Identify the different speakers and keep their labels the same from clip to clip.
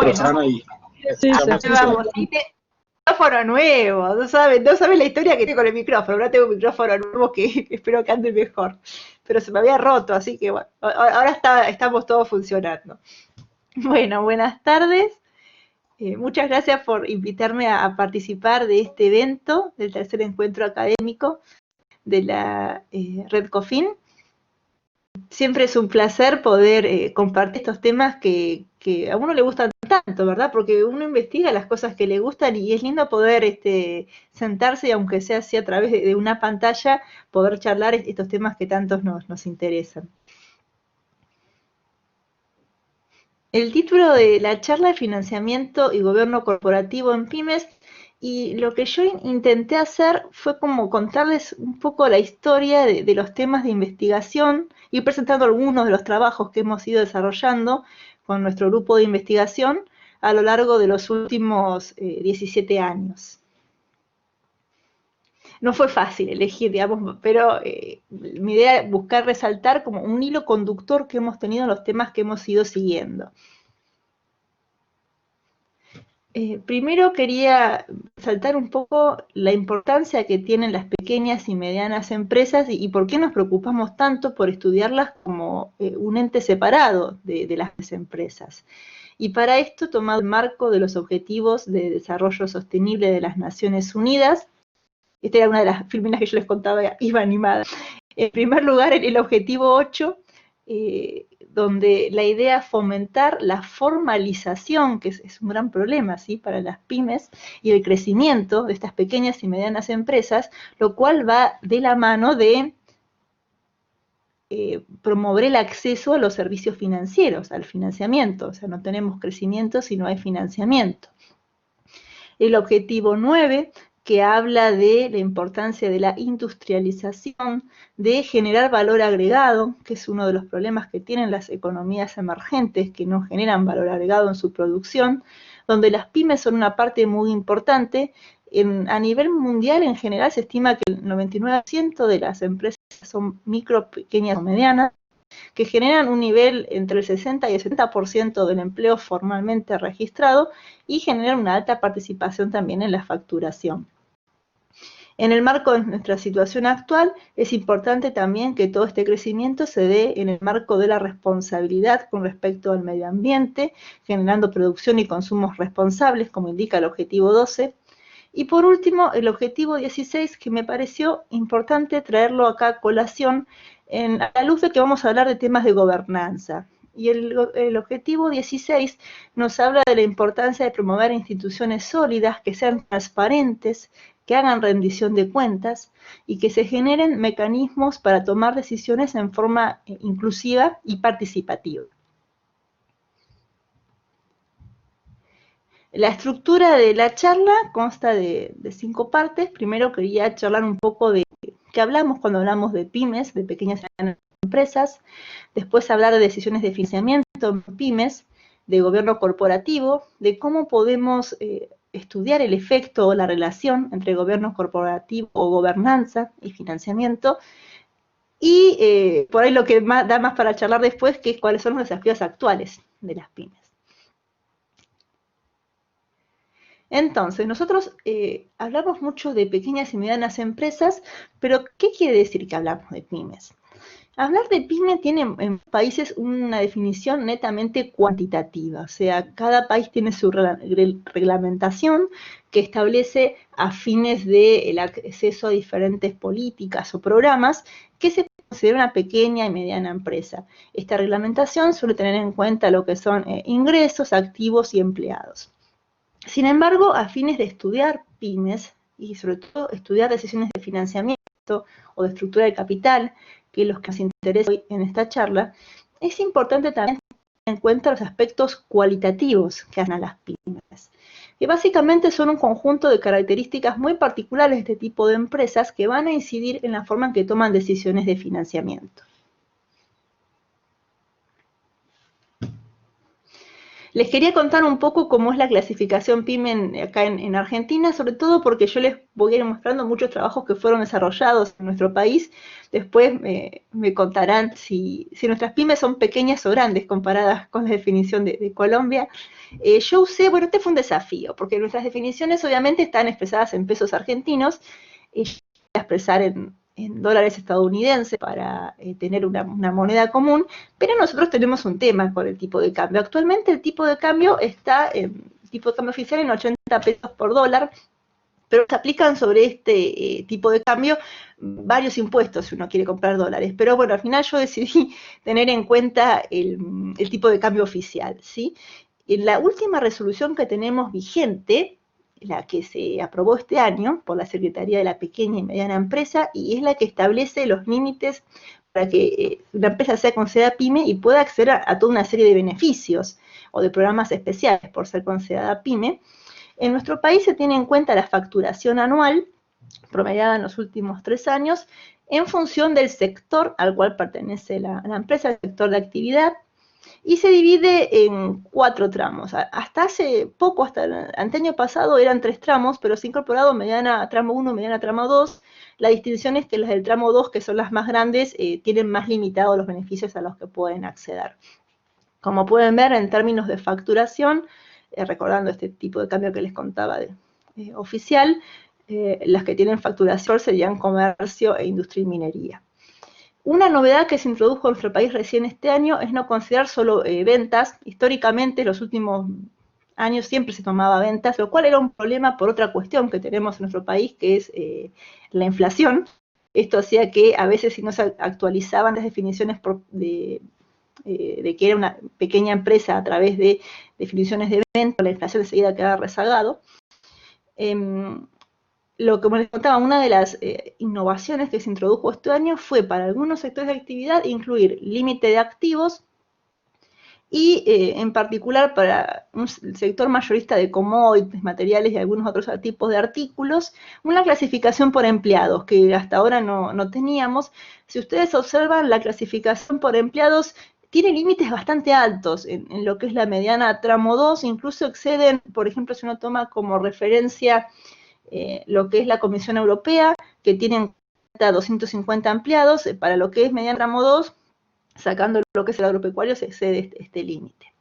Speaker 1: Bueno,
Speaker 2: ahí.
Speaker 1: sí, vamos, micrófono nuevo, no saben la historia que tengo con el micrófono, ahora tengo un micrófono nuevo que espero que ande mejor, pero se me había roto, así que bueno, ahora estamos todos funcionando. Bueno, buenas tardes, muchas gracias por invitarme a participar de este evento, del tercer encuentro académico de la Red COFIN. Siempre es un placer poder compartir estos temas que a uno le gustan tanto, ¿verdad? Porque uno investiga las cosas que le gustan y es lindo poder sentarse y aunque sea así a través de una pantalla, poder charlar estos temas que tantos nos interesan. El título de la charla es Financiamiento y Gobierno Corporativo en Pymes, y lo que yo intenté hacer fue como contarles un poco la historia de los temas de investigación y presentando algunos de los trabajos que hemos ido desarrollando con nuestro grupo de investigación a lo largo de los últimos 17 años. No fue fácil elegir, digamos, pero mi idea es buscar resaltar como un hilo conductor que hemos tenido en los temas que hemos ido siguiendo. Primero quería resaltar un poco la importancia que tienen las pequeñas y medianas empresas y por qué nos preocupamos tanto por estudiarlas como un ente separado de las empresas. Y para esto, tomado el marco de los Objetivos de Desarrollo Sostenible de las Naciones Unidas, esta era una de las filminas que yo les contaba, iba animada. En primer lugar, el objetivo 8, donde la idea es fomentar la formalización, que es un gran problema, ¿sí?, para las pymes, y el crecimiento de estas pequeñas y medianas empresas, lo cual va de la mano de promover el acceso a los servicios financieros, al financiamiento. O sea, no tenemos crecimiento si no hay financiamiento. El objetivo 9, que habla de la importancia de la industrialización, de generar valor agregado, que es uno de los problemas que tienen las economías emergentes, que no generan valor agregado en su producción, donde las pymes son una parte muy importante. A nivel mundial, en general, se estima que el 99% de las empresas son micro, pequeñas o medianas, que generan un nivel entre el 60 y el 70% del empleo formalmente registrado y generan una alta participación también en la facturación. En el marco de nuestra situación actual, es importante también que todo este crecimiento se dé en el marco de la responsabilidad con respecto al medio ambiente, generando producción y consumos responsables, como indica el objetivo 12. Y por último, el objetivo 16, que me pareció importante traerlo acá a colación, a la luz de que vamos a hablar de temas de gobernanza. Y el objetivo 16 nos habla de la importancia de promover instituciones sólidas, que sean transparentes, que hagan rendición de cuentas y que se generen mecanismos para tomar decisiones en forma inclusiva y participativa. La estructura de la charla consta de 5 partes. Primero quería charlar un poco de qué hablamos cuando hablamos de pymes, de pequeñas y medianas empresas. Después hablar de decisiones de financiamiento en pymes, de gobierno corporativo, de cómo podemos estudiar el efecto o la relación entre gobierno corporativo o gobernanza y financiamiento. Y por ahí lo que da más para charlar después, que es cuáles son los desafíos actuales de las pymes. Entonces, nosotros hablamos mucho de pequeñas y medianas empresas, pero ¿qué quiere decir que hablamos de pymes? Hablar de pyme tiene en países una definición netamente cuantitativa, o sea, cada país tiene su reglamentación que establece a fines del acceso a diferentes políticas o programas que se considera una pequeña y mediana empresa. Esta reglamentación suele tener en cuenta lo que son ingresos, activos y empleados. Sin embargo, a fines de estudiar pymes y sobre todo estudiar decisiones de financiamiento o de estructura de capital, que es lo que nos interesa hoy en esta charla, es importante también tener en cuenta los aspectos cualitativos que hacen a las pymes, que básicamente son un conjunto de características muy particulares de este tipo de empresas que van a incidir en la forma en que toman decisiones de financiamiento. Les quería contar un poco cómo es la clasificación PYME acá en Argentina, sobre todo porque yo les voy a ir mostrando muchos trabajos que fueron desarrollados en nuestro país. Después me contarán si nuestras pymes son pequeñas o grandes comparadas con la definición de Colombia. Yo usé, bueno, este fue un desafío, porque nuestras definiciones obviamente están expresadas en pesos argentinos, y yo voy a expresar en dólares estadounidenses para tener una moneda común, pero nosotros tenemos un tema con el tipo de cambio. Actualmente el tipo de cambio está, el tipo de cambio oficial en 80 pesos por dólar, pero se aplican sobre este tipo de cambio varios impuestos si uno quiere comprar dólares. Pero bueno, al final yo decidí tener en cuenta el tipo de cambio oficial, ¿sí? En la última resolución que tenemos vigente, la que se aprobó este año por la Secretaría de la Pequeña y Mediana Empresa, y es la que establece los límites para que una empresa sea considerada PYME y pueda acceder a toda una serie de beneficios o de programas especiales por ser considerada PYME. En nuestro país se tiene en cuenta la facturación anual, promediada en los últimos 3 años, en función del sector al cual pertenece la empresa, el sector de actividad, y se divide en 4 tramos. Hasta hace poco, hasta el año pasado, eran 3 tramos, pero se ha incorporado mediana tramo 1, mediana tramo 2. La distinción es que las del tramo 2, que son las más grandes, tienen más limitados los beneficios a los que pueden acceder. Como pueden ver, en términos de facturación, recordando este tipo de cambio que les contaba oficial, las que tienen facturación serían comercio e industria y minería. Una novedad que se introdujo en nuestro país recién este año es no considerar solo ventas. Históricamente, en los últimos años siempre se tomaba ventas, lo cual era un problema por otra cuestión que tenemos en nuestro país, que es la inflación. Esto hacía que a veces si no se actualizaban las definiciones de que era una pequeña empresa a través de definiciones de venta, la inflación enseguida quedaba rezagado. Lo que les contaba, una de las innovaciones que se introdujo este año fue para algunos sectores de actividad incluir límite de activos y en particular para un sector mayorista de commodities, materiales y algunos otros tipos de artículos, una clasificación por empleados que hasta ahora no teníamos. Si ustedes observan, la clasificación por empleados tiene límites bastante altos en lo que es la mediana tramo 2, incluso exceden, por ejemplo, si uno toma como referencia lo que es la Comisión Europea, que tiene 250 empleados, para lo que es mediana tramo 2, sacando lo que es el agropecuario, se excede este límite.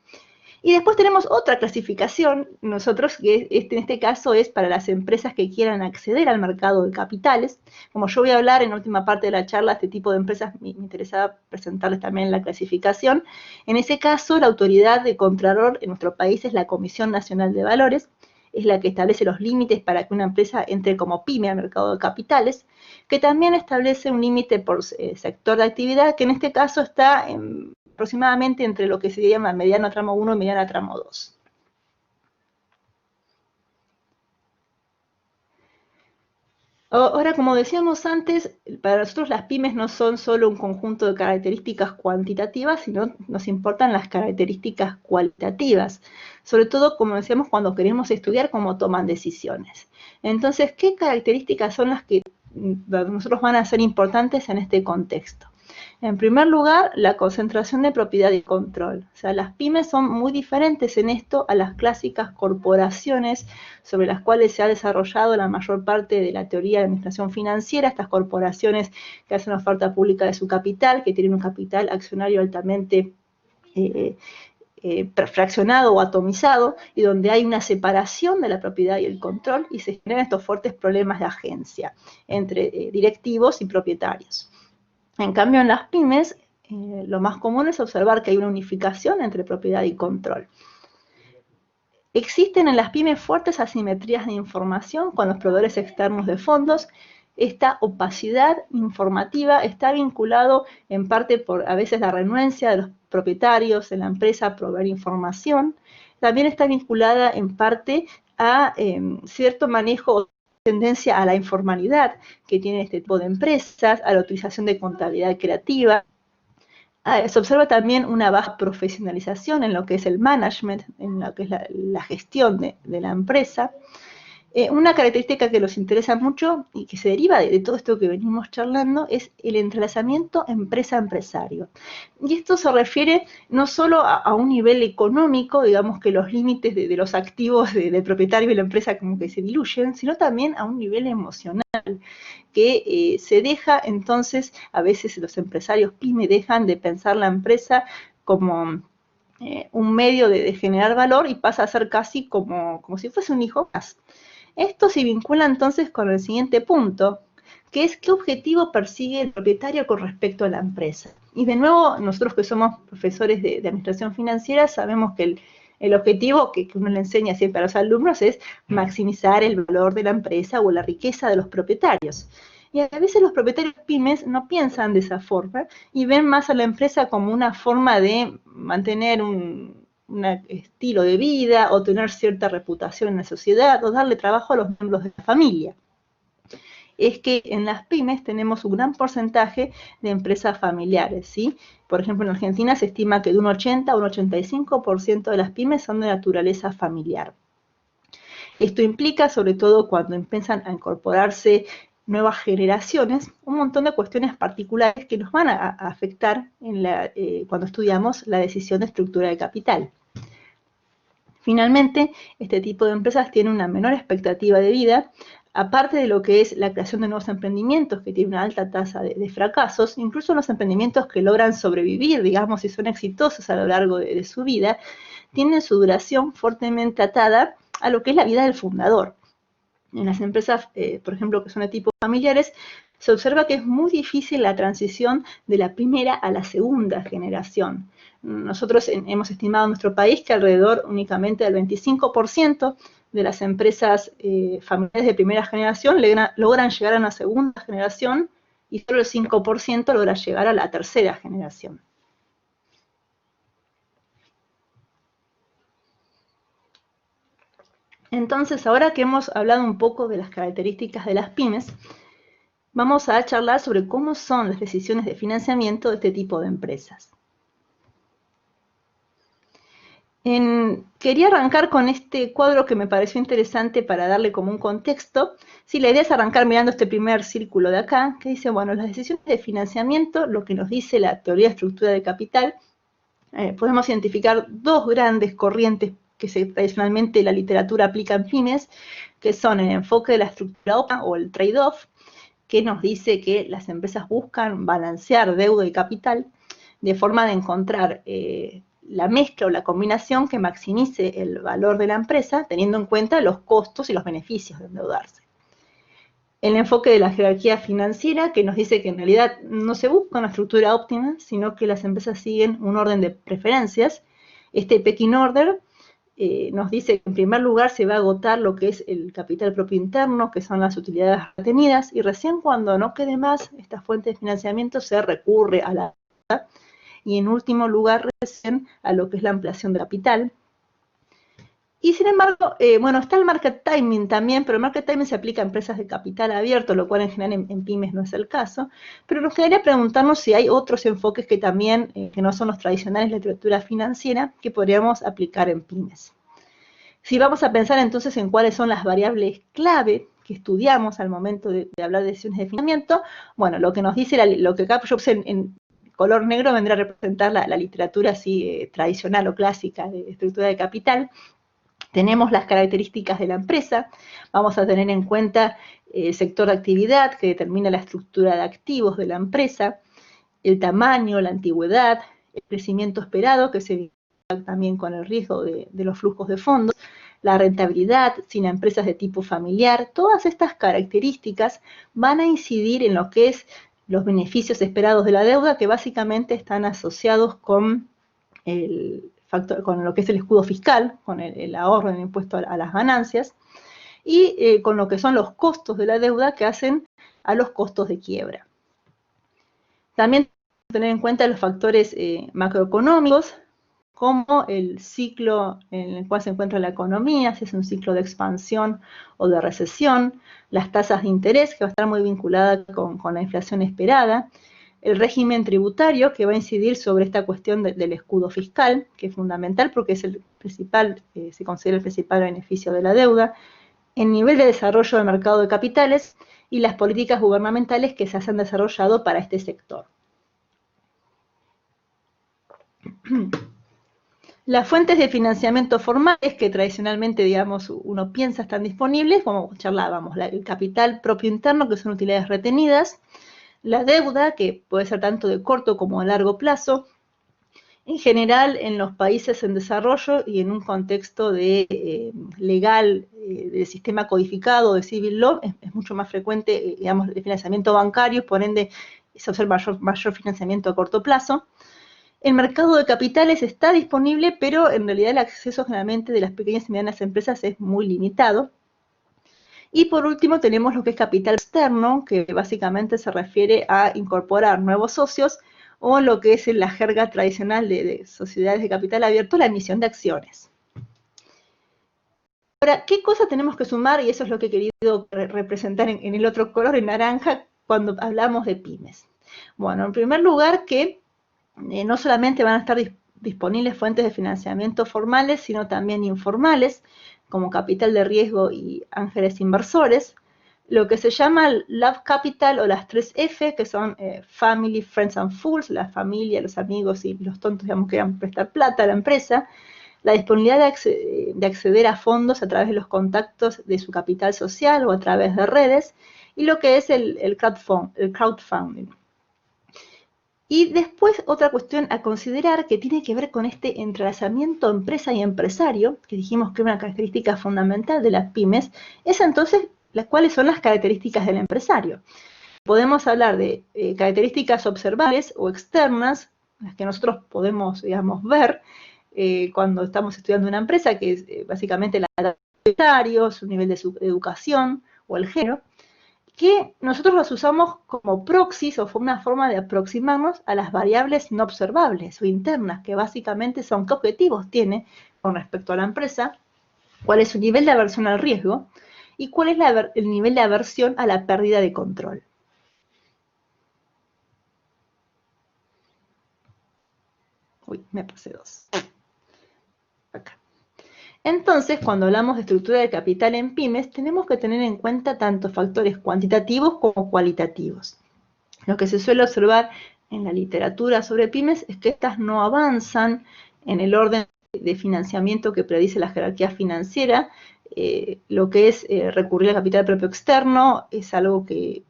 Speaker 1: Y después tenemos otra clasificación, nosotros, que en este caso es para las empresas que quieran acceder al mercado de capitales. Como yo voy a hablar en la última parte de la charla, este tipo de empresas, me interesaba presentarles también la clasificación. En ese caso, la autoridad de Contralor en nuestro país es la Comisión Nacional de Valores, es la que establece los límites para que una empresa entre como PYME al mercado de capitales, que también establece un límite por sector de actividad, que en este caso está aproximadamente entre lo que se llama mediano tramo 1 y mediana tramo 2. Ahora, como decíamos antes, para nosotros las pymes no son solo un conjunto de características cuantitativas, sino nos importan las características cualitativas, sobre todo, como decíamos, cuando queremos estudiar cómo toman decisiones. Entonces, ¿qué características son las que para nosotros van a ser importantes en este contexto? En primer lugar, la concentración de propiedad y control. O sea, las pymes son muy diferentes en esto a las clásicas corporaciones sobre las cuales se ha desarrollado la mayor parte de la teoría de administración financiera, estas corporaciones que hacen oferta pública de su capital, que tienen un capital accionario altamente fraccionado o atomizado, y donde hay una separación de la propiedad y el control, y se generan estos fuertes problemas de agencia entre directivos y propietarios. En cambio, en las pymes, lo más común es observar que hay una unificación entre propiedad y control. Existen en las pymes fuertes asimetrías de información con los proveedores externos de fondos. Esta opacidad informativa está vinculado en parte por a veces la renuencia de los propietarios de la empresa a proveer información. También está vinculada en parte a cierto manejo, tendencia a la informalidad que tiene este tipo de empresas, a la utilización de contabilidad creativa. Se observa también una baja profesionalización en lo que es el management, en lo que es la gestión de la empresa. Una característica que nos interesa mucho y que se deriva de todo esto que venimos charlando es el entrelazamiento empresa-empresario. Y esto se refiere no solo a un nivel económico, digamos que los límites de los activos del propietario y la empresa como que se diluyen, sino también a un nivel emocional, que se deja entonces, a veces los empresarios pyme dejan de pensar la empresa como un medio de generar valor y pasa a ser casi como si fuese un hijo más. Esto se vincula entonces con el siguiente punto, que es qué objetivo persigue el propietario con respecto a la empresa. Y de nuevo, nosotros que somos profesores de administración financiera sabemos que el objetivo que uno le enseña siempre a los alumnos es maximizar el valor de la empresa o la riqueza de los propietarios. Y a veces los propietarios pymes no piensan de esa forma y ven más a la empresa como una forma de mantener un estilo de vida o tener cierta reputación en la sociedad o darle trabajo a los miembros de la familia. Es que en las pymes tenemos un gran porcentaje de empresas familiares, ¿sí? Por ejemplo, en Argentina se estima que de un 80 a un 85% de las pymes son de naturaleza familiar. Esto implica, sobre todo cuando empiezan a incorporarse nuevas generaciones, un montón de cuestiones particulares que nos van a afectar cuando estudiamos la decisión de estructura de capital. Finalmente, este tipo de empresas tiene una menor expectativa de vida, aparte de lo que es la creación de nuevos emprendimientos, que tiene una alta tasa de fracasos, incluso los emprendimientos que logran sobrevivir, digamos, y son exitosos a lo largo de su vida, tienen su duración fuertemente atada a lo que es la vida del fundador. En las empresas, por ejemplo, que son de tipo familiares, se observa que es muy difícil la transición de la primera a la segunda generación. Nosotros hemos estimado en nuestro país que alrededor únicamente del 25% de las empresas familiares de primera generación logran llegar a una segunda generación y solo el 5% logra llegar a la tercera generación. Entonces, ahora que hemos hablado un poco de las características de las pymes, vamos a charlar sobre cómo son las decisiones de financiamiento de este tipo de empresas. Quería arrancar con este cuadro que me pareció interesante para darle como un contexto. Sí, la idea es arrancar mirando este primer círculo de acá, que dice, bueno, las decisiones de financiamiento, lo que nos dice la teoría de estructura de capital, podemos identificar dos grandes corrientes que tradicionalmente la literatura aplica en pymes, que son el enfoque de la estructura OPA o el trade-off, que nos dice que las empresas buscan balancear deuda y capital de forma de encontrar la mezcla o la combinación que maximice el valor de la empresa, teniendo en cuenta los costos y los beneficios de endeudarse. El enfoque de la jerarquía financiera, que nos dice que en realidad no se busca una estructura óptima, sino que las empresas siguen un orden de preferencias. Este pecking order nos dice que en primer lugar se va a agotar lo que es el capital propio interno, que son las utilidades retenidas, y recién cuando no quede más esta fuente de financiamiento se recurre a la deuda, y en último lugar recién a lo que es la ampliación de capital. Y sin embargo, bueno, está el market timing también, pero el market timing se aplica a empresas de capital abierto, lo cual en general en pymes no es el caso. Pero nos quedaría preguntarnos si hay otros enfoques que también, que no son los tradicionales de la literatura financiera, que podríamos aplicar en pymes. Si vamos a pensar entonces en cuáles son las variables clave que estudiamos al momento de hablar de decisiones de financiamiento, bueno, lo que nos dice, lo que acá yo puse en color negro vendrá a representar la literatura así tradicional o clásica de estructura de capital. Tenemos las características de la empresa, vamos a tener en cuenta el sector de actividad que determina la estructura de activos de la empresa, el tamaño, la antigüedad, el crecimiento esperado que se vincula también con el riesgo de los flujos de fondos, la rentabilidad, si la empresa es de tipo familiar, todas estas características van a incidir en lo que es los beneficios esperados de la deuda que básicamente están asociados con con lo que es el escudo fiscal, con el ahorro en el impuesto a las ganancias, y con lo que son los costos de la deuda que hacen a los costos de quiebra. También tener en cuenta los factores macroeconómicos, como el ciclo en el cual se encuentra la economía, si es un ciclo de expansión o de recesión, las tasas de interés, que va a estar muy vinculada con la inflación esperada, el régimen tributario, que va a incidir sobre esta cuestión del escudo fiscal, que es fundamental porque es el principal, se considera el principal beneficio de la deuda, el nivel de desarrollo del mercado de capitales y las políticas gubernamentales que se han desarrollado para este sector. Las fuentes de financiamiento formales que tradicionalmente, digamos, uno piensa están disponibles, como charlábamos, el capital propio interno, que son utilidades retenidas, la deuda, que puede ser tanto de corto como de largo plazo, en general en los países en desarrollo y en un contexto de legal, de sistema codificado, de civil law, es mucho más frecuente, digamos, el financiamiento bancario, por ende se observa mayor financiamiento a corto plazo. El mercado de capitales está disponible, pero en realidad el acceso generalmente de las pequeñas y medianas empresas es muy limitado. Y por último tenemos lo que es capital externo, que básicamente se refiere a incorporar nuevos socios o lo que es en la jerga tradicional de sociedades de capital abierto, la emisión de acciones. Ahora, ¿qué cosa tenemos que sumar? Y eso es lo que he querido representar en el otro color, en naranja, cuando hablamos de pymes. Bueno, en primer lugar que no solamente van a estar disponibles fuentes de financiamiento formales, sino también informales, como capital de riesgo y ángeles inversores, lo que se llama Love Capital o las 3F, que son Family, Friends and Fools, la familia, los amigos y los tontos, digamos, que quieran prestar plata a la empresa, la disponibilidad de acceder a fondos a través de los contactos de su capital social o a través de redes, y lo que es el crowdfunding. Y después otra cuestión a considerar que tiene que ver con este entrelazamiento empresa y empresario, que dijimos que es una característica fundamental de las pymes, es entonces cuáles son las características del empresario. Podemos hablar de características observables o externas, las que nosotros podemos, digamos, ver cuando estamos estudiando una empresa, que es básicamente la edad del empresario, su nivel de educación o el género, que nosotros los usamos como proxies o una forma de aproximarnos a las variables no observables o internas, que básicamente son qué objetivos tiene con respecto a la empresa, cuál es su nivel de aversión al riesgo y cuál es el nivel de aversión a la pérdida de control. Uy, me pasé dos. Acá. Entonces, cuando hablamos de estructura de capital en pymes, tenemos que tener en cuenta tanto factores cuantitativos como cualitativos. Lo que se suele observar en la literatura sobre pymes es que estas no avanzan en el orden de financiamiento que predice la jerarquía financiera. Lo que es recurrir al capital propio externo es algo que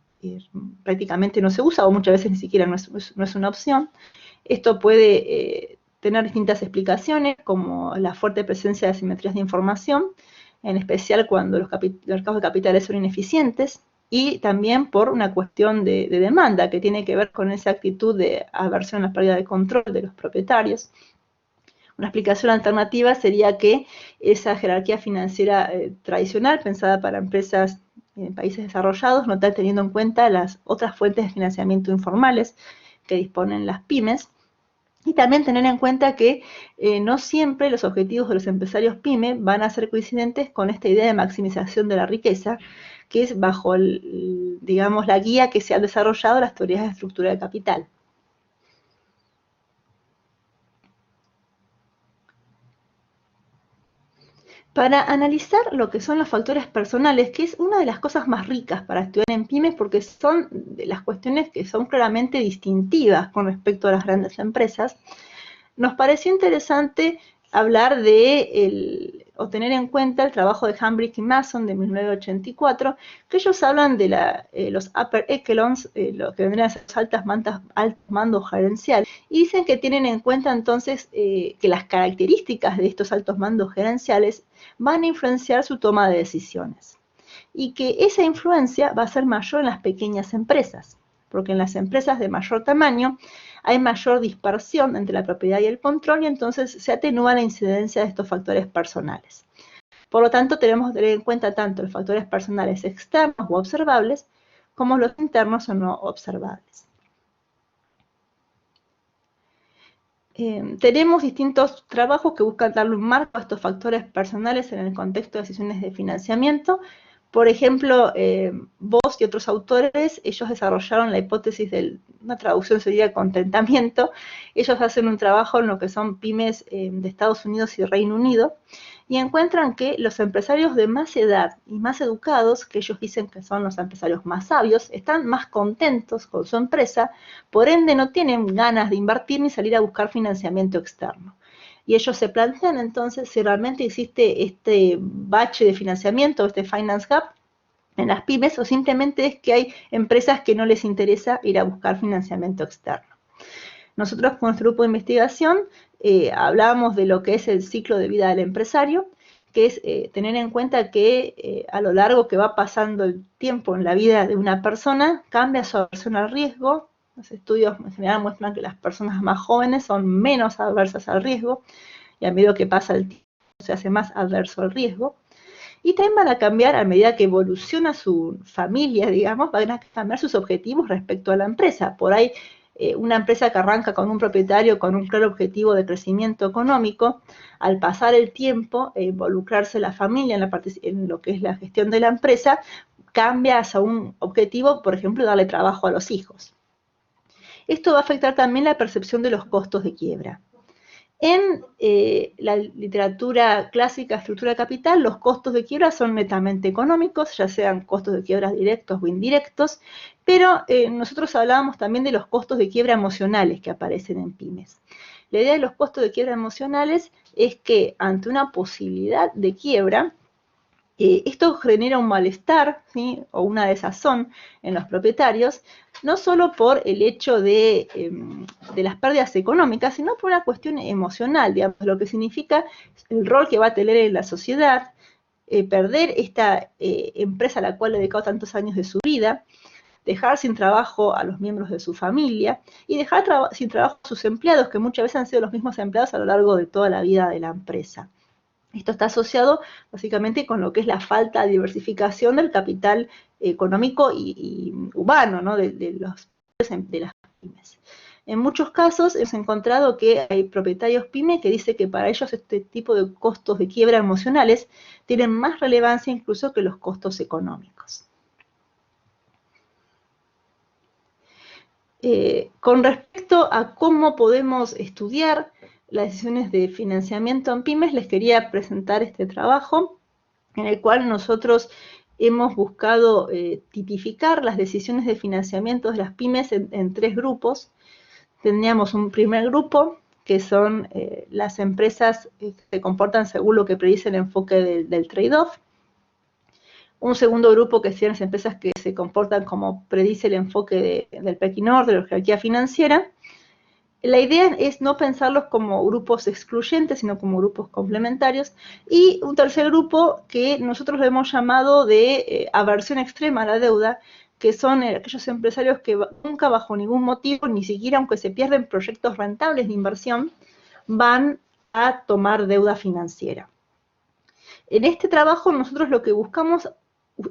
Speaker 1: prácticamente no se usa o muchas veces ni siquiera no es una opción. Esto puede tener distintas explicaciones, como la fuerte presencia de asimetrías de información, en especial cuando los mercados de capitales son ineficientes, y también por una cuestión de demanda que tiene que ver con esa actitud de aversión a la pérdida de control de los propietarios. Una explicación alternativa sería que esa jerarquía financiera tradicional, pensada para empresas en países desarrollados, no está teniendo en cuenta las otras fuentes de financiamiento informales que disponen las pymes. Y también tener en cuenta que no siempre los objetivos de los empresarios pyme van a ser coincidentes con esta idea de maximización de la riqueza, que es bajo, digamos, la guía que se han desarrollado las teorías de estructura de capital. Para analizar lo que son los factores personales, que es una de las cosas más ricas para estudiar en pymes, porque son de las cuestiones que son claramente distintivas con respecto a las grandes empresas, nos pareció interesante hablar o tener en cuenta el trabajo de Hambrick y Mason de 1984, que ellos hablan de los upper echelons, lo que vendrían a ser altos mandos gerenciales, y dicen que tienen en cuenta entonces que las características de estos altos mandos gerenciales van a influenciar su toma de decisiones, y que esa influencia va a ser mayor en las pequeñas empresas, porque en las empresas de mayor tamaño hay mayor dispersión entre la propiedad y el control, y entonces se atenúa la incidencia de estos factores personales. Por lo tanto, tenemos que tener en cuenta tanto los factores personales externos o observables, como los internos o no observables. Tenemos distintos trabajos que buscan darle un marco a estos factores personales en el contexto de decisiones de financiamiento. Por ejemplo, Voss y otros autores, ellos desarrollaron la hipótesis una traducción sería contentamiento. Ellos hacen un trabajo en lo que son pymes de Estados Unidos y Reino Unido, y encuentran que los empresarios de más edad y más educados, que ellos dicen que son los empresarios más sabios, están más contentos con su empresa, por ende no tienen ganas de invertir ni salir a buscar financiamiento externo. Y ellos se plantean entonces si realmente existe este bache de financiamiento, este finance gap, en las pymes, o simplemente es que hay empresas que no les interesa ir a buscar financiamiento externo. Nosotros con nuestro grupo de investigación hablábamos de lo que es el ciclo de vida del empresario, que es tener en cuenta que a lo largo que va pasando el tiempo en la vida de una persona, cambia su aversión al riesgo. Los estudios en general muestran que las personas más jóvenes son menos adversas al riesgo, y a medida que pasa el tiempo se hace más adverso al riesgo. Y también van a cambiar, a medida que evoluciona su familia, digamos, van a cambiar sus objetivos respecto a la empresa. Por ahí, una empresa que arranca con un propietario con un claro objetivo de crecimiento económico, al pasar el tiempo, involucrarse la familia en lo que es la gestión de la empresa, cambia hacia un objetivo, por ejemplo, darle trabajo a los hijos. Esto va a afectar también la percepción de los costos de quiebra. En la literatura clásica, estructura capital, los costos de quiebra son netamente económicos, ya sean costos de quiebra directos o indirectos, pero nosotros hablábamos también de los costos de quiebra emocionales que aparecen en pymes. La idea de los costos de quiebra emocionales es que ante una posibilidad de quiebra, esto genera un malestar, ¿sí?, o una desazón en los propietarios, no solo por el hecho de las pérdidas económicas, sino por una cuestión emocional, digamos, lo que significa el rol que va a tener en la sociedad, perder esta empresa a la cual le ha dedicado tantos años de su vida, dejar sin trabajo a los miembros de su familia y dejar sin trabajo a sus empleados, que muchas veces han sido los mismos empleados a lo largo de toda la vida de la empresa. Esto está asociado básicamente con lo que es la falta de diversificación del capital económico y humano, ¿no?, de las pymes. En muchos casos hemos encontrado que hay propietarios pyme que dicen que para ellos este tipo de costos de quiebra emocionales tienen más relevancia incluso que los costos económicos. Con respecto a cómo podemos estudiar las decisiones de financiamiento en pymes, les quería presentar este trabajo en el cual nosotros hemos buscado tipificar las decisiones de financiamiento de las pymes en tres grupos. Teníamos un primer grupo, que son las empresas que se comportan según lo que predice el enfoque del trade-off. Un segundo grupo, que serían las empresas que se comportan como predice el enfoque del Pekinor, de la jerarquía financiera. La idea es no pensarlos como grupos excluyentes, sino como grupos complementarios. Y un tercer grupo que nosotros lo hemos llamado de aversión extrema a la deuda, que son aquellos empresarios que nunca bajo ningún motivo, ni siquiera aunque se pierden proyectos rentables de inversión, van a tomar deuda financiera. En este trabajo nosotros lo que buscamos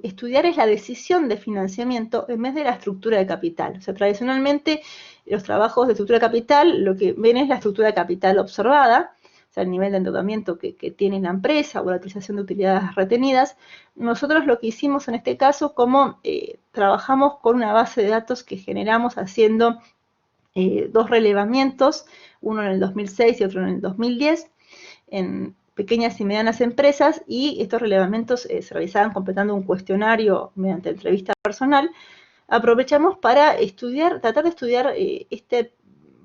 Speaker 1: estudiar es la decisión de financiamiento en vez de la estructura de capital. O sea, tradicionalmente los trabajos de estructura de capital lo que ven es la estructura de capital observada, o sea, el nivel de endeudamiento que tiene la empresa o la utilización de utilidades retenidas. Nosotros lo que hicimos en este caso, como trabajamos con una base de datos que generamos haciendo dos relevamientos, uno en el 2006 y otro en el 2010, en pequeñas y medianas empresas, y estos relevamientos se realizaban completando un cuestionario mediante entrevista personal. Aprovechamos para tratar de estudiar este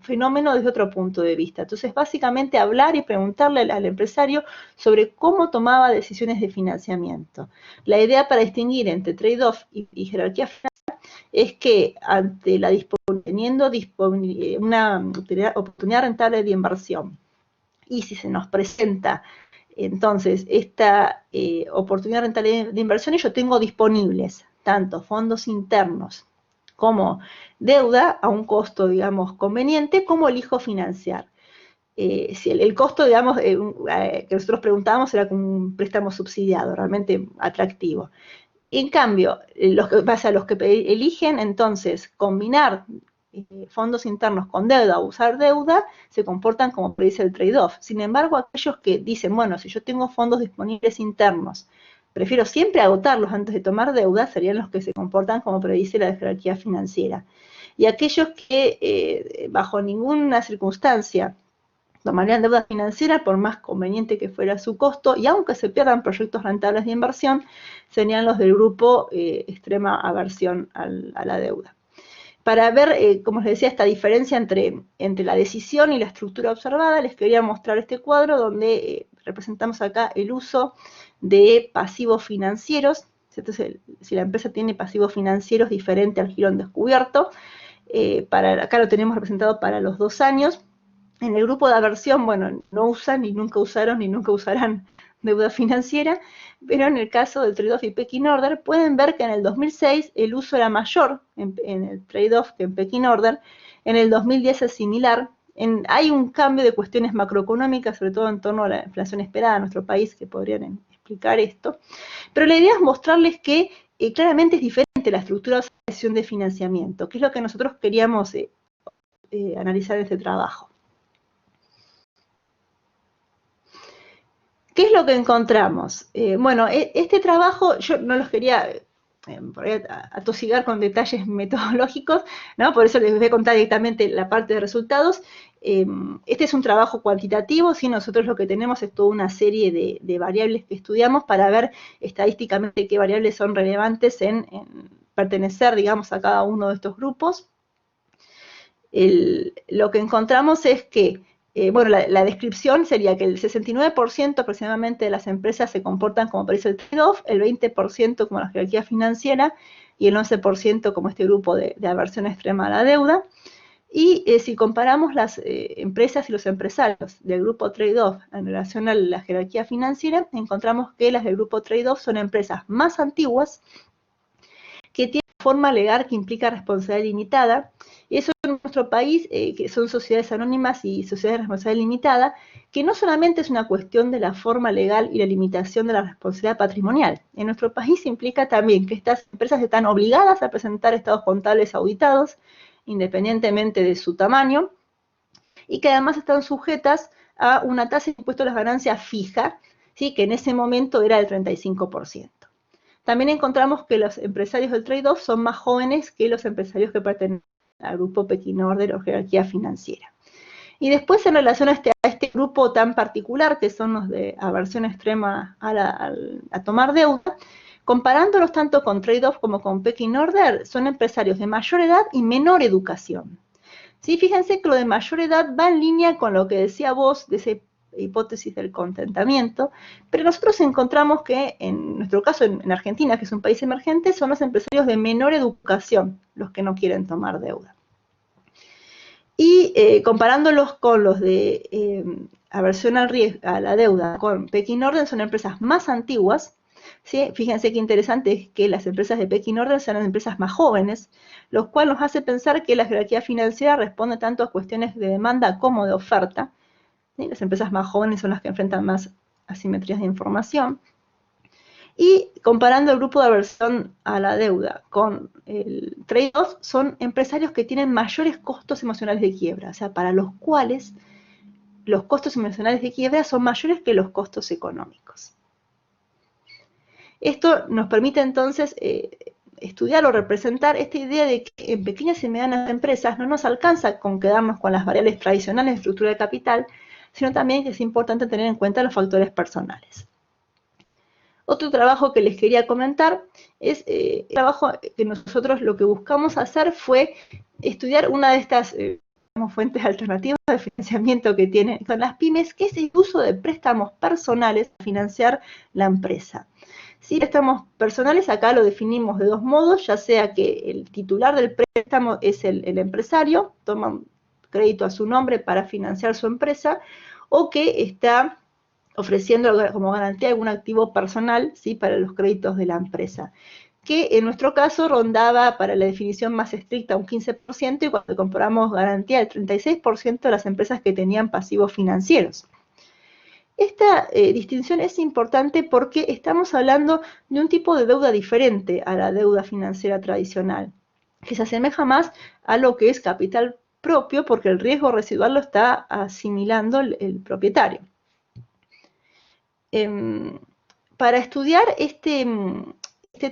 Speaker 1: fenómeno desde otro punto de vista. Entonces, básicamente hablar y preguntarle al empresario sobre cómo tomaba decisiones de financiamiento. La idea para distinguir entre trade-off y jerarquía financiera es que ante teniendo una oportunidad rentable de inversión, y si se nos presenta entonces esta oportunidad rentable de inversión, y yo tengo disponibles tanto fondos internos como deuda a un costo, digamos, conveniente, como elijo financiar. Si el costo, digamos, que nosotros preguntábamos era como un préstamo subsidiado, realmente atractivo. En cambio, los que eligen entonces combinar fondos internos con deuda o usar deuda, se comportan como predice el trade-off. Sin embargo, aquellos que dicen, bueno, si yo tengo fondos disponibles internos, prefiero siempre agotarlos antes de tomar deuda, serían los que se comportan como predice la jerarquía financiera. Y aquellos que bajo ninguna circunstancia tomarían deuda financiera por más conveniente que fuera su costo, y aunque se pierdan proyectos rentables de inversión, serían los del grupo extrema aversión a la deuda. Para ver, como les decía, esta diferencia entre la decisión y la estructura observada, les quería mostrar este cuadro donde representamos acá el uso de pasivos financieros. Entonces, si la empresa tiene pasivos financieros diferente al girón descubierto, acá lo tenemos representado para los 2 años. En el grupo de aversión, bueno, no usan, ni nunca usaron, ni nunca usarán deuda financiera, pero en el caso del trade-off y pecking order, pueden ver que en el 2006 el uso era mayor en el trade-off que en pecking order, en el 2010 es similar. Hay un cambio de cuestiones macroeconómicas, sobre todo en torno a la inflación esperada en nuestro país, que podrían explicar esto, pero la idea es mostrarles que claramente es diferente la estructura de asociación de financiamiento, que es lo que nosotros queríamos analizar en este trabajo. ¿Qué es lo que encontramos? Bueno, este trabajo yo no los quería atosigar con detalles metodológicos, ¿no? Por eso les voy a contar directamente la parte de resultados. Este es un trabajo cuantitativo, ¿sí? Nosotros lo que tenemos es toda una serie de variables que estudiamos para ver estadísticamente qué variables son relevantes en pertenecer, digamos, a cada uno de estos grupos. Lo que encontramos es que bueno, la descripción sería que el 69% aproximadamente de las empresas se comportan como parece el trade-off, el 20% como la jerarquía financiera y el 11% como este grupo de aversión extrema a la deuda. Y si comparamos las empresas y los empresarios del grupo trade-off en relación a la jerarquía financiera, encontramos que las del grupo trade-off son empresas más antiguas, que tienen una forma legal que implica responsabilidad limitada, y eso en nuestro país, que son sociedades anónimas y sociedades de responsabilidad limitada, que no solamente es una cuestión de la forma legal y la limitación de la responsabilidad patrimonial. En nuestro país implica también que estas empresas están obligadas a presentar estados contables auditados, independientemente de su tamaño, y que además están sujetas a una tasa de impuesto a las ganancias fija, ¿sí? Que en ese momento era del 35%. También encontramos que los empresarios del trade-off son más jóvenes que los empresarios que pertenecen al grupo pecking order o jerarquía financiera. Y después, en relación a este grupo tan particular, que son los de aversión extrema a tomar deuda, comparándolos tanto con trade-off como con pecking order, son empresarios de mayor edad y menor educación. ¿Sí? Fíjense que lo de mayor edad va en línea con lo que decía vos de esa hipótesis del contentamiento, pero nosotros encontramos que, en nuestro caso, en Argentina, que es un país emergente, son los empresarios de menor educación los que no quieren tomar deuda. Y comparándolos con los de aversión al riesgo, a la deuda, con pecking order, son empresas más antiguas, ¿sí? Fíjense qué interesante es que las empresas de pecking order sean las empresas más jóvenes, lo cual nos hace pensar que la jerarquía financiera responde tanto a cuestiones de demanda como de oferta, ¿sí? Las empresas más jóvenes son las que enfrentan más asimetrías de información. Y comparando el grupo de aversión a la deuda con el trade-off, son empresarios que tienen mayores costos emocionales de quiebra, o sea, para los cuales los costos emocionales de quiebra son mayores que los costos económicos. Esto nos permite entonces estudiar o representar esta idea de que en pequeñas y medianas empresas no nos alcanza con quedarnos con las variables tradicionales de estructura de capital, sino también que es importante tener en cuenta los factores personales. Otro trabajo que les quería comentar es el trabajo que nosotros lo que buscamos hacer fue estudiar una de estas fuentes alternativas de financiamiento que tienen con las pymes, que es el uso de préstamos personales para financiar la empresa. ¿Sí? Préstamos personales acá lo definimos de dos modos, ya sea que el titular del préstamo es el empresario, toma un crédito a su nombre para financiar su empresa, o que está ofreciendo como garantía algún activo personal, ¿sí? Para los créditos de la empresa, que en nuestro caso rondaba para la definición más estricta un 15%, y cuando compramos garantía el 36% de las empresas que tenían pasivos financieros. Esta distinción es importante porque estamos hablando de un tipo de deuda diferente a la deuda financiera tradicional, que se asemeja más a lo que es capital propio, porque el riesgo residual lo está asimilando el propietario. Para estudiar este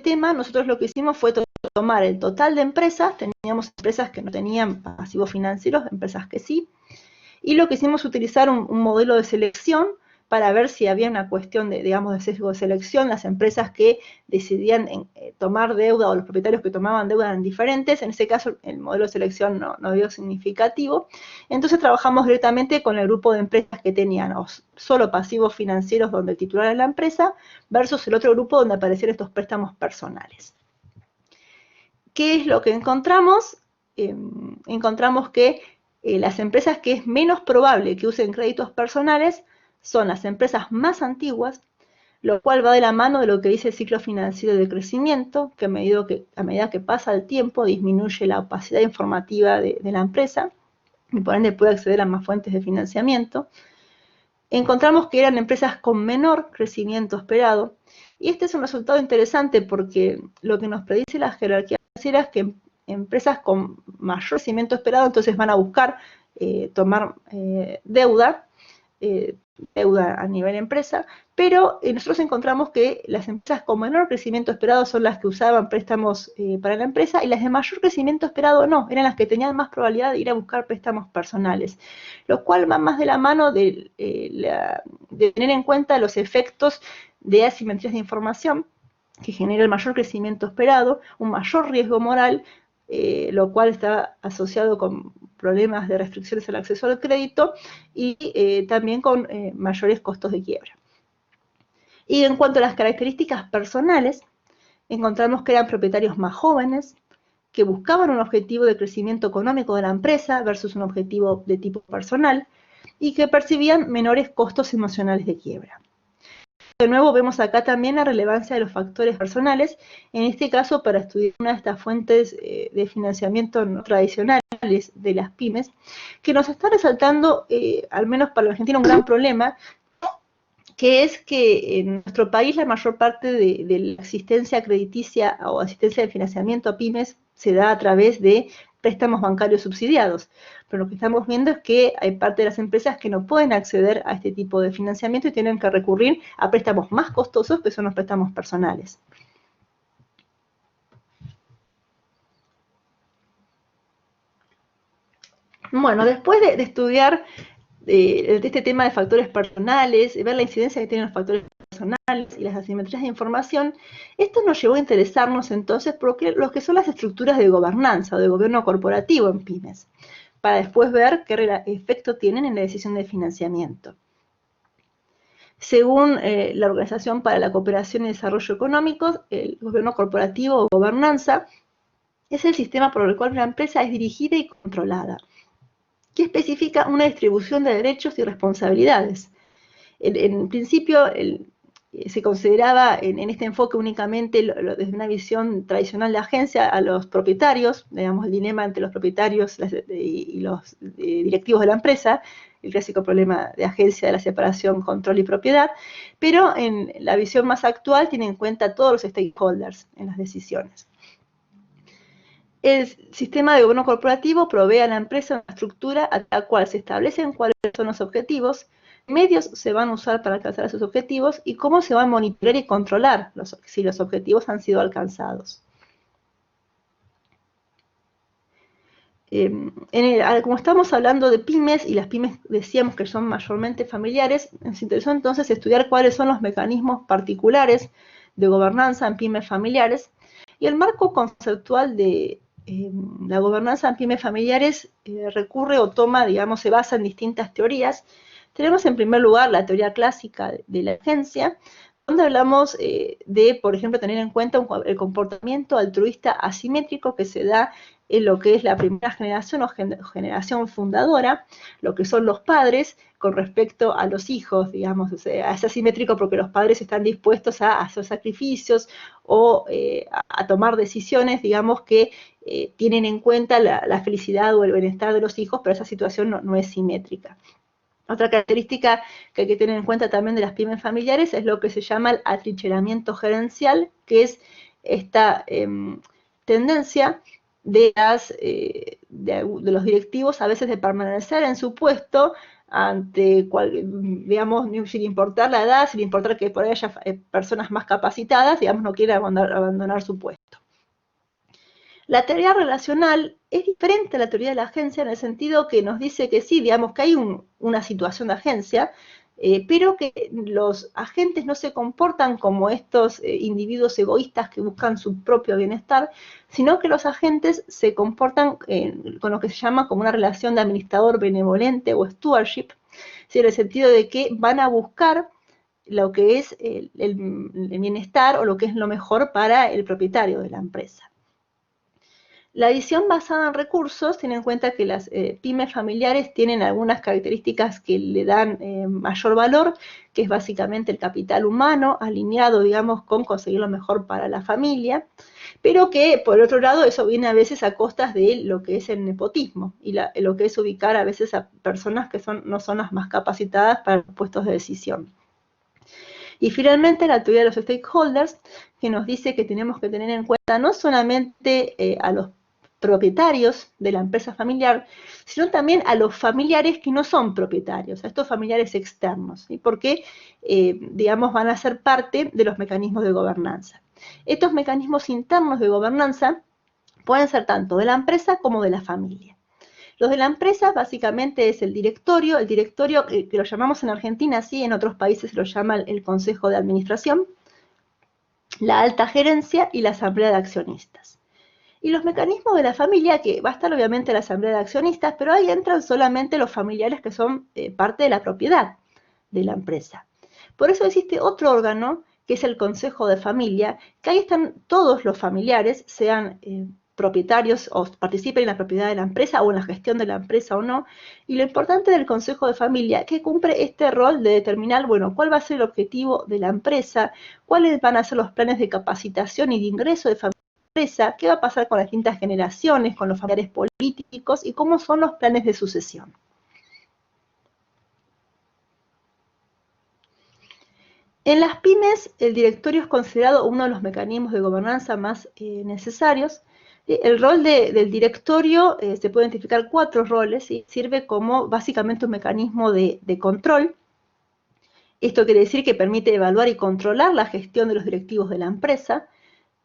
Speaker 1: tema, nosotros lo que hicimos fue tomar el total de empresas. Teníamos empresas que no tenían pasivos financieros, empresas que sí, Y lo que hicimos es utilizar un modelo de selección para ver si había una cuestión de, digamos, de sesgo de selección. Las empresas que decidían tomar deuda o los propietarios que tomaban deuda eran diferentes. En ese caso, el modelo de selección no dio significativo. Entonces trabajamos directamente con el grupo de empresas que tenían solo pasivos financieros donde el titular era la empresa versus el otro grupo donde aparecían estos préstamos personales. ¿Qué es lo que encontramos? Encontramos que las empresas que es menos probable que usen créditos personales son las empresas más antiguas, lo cual va de la mano de lo que dice el ciclo financiero de crecimiento, que a medida que pasa el tiempo disminuye la opacidad informativa de la empresa y por ende puede acceder a más fuentes de financiamiento. Encontramos que eran empresas con menor crecimiento esperado, y este es un resultado interesante porque lo que nos predice la jerarquía financiera es que empresas con mayor crecimiento esperado entonces van a buscar tomar deuda a nivel empresa, pero nosotros encontramos que las empresas con menor crecimiento esperado son las que usaban préstamos para la empresa y las de mayor crecimiento esperado no, eran las que tenían más probabilidad de ir a buscar préstamos personales, lo cual va más de la mano de tener en cuenta los efectos de asimetrías de información que genera el mayor crecimiento esperado, un mayor riesgo moral, lo cual está asociado con problemas de restricciones al acceso al crédito y también con mayores costos de quiebra. Y en cuanto a las características personales, encontramos que eran propietarios más jóvenes, que buscaban un objetivo de crecimiento económico de la empresa versus un objetivo de tipo personal y que percibían menores costos emocionales de quiebra. De nuevo vemos acá también la relevancia de los factores personales, en este caso para estudiar una de estas fuentes de financiamiento no tradicionales de las pymes, que nos está resaltando, al menos para la Argentina, un gran problema, que es que en nuestro país la mayor parte de la asistencia crediticia o asistencia de financiamiento a pymes se da a través de préstamos bancarios subsidiados. Pero lo que estamos viendo es que hay parte de las empresas que no pueden acceder a este tipo de financiamiento y tienen que recurrir a préstamos más costosos, que son los préstamos personales. Bueno, después de estudiar de este tema de factores personales, ver la incidencia que tienen los factores personales y las asimetrías de información, esto nos llevó a interesarnos entonces por lo que son las estructuras de gobernanza o de gobierno corporativo en pymes, para después ver qué efecto tienen en la decisión de financiamiento. Según la Organización para la Cooperación y Desarrollo Económico, el gobierno corporativo o gobernanza es el sistema por el cual una empresa es dirigida y controlada, que especifica una distribución de derechos y responsabilidades. En principio se consideraba en este enfoque únicamente desde una visión tradicional de agencia a los propietarios, digamos el dilema entre los propietarios y los directivos de la empresa, el clásico problema de agencia de la separación, control y propiedad, pero en la visión más actual tiene en cuenta a todos los stakeholders en las decisiones. El sistema de gobierno corporativo provee a la empresa una estructura a la cual se establecen cuáles son los objetivos, qué medios se van a usar para alcanzar esos objetivos y cómo se va a monitorear y controlar si los objetivos han sido alcanzados. Como estamos hablando de pymes, y las pymes decíamos que son mayormente familiares, nos interesó entonces estudiar cuáles son los mecanismos particulares de gobernanza en pymes familiares, y el marco conceptual de la gobernanza en pymes familiares recurre o toma, digamos, se basa en distintas teorías. Tenemos en primer lugar la teoría clásica de la agencia, donde hablamos de, por ejemplo, tener en cuenta el comportamiento altruista asimétrico que se da en lo que es la primera generación o generación fundadora, lo que son los padres con respecto a los hijos, digamos, o sea, es asimétrico porque los padres están dispuestos a hacer sacrificios o a tomar decisiones, digamos, que tienen en cuenta la felicidad o el bienestar de los hijos, pero esa situación no es simétrica. Otra característica que hay que tener en cuenta también de las pymes familiares es lo que se llama el atrincheramiento gerencial, que es esta tendencia de los directivos a veces de permanecer en su puesto ante, digamos, sin importar la edad, sin importar que por ahí haya personas más capacitadas, digamos, no quiere abandonar su puesto. La teoría relacional es diferente a la teoría de la agencia en el sentido que nos dice que sí, digamos que hay una situación de agencia, pero que los agentes no se comportan como estos individuos egoístas que buscan su propio bienestar, sino que los agentes se comportan con lo que se llama como una relación de administrador benevolente o stewardship, ¿sí? En el sentido de que van a buscar lo que es el bienestar o lo que es lo mejor para el propietario de la empresa. La edición basada en recursos tiene en cuenta que las pymes familiares tienen algunas características que le dan mayor valor, que es básicamente el capital humano, alineado, digamos, con conseguir lo mejor para la familia, pero que, por otro lado, eso viene a veces a costas de lo que es el nepotismo y lo que es ubicar a veces a personas que no son las más capacitadas para los puestos de decisión. Y finalmente la teoría de los stakeholders, que nos dice que tenemos que tener en cuenta no solamente a los propietarios de la empresa familiar, sino también a los familiares que no son propietarios, a estos familiares externos, ¿sí? Porque, digamos, van a ser parte de los mecanismos de gobernanza. Estos mecanismos internos de gobernanza pueden ser tanto de la empresa como de la familia. Los de la empresa básicamente es el directorio que lo llamamos en Argentina así, en otros países lo llama el Consejo de Administración, la alta gerencia y la asamblea de accionistas. Y los mecanismos de la familia, que va a estar obviamente la asamblea de accionistas, pero ahí entran solamente los familiares que son parte de la propiedad de la empresa. Por eso existe otro órgano, que es el Consejo de Familia, que ahí están todos los familiares, sean propietarios o participen en la propiedad de la empresa o en la gestión de la empresa o no. Y lo importante del Consejo de Familia es que cumple este rol de determinar, bueno, cuál va a ser el objetivo de la empresa, cuáles van a ser los planes de capacitación y de ingreso de familia empresa, qué va a pasar con las distintas generaciones, con los familiares políticos y cómo son los planes de sucesión. En las pymes, el directorio es considerado uno de los mecanismos de gobernanza más necesarios. El rol del directorio se puede identificar 4 roles y sirve como básicamente un mecanismo de control. Esto quiere decir que permite evaluar y controlar la gestión de los directivos de la empresa.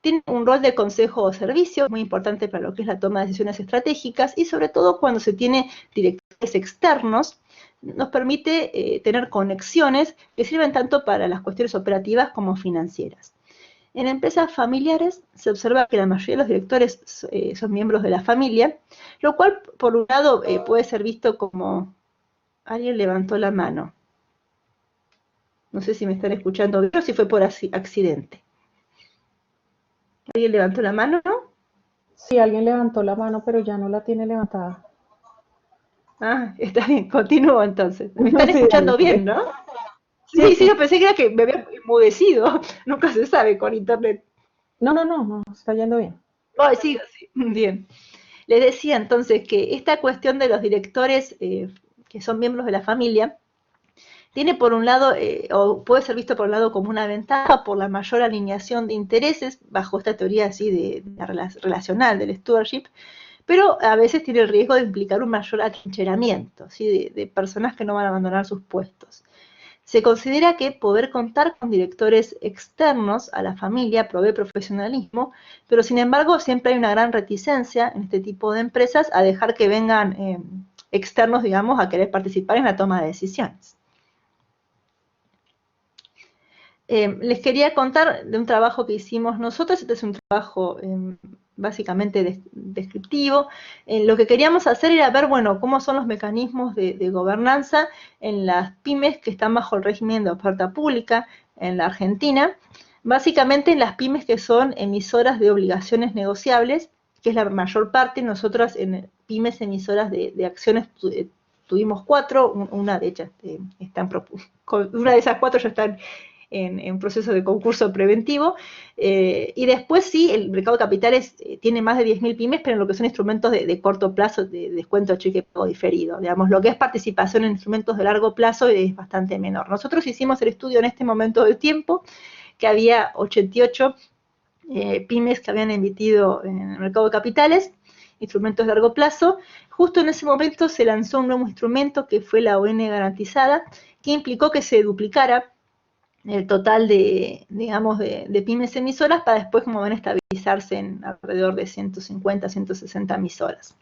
Speaker 1: Tiene un rol de consejo o servicio, muy importante para lo que es la toma de decisiones estratégicas y sobre todo cuando se tiene directores externos, nos permite tener conexiones que sirven tanto para las cuestiones operativas como financieras. En empresas familiares se observa que la mayoría de los directores son miembros de la familia, lo cual por un lado puede ser visto como alguien levantó la mano. No sé si me están escuchando bien o si fue por accidente. ¿Alguien levantó la mano?
Speaker 2: Sí, alguien levantó la mano, pero ya no la tiene levantada.
Speaker 1: Ah, está bien, continúo entonces. Me están
Speaker 2: Sí, dale,
Speaker 1: escuchando bien,
Speaker 2: sigue.
Speaker 1: ¿no?
Speaker 2: Sí,
Speaker 1: Sí,
Speaker 2: sí.
Speaker 1: yo pensé que era que me había enmudecido. Nunca se sabe con internet.
Speaker 2: No, está yendo bien.
Speaker 1: Oh, sigo, sí. Bien. Les decía entonces que esta cuestión de los directores que son miembros de la familia tiene por un lado, o puede ser visto por un lado como una ventaja por la mayor alineación de intereses bajo esta teoría así de relacional del stewardship, pero a veces tiene el riesgo de implicar un mayor atrincheramiento, ¿sí? de personas que no van a abandonar sus puestos. Se considera que poder contar con directores externos a la familia provee profesionalismo, pero sin embargo siempre hay una gran reticencia en este tipo de empresas a dejar que vengan externos, digamos, a querer participar en la toma de decisiones. Les quería contar de un trabajo que hicimos nosotros. Este es un trabajo básicamente descriptivo. Lo que queríamos hacer era ver, bueno, cómo son los mecanismos de gobernanza en las pymes que están bajo el régimen de oferta pública en la Argentina. Básicamente en las pymes que son emisoras de obligaciones negociables, que es la mayor parte. Nosotras en pymes emisoras de acciones tuvimos 4, una de ellas una de esas 4 ya están en proceso de concurso preventivo, y después sí, el mercado de capitales tiene más de 10.000 pymes, pero en lo que son instrumentos de corto plazo, de descuento, cheque, pago diferido, digamos, lo que es participación en instrumentos de largo plazo es bastante menor. Nosotros hicimos el estudio en este momento del tiempo, que había 88 pymes que habían emitido en el mercado de capitales, instrumentos de largo plazo. Justo en ese momento se lanzó un nuevo instrumento que fue la ON garantizada, que implicó que se duplicara el total de, digamos, de pymes emisoras para después, como ven, estabilizarse en alrededor de 150, 160 emisoras.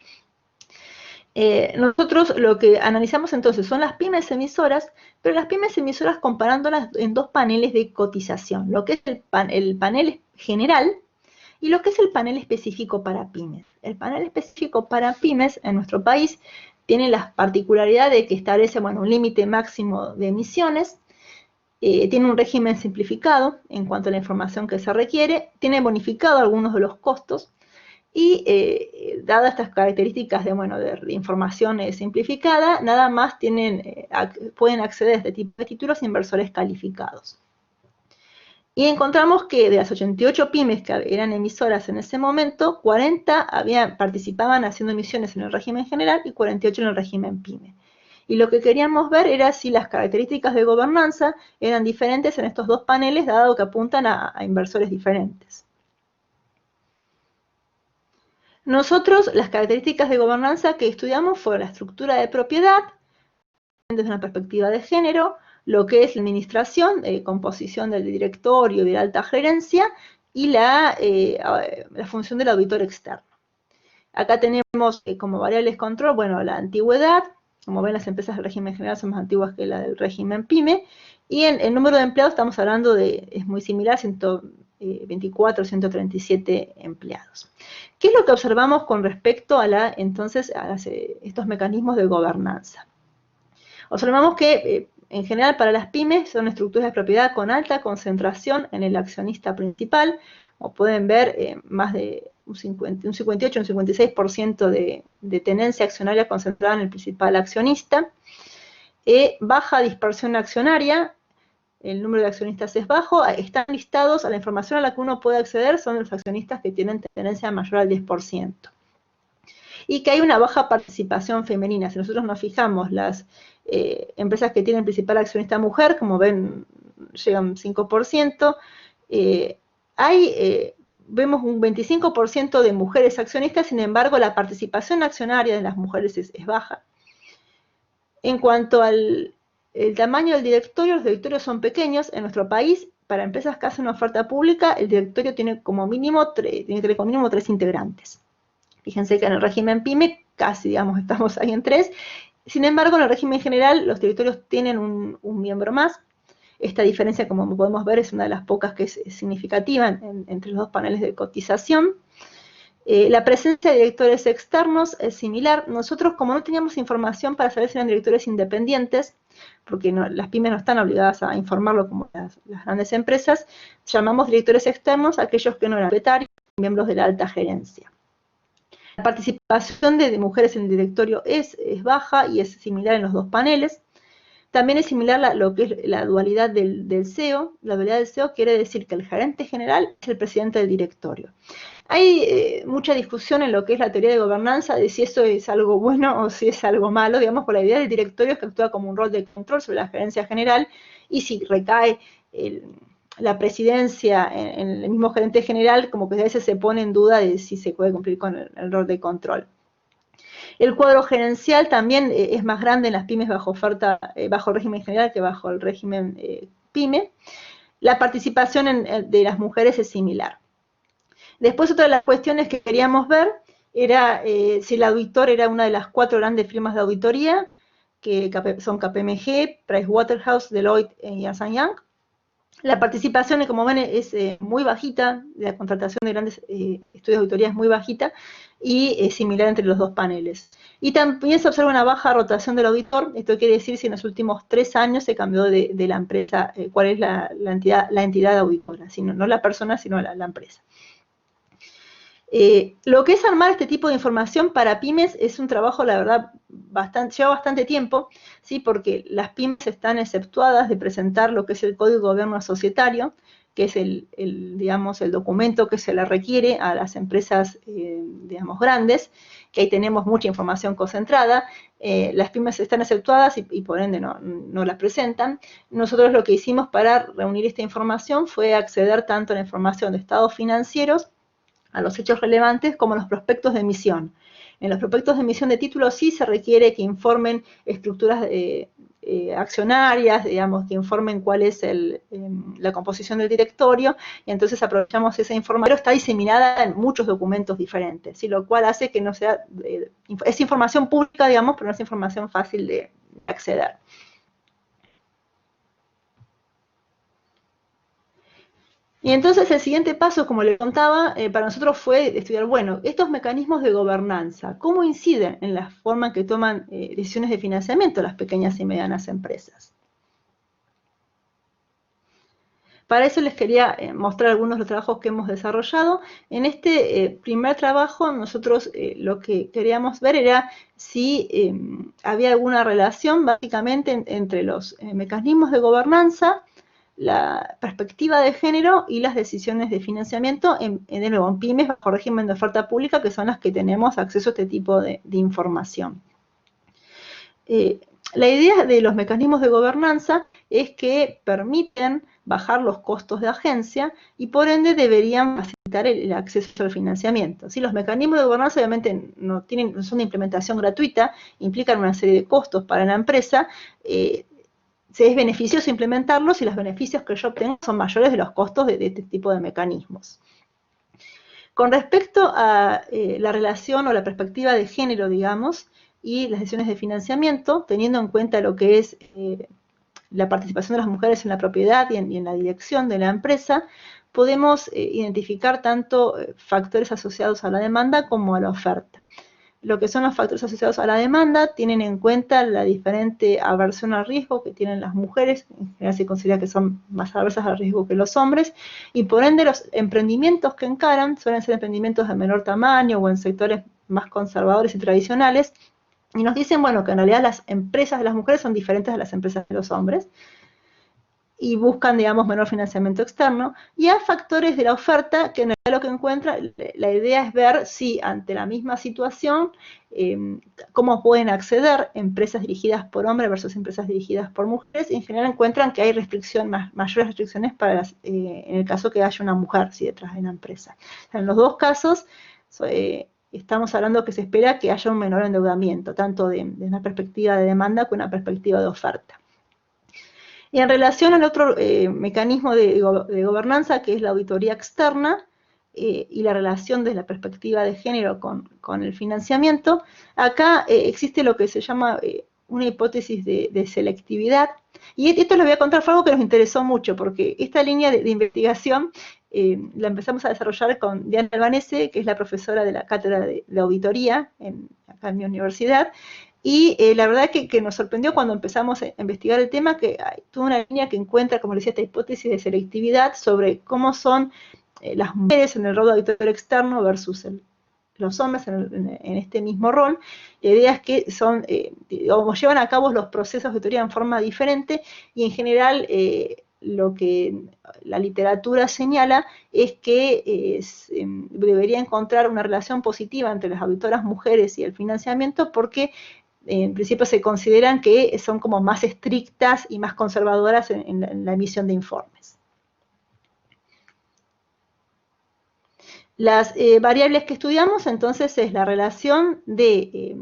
Speaker 1: Nosotros lo que analizamos entonces son las pymes emisoras, pero las pymes emisoras comparándolas en dos paneles de cotización, lo que es el panel general y lo que es el panel específico para pymes. El panel específico para pymes en nuestro país tiene la particularidad de que establece, bueno, un límite máximo de emisiones, tiene un régimen simplificado en cuanto a la información que se requiere, tiene bonificado algunos de los costos y dadas estas características de, bueno, de información simplificada, nada más pueden acceder a este tipo de títulos inversores calificados. Y encontramos que de las 88 pymes que eran emisoras en ese momento, 40 participaban haciendo emisiones en el régimen general y 48 en el régimen pyme. Y lo que queríamos ver era si las características de gobernanza eran diferentes en estos dos paneles, dado que apuntan a inversores diferentes. Nosotros, las características de gobernanza que estudiamos fue la estructura de propiedad, desde una perspectiva de género, lo que es la administración, composición del directorio y de la alta gerencia, y la función del auditor externo. Acá tenemos como variables control, bueno, la antigüedad, como ven las empresas del régimen general son más antiguas que la del régimen pyme, y en el número de empleados estamos hablando es muy similar, 124, 137 empleados. ¿Qué es lo que observamos con respecto a estos mecanismos de gobernanza? Observamos que en general para las pymes son estructuras de propiedad con alta concentración en el accionista principal, como pueden ver, más de un 58, un 56% de tenencia accionaria concentrada en el principal accionista, baja dispersión accionaria, el número de accionistas es bajo, están listados, a la información a la que uno puede acceder son los accionistas que tienen tenencia mayor al 10%. Y que hay una baja participación femenina. Si nosotros nos fijamos, las empresas que tienen principal accionista mujer, como ven, llegan 5%, vemos un 25% de mujeres accionistas, sin embargo, la participación accionaria de las mujeres es baja. En cuanto al tamaño del directorio, los directorios son pequeños. En nuestro país, para empresas que hacen una oferta pública, el directorio tiene como mínimo 3 integrantes. Fíjense que en el régimen PYME casi, digamos, estamos ahí en 3. Sin embargo, en el régimen general, los directorios tienen un miembro más. Esta diferencia, como podemos ver, es una de las pocas que es significativa entre los dos paneles de cotización. La presencia de directores externos es similar. Nosotros, como no teníamos información para saber si eran directores independientes, porque las pymes no están obligadas a informarlo como las grandes empresas, llamamos directores externos a aquellos que no eran propietarios, miembros de la alta gerencia. La participación de mujeres en el directorio es baja y es similar en los dos paneles. También es similar lo que es la dualidad del CEO. La dualidad del CEO quiere decir que el gerente general es el presidente del directorio. Hay mucha discusión en lo que es la teoría de gobernanza de si eso es algo bueno o si es algo malo, digamos, por la idea del directorio es que actúa como un rol de control sobre la gerencia general, y si recae la presidencia en el mismo gerente general, como que a veces se pone en duda de si se puede cumplir con el rol de control. El cuadro gerencial también es más grande en las pymes bajo régimen general que bajo el régimen pyme. La participación de las mujeres es similar. Después, otra de las cuestiones que queríamos ver era si el auditor era una de las 4 grandes firmas de auditoría, que son KPMG, Pricewaterhouse, Deloitte y Ernst & Young. La participación, como ven, es muy bajita, la contratación de grandes estudios de auditoría es muy bajita y es similar entre los dos paneles. Y también se observa una baja rotación del auditor. Esto quiere decir si en los últimos 3 años se cambió de la empresa, cuál es la entidad auditora, no la persona, sino la empresa. Lo que es armar este tipo de información para pymes es un trabajo, la verdad, lleva bastante tiempo, ¿sí? Porque las pymes están exceptuadas de presentar lo que es el Código de Gobierno Societario, que es digamos, el documento que se le requiere a las empresas, digamos, grandes, que ahí tenemos mucha información concentrada. Las pymes están exceptuadas y por ende no la presentan. Nosotros lo que hicimos para reunir esta información fue acceder tanto a la información de estados financieros, a los hechos relevantes, como los prospectos de emisión. En los prospectos de emisión de títulos sí se requiere que informen estructuras accionarias, digamos, que informen cuál es la composición del directorio, y entonces aprovechamos esa información, pero está diseminada en muchos documentos diferentes, ¿sí? Lo cual hace que no sea, es información pública, digamos, pero no es información fácil de acceder. Y entonces el siguiente paso, como le contaba, para nosotros fue estudiar, bueno, estos mecanismos de gobernanza, ¿cómo inciden en la forma en que toman decisiones de financiamiento las pequeñas y medianas empresas? Para eso les quería mostrar algunos de los trabajos que hemos desarrollado. En este primer trabajo nosotros lo que queríamos ver era si había alguna relación básicamente entre los mecanismos de gobernanza, la perspectiva de género y las decisiones de financiamiento, de nuevo, en pymes bajo régimen de oferta pública, que son las que tenemos acceso a este tipo de información. La idea de los mecanismos de gobernanza es que permiten bajar los costos de agencia y por ende deberían facilitar el acceso al financiamiento. ¿Sí? Los mecanismos de gobernanza obviamente no son de implementación gratuita, implican una serie de costos para la empresa, es beneficioso implementarlos y los beneficios que yo obtengo son mayores de los costos de este tipo de mecanismos. Con respecto a la relación o la perspectiva de género, digamos, y las decisiones de financiamiento, teniendo en cuenta lo que es la participación de las mujeres en la propiedad y en la dirección de la empresa, podemos identificar tanto factores asociados a la demanda como a la oferta. Lo que son los factores asociados a la demanda tienen en cuenta la diferente aversión al riesgo que tienen las mujeres, en general se considera que son más aversas al riesgo que los hombres, y por ende los emprendimientos que encaran suelen ser emprendimientos de menor tamaño o en sectores más conservadores y tradicionales, y nos dicen, bueno, que en realidad las empresas de las mujeres son diferentes a las empresas de los hombres, y buscan, digamos, menor financiamiento externo, y hay factores de la oferta que en realidad lo que encuentra, la idea es ver si ante la misma situación, cómo pueden acceder empresas dirigidas por hombres versus empresas dirigidas por mujeres, y en general encuentran que hay mayores restricciones para en el caso que haya una mujer detrás de la empresa. O sea, en los dos casos, estamos hablando que se espera que haya un menor endeudamiento, tanto de una perspectiva de demanda como una perspectiva de oferta. Y en relación al otro mecanismo de gobernanza, que es la auditoría externa, y la relación de la perspectiva de género con el financiamiento, acá existe lo que se llama una hipótesis de selectividad. Y esto les voy a contar, fue algo que nos interesó mucho, porque esta línea de investigación la empezamos a desarrollar con Diana Albanese, que es la profesora de la cátedra de auditoría acá en mi universidad, y la verdad que nos sorprendió cuando empezamos a investigar el tema, que hay toda una línea que encuentra, como les decía, esta hipótesis de selectividad sobre cómo son las mujeres en el rol de auditor externo versus los hombres en este mismo rol. La idea es que llevan a cabo los procesos de auditoría en forma diferente, y en general lo que la literatura señala es que debería encontrar una relación positiva entre las auditoras mujeres y el financiamiento, porque en principio se consideran que son como más estrictas y más conservadoras en la emisión de informes. Las variables que estudiamos entonces es la relación de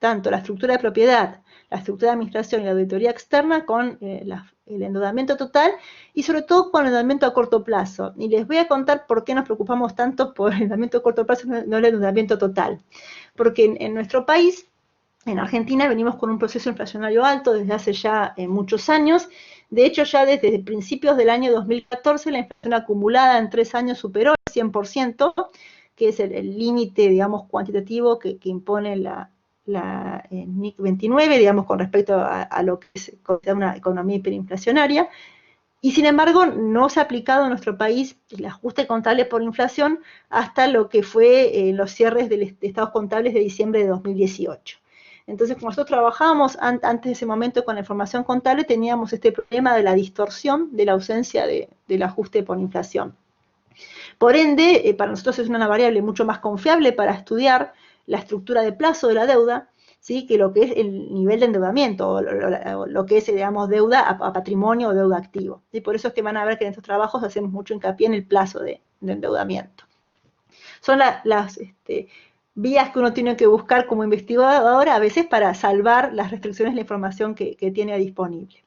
Speaker 1: tanto la estructura de propiedad, la estructura de administración y la auditoría externa con el endeudamiento total, y sobre todo con el endeudamiento a corto plazo. Y les voy a contar por qué nos preocupamos tanto por el endeudamiento a corto plazo, no el endeudamiento total. Porque en nuestro país, en Argentina, venimos con un proceso inflacionario alto desde hace ya muchos años. De hecho, ya desde principios del año 2014, la inflación acumulada en 3 años superó el 100%, que es el límite, digamos, cuantitativo que impone la NIC 29, digamos, con respecto a lo que es una economía hiperinflacionaria. Y sin embargo, no se ha aplicado en nuestro país el ajuste contable por inflación hasta lo que fue los cierres de estados contables de diciembre de 2018. Entonces, como nosotros trabajábamos antes de ese momento con la información contable, teníamos este problema de la distorsión de la ausencia del ajuste por inflación. Por ende, para nosotros es una variable mucho más confiable para estudiar la estructura de plazo de la deuda, ¿sí?, que lo que es el nivel de endeudamiento, o lo que es, digamos, deuda a patrimonio o deuda activo. ¿Sí? Por eso es que van a ver que en estos trabajos hacemos mucho hincapié en el plazo de endeudamiento. Son vías que uno tiene que buscar como investigador a veces para salvar las restricciones de la información que tiene disponible.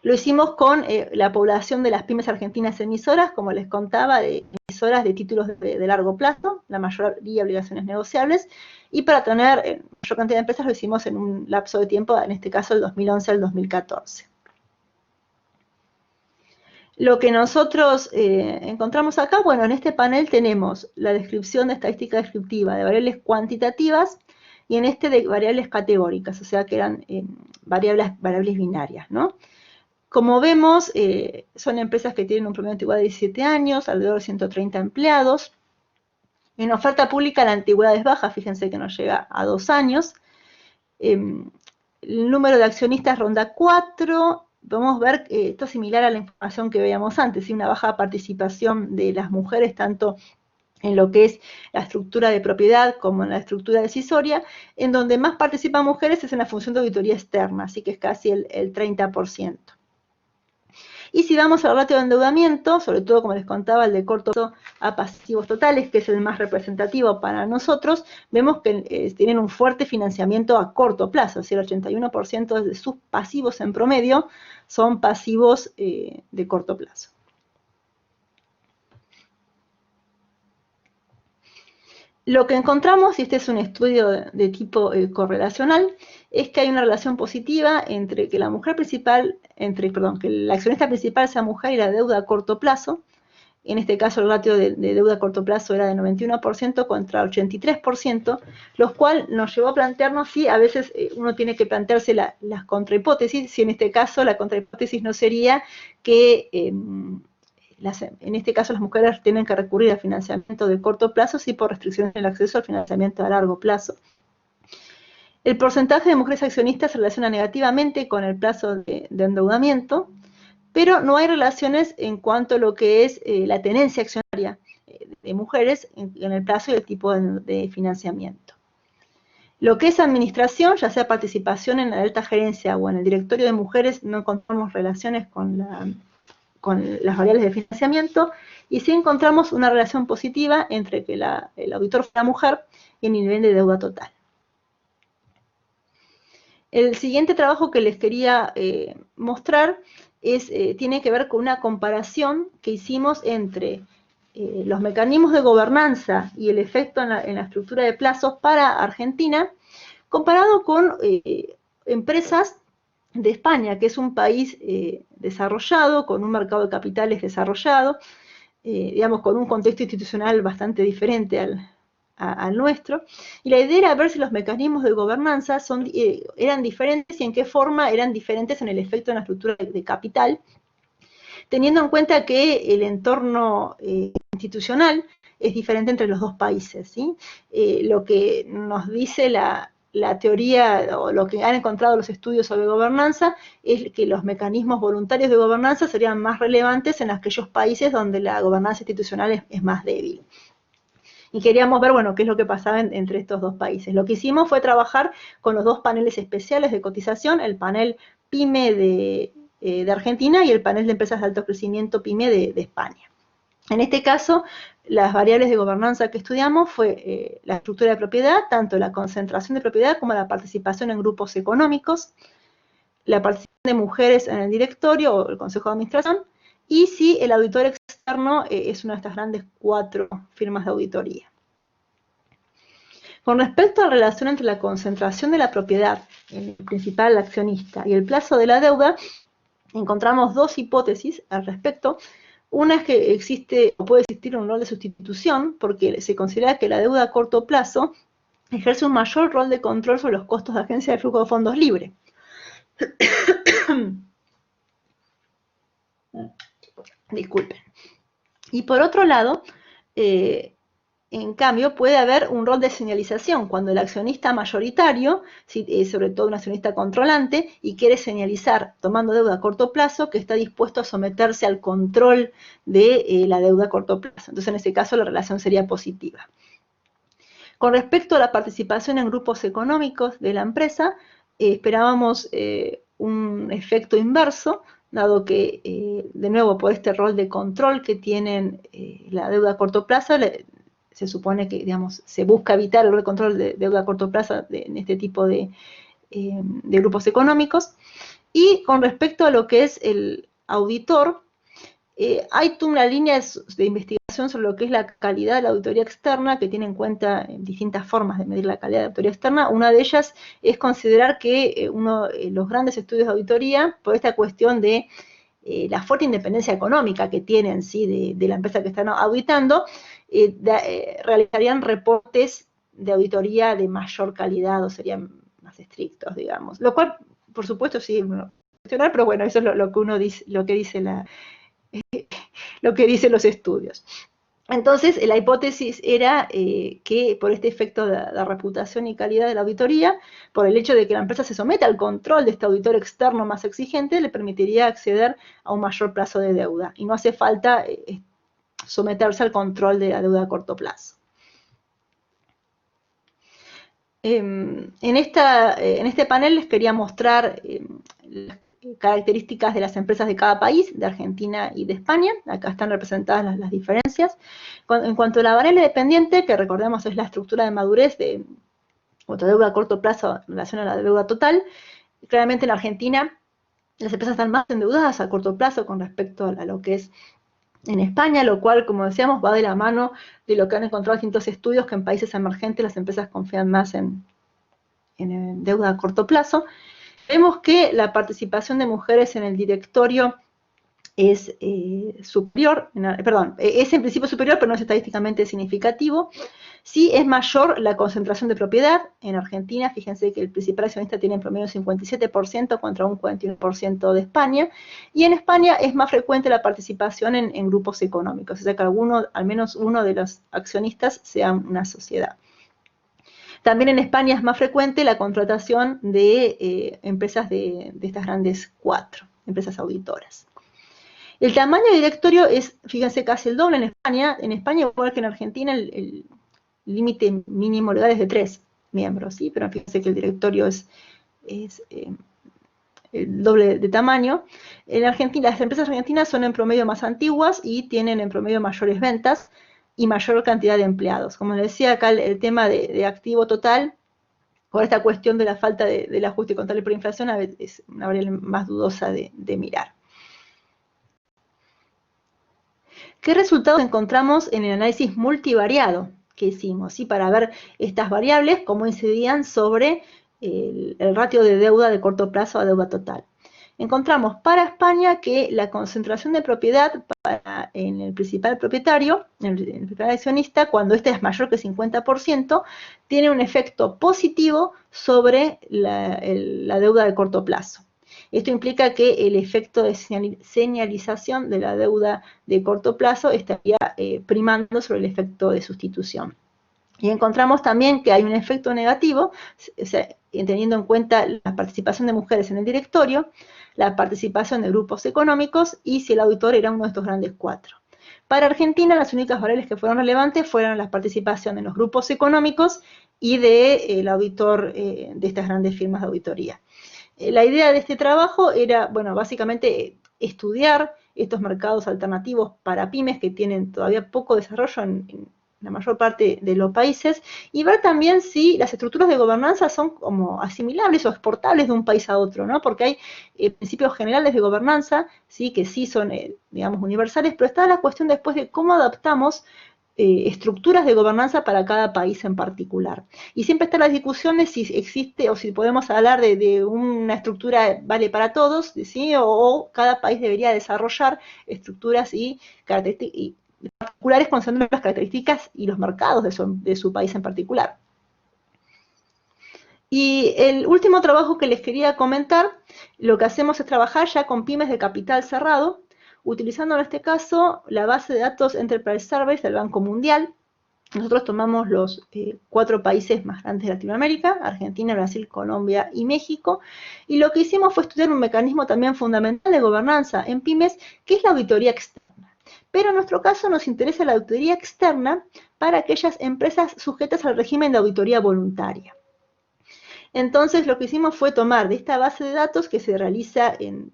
Speaker 1: Lo hicimos con la población de las pymes argentinas emisoras, como les contaba, de emisoras de títulos de largo plazo, la mayoría obligaciones negociables, y para tener mayor cantidad de empresas lo hicimos en un lapso de tiempo, en este caso el 2011 al 2014. Lo que nosotros encontramos acá, bueno, en este panel tenemos la descripción de estadística descriptiva de variables cuantitativas y en este de variables categóricas, o sea que eran variables binarias, ¿no? Como vemos, son empresas que tienen un promedio de antigüedad de 17 años, alrededor de 130 empleados. En oferta pública la antigüedad es baja, fíjense que no llega a 2 años. El número de accionistas ronda 4. Podemos ver que esto es similar a la información que veíamos antes, ¿sí? Una baja participación de las mujeres, tanto en lo que es la estructura de propiedad como en la estructura decisoria. En donde más participan mujeres es en la función de auditoría externa, así que es casi el 30%. Y si vamos al ratio de endeudamiento, sobre todo como les contaba, el de corto plazo a pasivos totales, que es el más representativo para nosotros, vemos que tienen un fuerte financiamiento a corto plazo, es decir, el 81% de sus pasivos en promedio son pasivos de corto plazo. Lo que encontramos, y este es un estudio de tipo correlacional, es que hay una relación positiva entre que la mujer principal, que el accionista principal sea mujer y la deuda a corto plazo. En este caso el ratio de deuda a corto plazo era de 91% contra 83%, lo cual nos llevó a plantearnos si a veces uno tiene que plantearse las contrahipótesis, si en este caso la contrahipótesis no sería que en este caso las mujeres tienen que recurrir al financiamiento de corto plazo, sí por restricciones en el acceso al financiamiento a largo plazo. El porcentaje de mujeres accionistas se relaciona negativamente con el plazo de endeudamiento, pero no hay relaciones en cuanto a lo que es la tenencia accionaria de mujeres en el plazo y el tipo de financiamiento. Lo que es administración, ya sea participación en la alta gerencia o en el directorio de mujeres, no encontramos relaciones con las variables de financiamiento, y sí encontramos una relación positiva entre que el auditor fuera mujer y el nivel de deuda total. El siguiente trabajo que les quería mostrar tiene que ver con una comparación que hicimos entre los mecanismos de gobernanza y el efecto en la estructura de plazos para Argentina, comparado con empresas de España, que es un país desarrollado, con un mercado de capitales desarrollado, digamos, con un contexto institucional bastante diferente al nuestro, y la idea era ver si los mecanismos de gobernanza eran diferentes y en qué forma eran diferentes en el efecto en la estructura de capital, teniendo en cuenta que el entorno institucional es diferente entre los dos países, ¿sí? Lo que nos dice la teoría o lo que han encontrado los estudios sobre gobernanza es que los mecanismos voluntarios de gobernanza serían más relevantes en aquellos países donde la gobernanza institucional es más débil. Y queríamos ver, bueno, qué es lo que pasaba entre estos dos países. Lo que hicimos fue trabajar con los dos paneles especiales de cotización, el panel PYME de Argentina y el panel de empresas de alto crecimiento PYME de España. En este caso, las variables de gobernanza que estudiamos fue la estructura de propiedad, tanto la concentración de propiedad como la participación en grupos económicos, la participación de mujeres en el directorio o el consejo de administración, y si el auditor externo es una de estas grandes 4 firmas de auditoría. Con respecto a la relación entre la concentración de la propiedad en el principal accionista y el plazo de la deuda, encontramos 2 hipótesis al respecto. Una es que existe o puede existir un rol de sustitución, porque se considera que la deuda a corto plazo ejerce un mayor rol de control sobre los costos de agencia de flujo de fondos libre. Disculpen. Y por otro lado, en cambio, puede haber un rol de señalización cuando el accionista mayoritario, sobre todo un accionista controlante, y quiere señalizar, tomando deuda a corto plazo, que está dispuesto a someterse al control de la deuda a corto plazo. Entonces, en ese caso, la relación sería positiva. Con respecto a la participación en grupos económicos de la empresa, esperábamos un efecto inverso, dado que, de nuevo, por este rol de control que tienen la deuda a corto plazo, se supone que, digamos, se busca evitar el control de deuda a corto plazo en este tipo de grupos económicos. Y con respecto a lo que es el auditor, hay toda una línea de investigación sobre lo que es la calidad de la auditoría externa, que tiene en cuenta distintas formas de medir la calidad de la auditoría externa. Una de ellas es considerar que los grandes estudios de auditoría, por esta cuestión de la fuerte independencia económica que tienen, ¿sí?, de la empresa que están auditando, realizarían reportes de auditoría de mayor calidad o serían más estrictos, digamos. Lo cual, por supuesto, sí, cuestionar, pero bueno, eso es lo que uno dice, lo que dicen los estudios. Entonces, la hipótesis era que por este efecto de reputación y calidad de la auditoría, por el hecho de que la empresa se someta al control de este auditor externo más exigente, le permitiría acceder a un mayor plazo de deuda. Y no hace falta someterse al control de la deuda a corto plazo. En este panel les quería mostrar las características de las empresas de cada país, de Argentina y de España. Acá están representadas las diferencias. En cuanto a la variable dependiente, que recordemos es la estructura de madurez de deuda a corto plazo en relación a la deuda total, claramente en Argentina las empresas están más endeudadas a corto plazo con respecto a lo que es en España, lo cual, como decíamos, va de la mano de lo que han encontrado distintos estudios, que en países emergentes las empresas confían más en deuda a corto plazo. Vemos que la participación de mujeres en el directorio es superior, es en principio superior, pero no es estadísticamente significativo. Sí es mayor la concentración de propiedad. En Argentina, fíjense que el principal accionista tiene en promedio 57% contra un 41% de España. Y en España es más frecuente la participación en grupos económicos, o sea que al menos uno de los accionistas sea una sociedad. También en España es más frecuente la contratación de empresas de estas grandes 4, empresas auditoras. El tamaño del directorio es, fíjense, casi el doble en España. En España, igual que en Argentina, el límite mínimo legal es de 3 miembros, ¿sí? Pero fíjense que el directorio es el doble de tamaño. En Argentina, las empresas argentinas son en promedio más antiguas y tienen en promedio mayores ventas y mayor cantidad de empleados. Como les decía acá, el tema de activo total, con esta cuestión de la falta del ajuste contable por inflación, a veces es una variable más dudosa de mirar. ¿Qué resultados encontramos en el análisis multivariado que hicimos, ¿sí?, para ver estas variables, cómo incidían sobre el ratio de deuda de corto plazo a deuda total? Encontramos para España que la concentración de propiedad en el principal propietario, en el principal accionista, cuando este es mayor que 50%, tiene un efecto positivo sobre la deuda de corto plazo. Esto implica que el efecto de señalización de la deuda de corto plazo estaría primando sobre el efecto de sustitución. Y encontramos también que hay un efecto negativo, o sea, teniendo en cuenta la participación de mujeres en el directorio, la participación de grupos económicos y si el auditor era uno de estos grandes 4. Para Argentina, las únicas variables que fueron relevantes fueron la participación de los grupos económicos y del auditor de estas grandes firmas de auditoría. La idea de este trabajo era, bueno, básicamente estudiar estos mercados alternativos para pymes que tienen todavía poco desarrollo en la mayor parte de los países y ver también si las estructuras de gobernanza son como asimilables o exportables de un país a otro, ¿no? Porque hay principios generales de gobernanza, ¿sí?, que sí son, digamos, universales, pero está la cuestión después de cómo adaptamos estructuras de gobernanza para cada país en particular. Y siempre está la discusión de si existe o si podemos hablar de una estructura vale para todos, ¿sí?, o cada país debería desarrollar estructuras y características particulares considerando las características y los mercados de su país en particular. Y el último trabajo que les quería comentar, lo que hacemos es trabajar ya con pymes de capital cerrado, utilizando en este caso la base de datos Enterprise Surveys del Banco Mundial. Nosotros tomamos los 4 países más grandes de Latinoamérica, Argentina, Brasil, Colombia y México, y lo que hicimos fue estudiar un mecanismo también fundamental de gobernanza en pymes, que es la auditoría externa. Pero en nuestro caso nos interesa la auditoría externa para aquellas empresas sujetas al régimen de auditoría voluntaria. Entonces lo que hicimos fue tomar de esta base de datos que se realiza en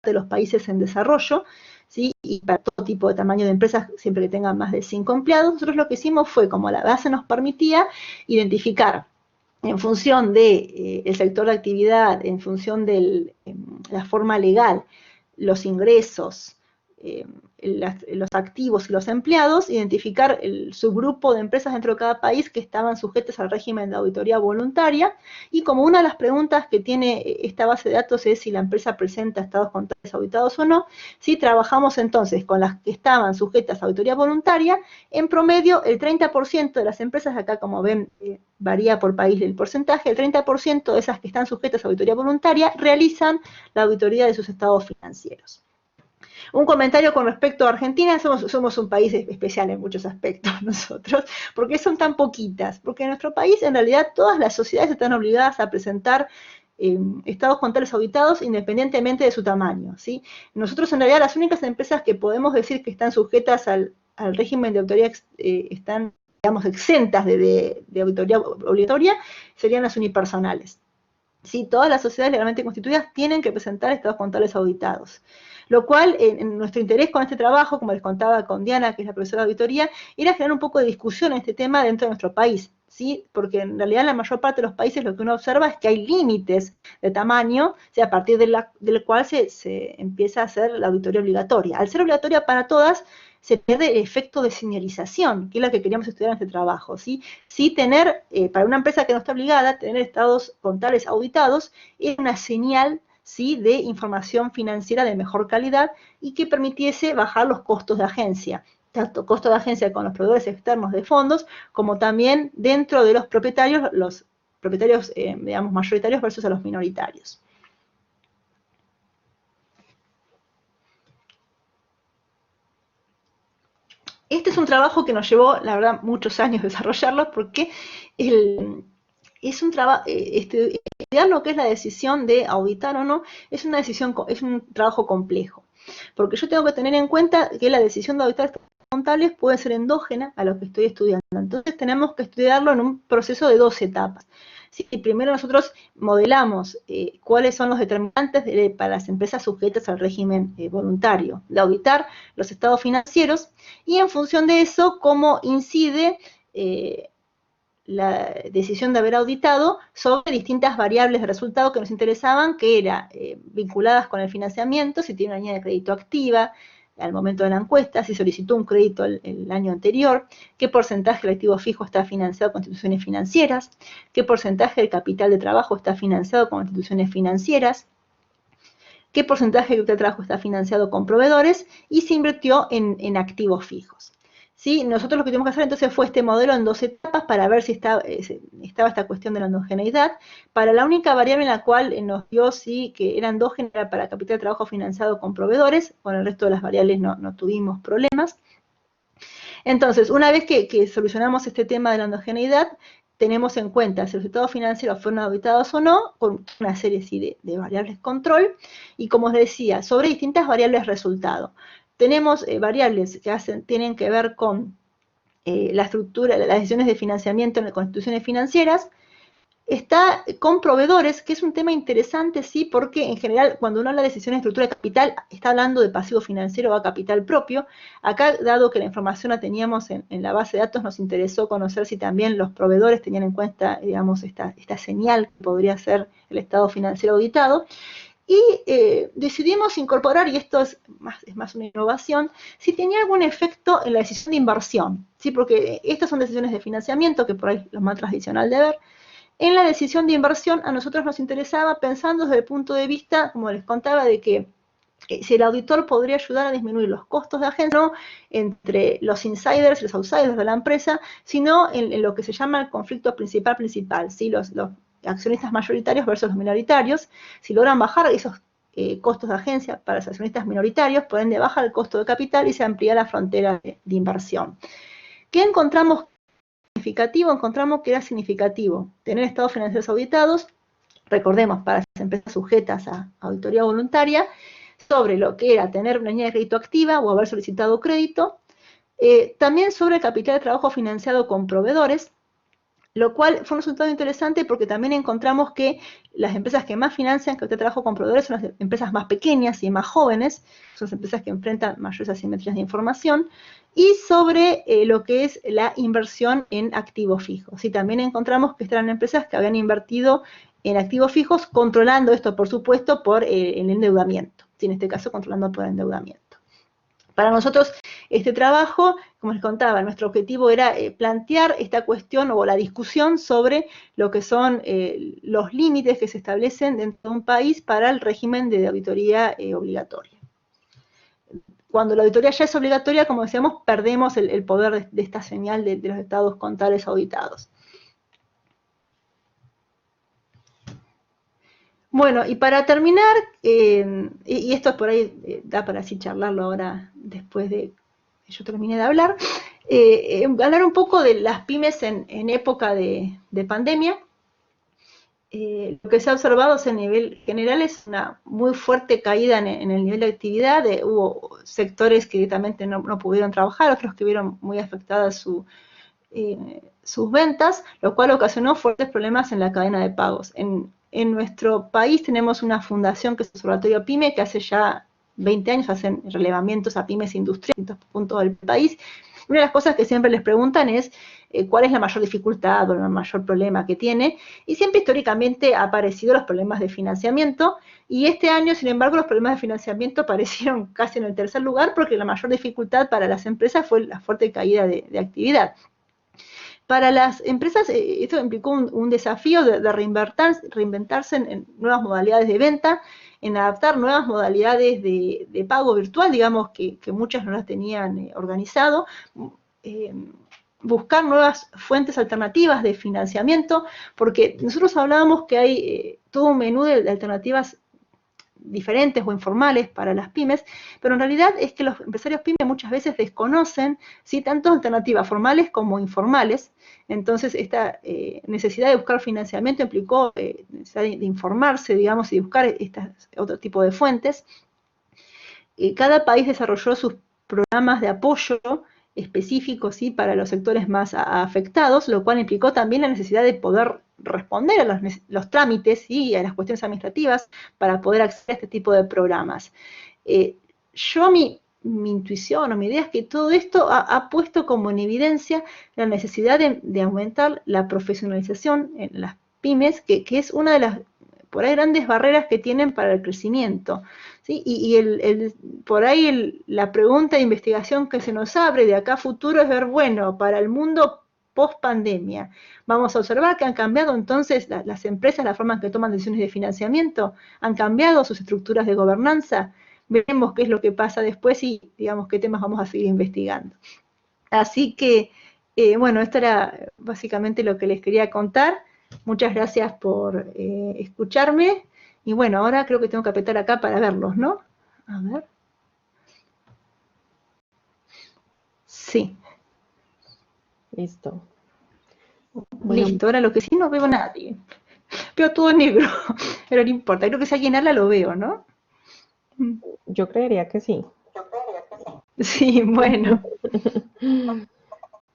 Speaker 1: de los países en desarrollo, ¿sí? Y para todo tipo de tamaño de empresas, siempre que tengan más de 5 empleados. Nosotros lo que hicimos fue, como la base nos permitía, identificar en función del sector de actividad, en función de la forma legal, los ingresos, los activos y los empleados, identificar el subgrupo de empresas dentro de cada país que estaban sujetas al régimen de auditoría voluntaria, y como una de las preguntas que tiene esta base de datos es si la empresa presenta estados contables auditados o no, si trabajamos entonces con las que estaban sujetas a auditoría voluntaria, en promedio el 30% de las empresas, acá como ven varía por país el porcentaje, el 30% de esas que están sujetas a auditoría voluntaria realizan la auditoría de sus estados financieros. Un comentario con respecto a Argentina: somos un país especial en muchos aspectos nosotros. ¿Por qué son tan poquitas? Porque en nuestro país en realidad todas las sociedades están obligadas a presentar estados contables auditados independientemente de su tamaño, ¿sí? Nosotros en realidad las únicas empresas que podemos decir que están sujetas al régimen de auditoría están, digamos, exentas de auditoría obligatoria serían las unipersonales. ¿Sí? Todas las sociedades legalmente constituidas tienen que presentar estados contables auditados. Lo cual, en nuestro interés con este trabajo, como les contaba con Diana, que es la profesora de auditoría, era generar un poco de discusión en este tema dentro de nuestro país, ¿sí? Porque en realidad en la mayor parte de los países lo que uno observa es que hay límites de tamaño, ¿sí? A partir del cual se empieza a hacer la auditoría obligatoria. Al ser obligatoria para todas, se pierde el efecto de señalización, que es lo que queríamos estudiar en este trabajo, ¿sí? Sí, tener, para una empresa que no está obligada, tener estados contables auditados es una señal, ¿sí?, de información financiera de mejor calidad y que permitiese bajar los costos de agencia, tanto costos de agencia con los proveedores externos de fondos, como también dentro de los propietarios, digamos, mayoritarios versus a los minoritarios. Este es un trabajo que nos llevó, la verdad, muchos años desarrollarlo, porque es un trabajo, estudiar lo que es la decisión de auditar o no, es un trabajo complejo, porque yo tengo que tener en cuenta que la decisión de auditar estados contables puede ser endógena a lo que estoy estudiando. Entonces tenemos que estudiarlo en un proceso de 2 etapas. Sí, primero nosotros modelamos cuáles son los determinantes para las empresas sujetas al régimen voluntario de auditar los estados financieros, y en función de eso, cómo incide la decisión de haber auditado sobre distintas variables de resultado que nos interesaban, que eran vinculadas con el financiamiento, si tiene una línea de crédito activa al momento de la encuesta, si solicitó un crédito el año anterior, qué porcentaje del activo fijo está financiado con instituciones financieras, qué porcentaje del capital de trabajo está financiado con instituciones financieras, qué porcentaje del capital de trabajo está financiado con proveedores, y se invirtió en activos fijos. ¿Sí? Nosotros lo que tuvimos que hacer entonces fue este modelo en 2 etapas para ver si estaba esta cuestión de la endogeneidad. Para la única variable en la cual nos dio sí que era endógena era para capital de trabajo financiado con proveedores, con el resto de las variables no tuvimos problemas. Entonces, una vez que solucionamos este tema de la endogeneidad, tenemos en cuenta si los estados financieros fueron auditados o no, con una serie sí, de variables control, y como os decía, sobre distintas variables resultado. Tenemos variables que tienen que ver con la estructura, las decisiones de financiamiento en instituciones financieras. Está con proveedores, que es un tema interesante, sí, porque en general cuando uno habla de decisiones de estructura de capital, está hablando de pasivo financiero o a capital propio. Acá, dado que la información la teníamos en la base de datos, nos interesó conocer si también los proveedores tenían en cuenta, digamos, esta señal que podría ser el estado financiero auditado. Y decidimos incorporar, y esto es más una innovación, si tenía algún efecto en la decisión de inversión, ¿sí? Porque estas son decisiones de financiamiento, que por ahí es lo más tradicional de ver. En la decisión de inversión a nosotros nos interesaba, pensando desde el punto de vista, como les contaba, de que si el auditor podría ayudar a disminuir los costos de agencia, no entre los insiders y los outsiders de la empresa, sino en lo que se llama el conflicto principal, ¿sí? Los accionistas mayoritarios versus los minoritarios. Si logran bajar esos costos de agencia para los accionistas minoritarios, por ende baja el costo de capital y se amplía la frontera de inversión. ¿Qué encontramos significativo? Encontramos que era significativo tener estados financieros auditados, recordemos, para las empresas sujetas a auditoría voluntaria, sobre lo que era tener una línea de crédito activa o haber solicitado crédito, también sobre el capital de trabajo financiado con proveedores, Lo cual fue un resultado interesante porque también encontramos que las empresas que más financian, que usted trabajo con proveedores, son las empresas más pequeñas y más jóvenes, son las empresas que enfrentan mayores asimetrías de información, y sobre lo que es la inversión en activos fijos. Y también encontramos que estas eran empresas que habían invertido en activos fijos, controlando esto, por supuesto, por el endeudamiento, en este caso controlando por el endeudamiento. Para nosotros, este trabajo, como les contaba, nuestro objetivo era plantear esta cuestión o la discusión sobre lo que son los límites que se establecen dentro de un país para el régimen de auditoría obligatoria. Cuando la auditoría ya es obligatoria, como decíamos, perdemos el poder de esta señal de los estados contables auditados. Bueno, y para terminar, y esto por ahí da para así charlarlo ahora después de que yo terminé de hablar, hablar un poco de las pymes en época de pandemia. Lo que se ha observado a nivel general es una muy fuerte caída en el nivel de actividad. Hubo sectores que directamente no pudieron trabajar, otros que vieron muy afectadas sus ventas, lo cual ocasionó fuertes problemas en la cadena de pagos. En nuestro país tenemos una fundación que es el Observatorio PYME, que hace ya 20 años hacen relevamientos a pymes industriales en distintos puntos del país. Una de las cosas que siempre les preguntan es cuál es la mayor dificultad o el mayor problema que tiene, y siempre históricamente han aparecido los problemas de financiamiento, y este año, sin embargo, los problemas de financiamiento aparecieron casi en el tercer lugar, porque la mayor dificultad para las empresas fue la fuerte caída de actividad. Para las empresas esto implicó un desafío de reinventarse en nuevas modalidades de venta, en adaptar nuevas modalidades de pago virtual, digamos que muchas no las tenían organizado, buscar nuevas fuentes alternativas de financiamiento, porque nosotros hablábamos que hay todo un menú de alternativas diferentes o informales para las pymes, pero en realidad es que los empresarios pymes muchas veces desconocen, ¿sí?, tanto alternativas formales como informales. Entonces esta necesidad de buscar financiamiento implicó necesidad de informarse, digamos, y de buscar otro tipo de fuentes. Cada país desarrolló sus programas de apoyo específicos, ¿sí?, para los sectores más afectados, lo cual implicó también la necesidad de poder responder a los trámites y a las cuestiones administrativas para poder acceder a este tipo de programas. Mi intuición o mi idea es que todo esto ha puesto como en evidencia la necesidad de aumentar la profesionalización en las pymes, que es una de las por ahí grandes barreras que tienen para el crecimiento, ¿sí? Por ahí la pregunta de investigación que se nos abre de acá a futuro es ver, bueno, para el mundo post pandemia, vamos a observar que han cambiado entonces las empresas, la forma en que toman decisiones de financiamiento, han cambiado sus estructuras de gobernanza, veremos qué es lo que pasa después y digamos qué temas vamos a seguir investigando. Así que, bueno, esto era básicamente lo que les quería contar. Muchas gracias por escucharme. Y bueno, ahora creo que tengo que apretar acá para verlos, ¿no? A ver. Sí.
Speaker 2: Listo. Bueno,
Speaker 1: Listo, ahora lo que sí no veo a nadie. Veo todo negro, pero no importa. Creo que si alguien habla lo veo, ¿no?
Speaker 2: yo creería que sí.
Speaker 1: Sí, bueno.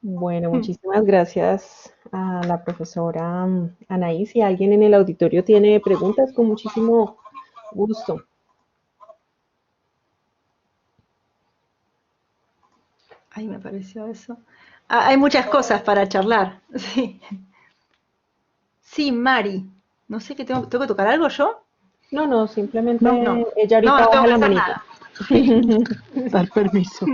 Speaker 2: Bueno, muchísimas gracias a la profesora Anaí. Si alguien en el auditorio tiene preguntas, con muchísimo gusto.
Speaker 1: Ahí me apareció eso. Hay muchas cosas para charlar. Sí, sí, Mari. No sé qué tengo que tocar algo yo.
Speaker 2: No, simplemente
Speaker 1: No, no.
Speaker 2: ella
Speaker 1: No,
Speaker 2: ahorita
Speaker 1: no tengo
Speaker 2: baja
Speaker 1: que
Speaker 2: la
Speaker 1: hacer
Speaker 2: manito.
Speaker 1: nada.
Speaker 3: Dar permiso.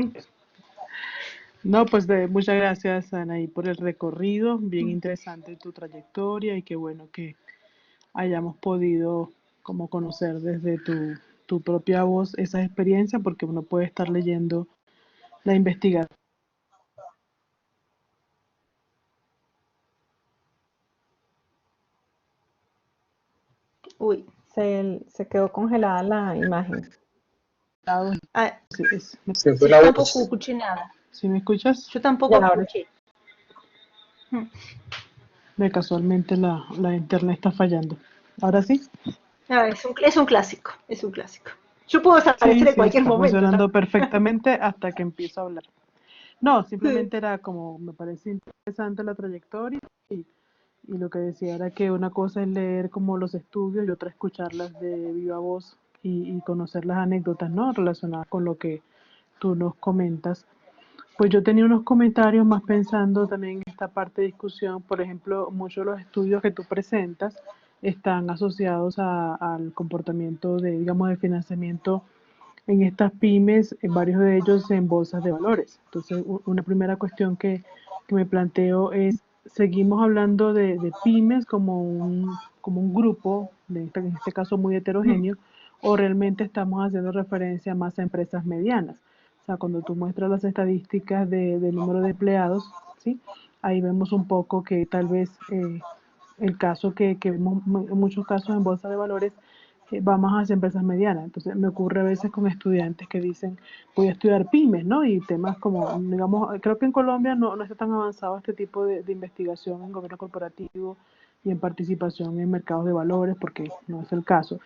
Speaker 3: No, pues muchas gracias, Anaí, por el recorrido. Bien interesante tu trayectoria y qué bueno que hayamos podido como conocer desde tu propia voz esas experiencias, porque uno puede estar leyendo la investigación.
Speaker 1: Uy.
Speaker 2: Se quedó congelada la imagen.
Speaker 3: Se
Speaker 1: fue la tampoco voz. Escuché nada.
Speaker 3: ¿Sí me escuchas?
Speaker 1: Yo tampoco escuché.
Speaker 3: Casualmente la internet está fallando. ¿Ahora sí?
Speaker 1: Es un clásico, es un clásico. Yo puedo desaparecer en cualquier
Speaker 3: está
Speaker 1: momento.
Speaker 3: funcionando perfectamente hasta que empiezo a hablar. No, simplemente era como, me parece interesante la trayectoria y Y lo que decía era que una cosa es leer como los estudios y otra escucharlas de viva voz y conocer las anécdotas, ¿no? Relacionadas con lo que tú nos comentas. Pues yo tenía unos comentarios más pensando también en esta parte de discusión. Por ejemplo, muchos de los estudios que tú presentas están asociados al comportamiento de, digamos, de financiamiento en estas pymes, varios de ellos en bolsas de valores. Entonces, una primera cuestión que me planteo es, ¿seguimos hablando de pymes como un grupo, en este caso muy heterogéneo, o realmente estamos haciendo referencia más a empresas medianas? O sea, cuando tú muestras las estadísticas del número de empleados, ¿sí? Ahí vemos un poco que tal vez el caso que vemos en muchos casos en bolsa de valores va más hacia empresas medianas. Entonces me ocurre a veces con estudiantes que dicen, voy a estudiar pymes, ¿no? Y temas como, digamos, creo que en Colombia no está tan avanzado este tipo de investigación en gobierno corporativo y en participación en mercados de valores, porque no es el caso.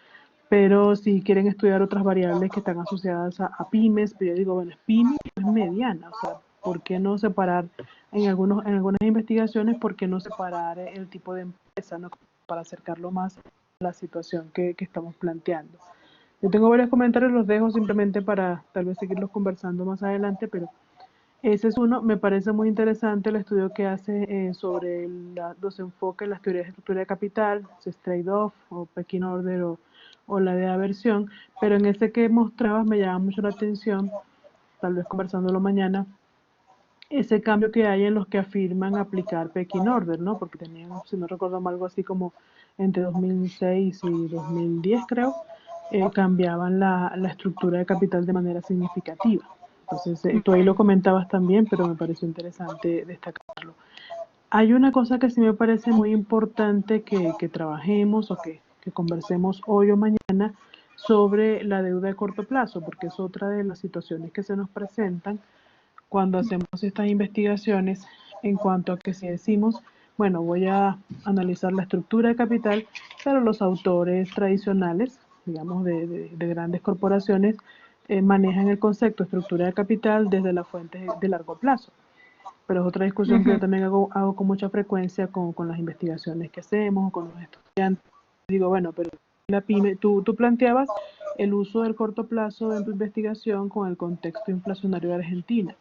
Speaker 3: Pero si quieren estudiar otras variables que están asociadas a pymes, pero yo digo, bueno, es pyme o es mediana, o sea, ¿por qué no separar en algunas investigaciones, por qué no separar el tipo de empresa, ¿no? Para acercarlo más a la situación que estamos planteando? Yo tengo varios comentarios, los dejo simplemente para tal vez seguirlos conversando más adelante, pero ese es uno. Me parece muy interesante el estudio que hace sobre los enfoques, las teorías de estructura de capital, si es trade-off o pecking order o la de aversión, pero en ese que mostrabas me llama mucho la atención, tal vez conversándolo mañana, ese cambio que hay en los que afirman aplicar pecking order, ¿no? Porque tenían, si no recuerdo mal, algo así como entre 2006 y 2010, creo, cambiaban la estructura de capital de manera significativa. Entonces, tú ahí lo comentabas también, pero me pareció interesante destacarlo. Hay una cosa que sí me parece muy importante que trabajemos o que conversemos hoy o mañana sobre la deuda de corto plazo, porque es otra de las situaciones que se nos presentan cuando hacemos estas investigaciones en cuanto a que si decimos, bueno, voy a analizar la estructura de capital, pero los autores tradicionales, digamos, de grandes corporaciones, manejan el concepto de estructura de capital desde las fuentes de largo plazo. Pero es otra discusión que yo también hago con mucha frecuencia con las investigaciones que hacemos, con los estudiantes. Digo, bueno, pero la pyme, tú planteabas el uso del corto plazo en tu investigación con el contexto inflacionario de Argentina.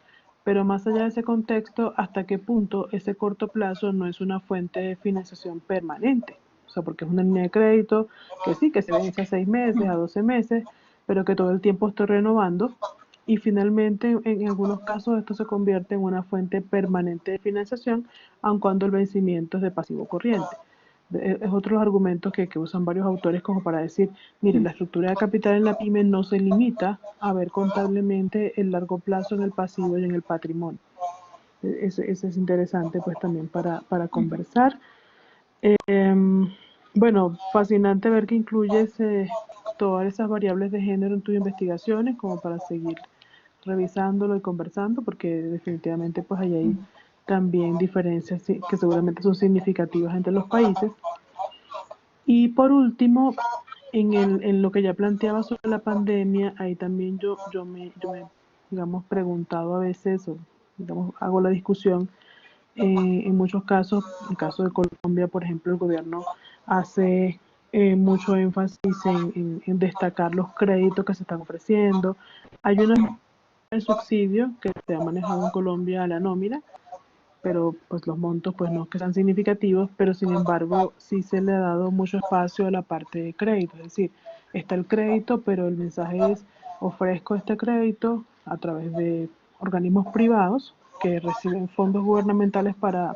Speaker 3: Pero más allá de ese contexto, ¿hasta qué punto ese corto plazo no es una fuente de financiación permanente? O sea, porque es una línea de crédito que sí, que se vence a 6 meses, a 12 meses, pero que todo el tiempo estoy renovando. Y finalmente, en algunos casos, esto se convierte en una fuente permanente de financiación, aun cuando el vencimiento es de pasivo corriente. Es otro de los argumentos que usan varios autores como para decir, mire, la estructura de capital en la pyme no se limita a ver contablemente el largo plazo en el pasivo y en el patrimonio. Ese es interesante pues también para conversar. Bueno, fascinante ver que incluyes todas esas variables de género en tus investigaciones como para seguir revisándolo y conversando, porque definitivamente pues hay también diferencias que seguramente son significativas entre los países. Y por último, en lo que ya planteaba sobre la pandemia, ahí también yo me digamos, preguntado a veces, o digamos, hago la discusión, en muchos casos, en el caso de Colombia, por ejemplo, el gobierno hace mucho énfasis en destacar los créditos que se están ofreciendo. Hay una el subsidio que se ha manejado en Colombia a la nómina, pero pues los montos pues no que sean significativos, pero sin embargo sí se le ha dado mucho espacio a la parte de crédito, es decir, está el crédito, pero el mensaje es ofrezco este crédito a través de organismos privados que reciben fondos gubernamentales para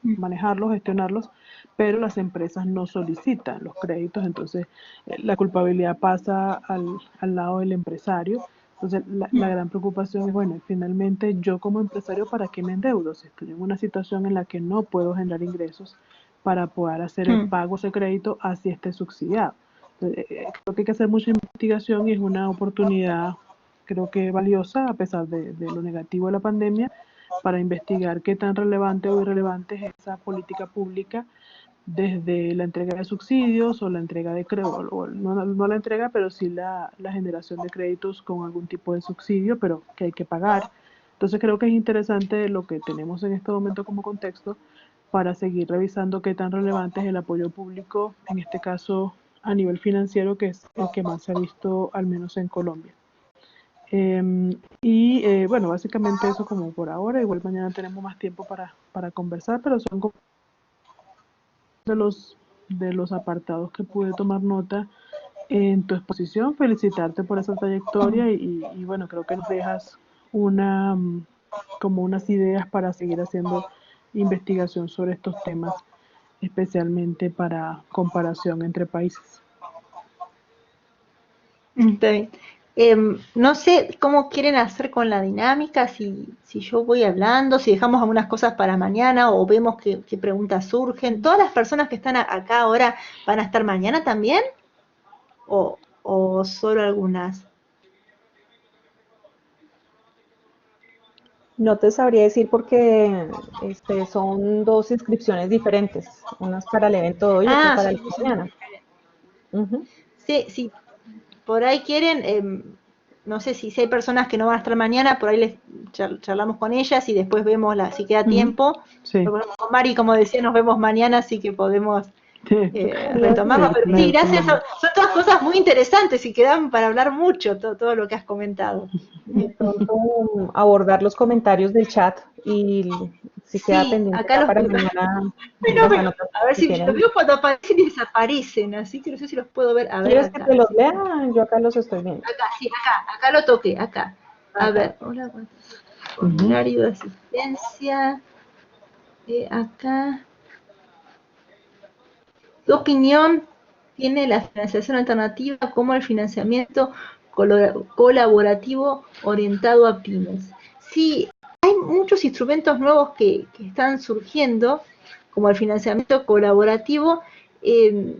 Speaker 3: manejarlos, gestionarlos, pero las empresas no solicitan los créditos, entonces la culpabilidad pasa al lado del empresario. Entonces, la gran preocupación es, bueno, finalmente yo como empresario, ¿para qué me endeudo? Si estoy en una situación en la que no puedo generar ingresos para poder hacer el pago de ese crédito, así esté subsidiado. Entonces, creo que hay que hacer mucha investigación y es una oportunidad, creo que valiosa, a pesar de lo negativo de la pandemia, para investigar qué tan relevante o irrelevante es esa política pública desde la entrega de subsidios o la entrega de créditos, no la entrega, pero sí la generación de créditos con algún tipo de subsidio, pero que hay que pagar. Entonces creo que es interesante lo que tenemos en este momento como contexto, para seguir revisando qué tan relevante es el apoyo público, en este caso a nivel financiero, que es el que más se ha visto, al menos en Colombia. Bueno, básicamente eso como por ahora. Igual mañana tenemos más tiempo para conversar, pero son como de los apartados que pude tomar nota en tu exposición. Felicitarte por esa trayectoria y bueno, creo que nos dejas como unas ideas para seguir haciendo investigación sobre estos temas, especialmente para comparación entre países.
Speaker 1: Está bien. No sé cómo quieren hacer con la dinámica, si yo voy hablando, si dejamos algunas cosas para mañana o vemos qué preguntas surgen. ¿Todas las personas que están acá ahora van a estar mañana también? ¿O solo algunas?
Speaker 2: No te sabría decir porque son dos inscripciones diferentes, unas para el evento de hoy y otra
Speaker 1: Ah,
Speaker 2: para
Speaker 1: son
Speaker 2: el de mañana. Ujú.
Speaker 1: sí, sí, por ahí quieren, no sé si hay personas que no van a estar mañana, por ahí les charlamos con ellas y después vemos si queda tiempo.
Speaker 3: Sí,
Speaker 1: Con Mari, como decía, nos vemos mañana, así que podemos retomarlo. Pero sí,
Speaker 3: perfecto.
Speaker 1: gracias. Son todas cosas muy interesantes y quedan para hablar mucho todo lo que has comentado.
Speaker 2: De pronto abordar los comentarios del chat y si queda
Speaker 1: Sí,
Speaker 2: pendiente
Speaker 1: acá
Speaker 2: ya
Speaker 1: los
Speaker 2: para
Speaker 1: veo.
Speaker 2: mañana las
Speaker 1: Fenómeno. A
Speaker 2: anotaciones
Speaker 1: ver
Speaker 2: que
Speaker 1: si los
Speaker 2: tienen.
Speaker 1: veo cuando aparecen y desaparecen, así que no sé si los puedo ver. A ver
Speaker 2: ¿Quieres que
Speaker 1: acá.
Speaker 2: te los
Speaker 1: Sí.
Speaker 2: lea? Yo acá los estoy viendo.
Speaker 1: Acá, sí, acá lo toqué, acá. A
Speaker 2: Acá.
Speaker 1: ver, hola, formulario de asistencia. Acá. ¿Qué opinión tiene la financiación alternativa como el financiamiento colaborativo orientado a pymes? Sí, hay muchos instrumentos nuevos que están surgiendo, como el financiamiento colaborativo. eh,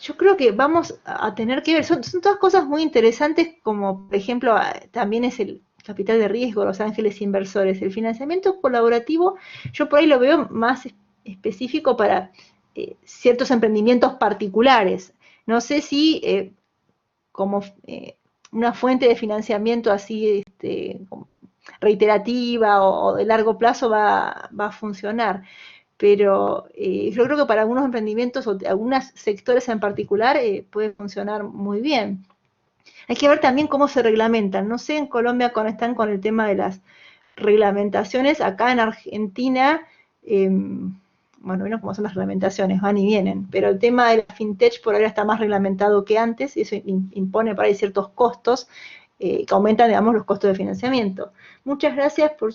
Speaker 1: yo creo que vamos a tener que ver, son todas cosas muy interesantes, como por ejemplo también es el capital de riesgo, los ángeles inversores. El financiamiento colaborativo, yo por ahí lo veo más específico para ciertos emprendimientos particulares. No sé si como una fuente de financiamiento así reiterativa o de largo plazo va a funcionar, pero yo creo que para algunos emprendimientos o algunos sectores en particular puede funcionar muy bien. Hay que ver también cómo se reglamentan. No sé en Colombia cómo están con el tema de las reglamentaciones. Acá en Argentina, bueno, no cómo son las reglamentaciones, van y vienen, pero el tema de la fintech por ahora está más reglamentado que antes y eso impone para ahí ciertos costos que aumentan, digamos, los costos de financiamiento. Muchas gracias por...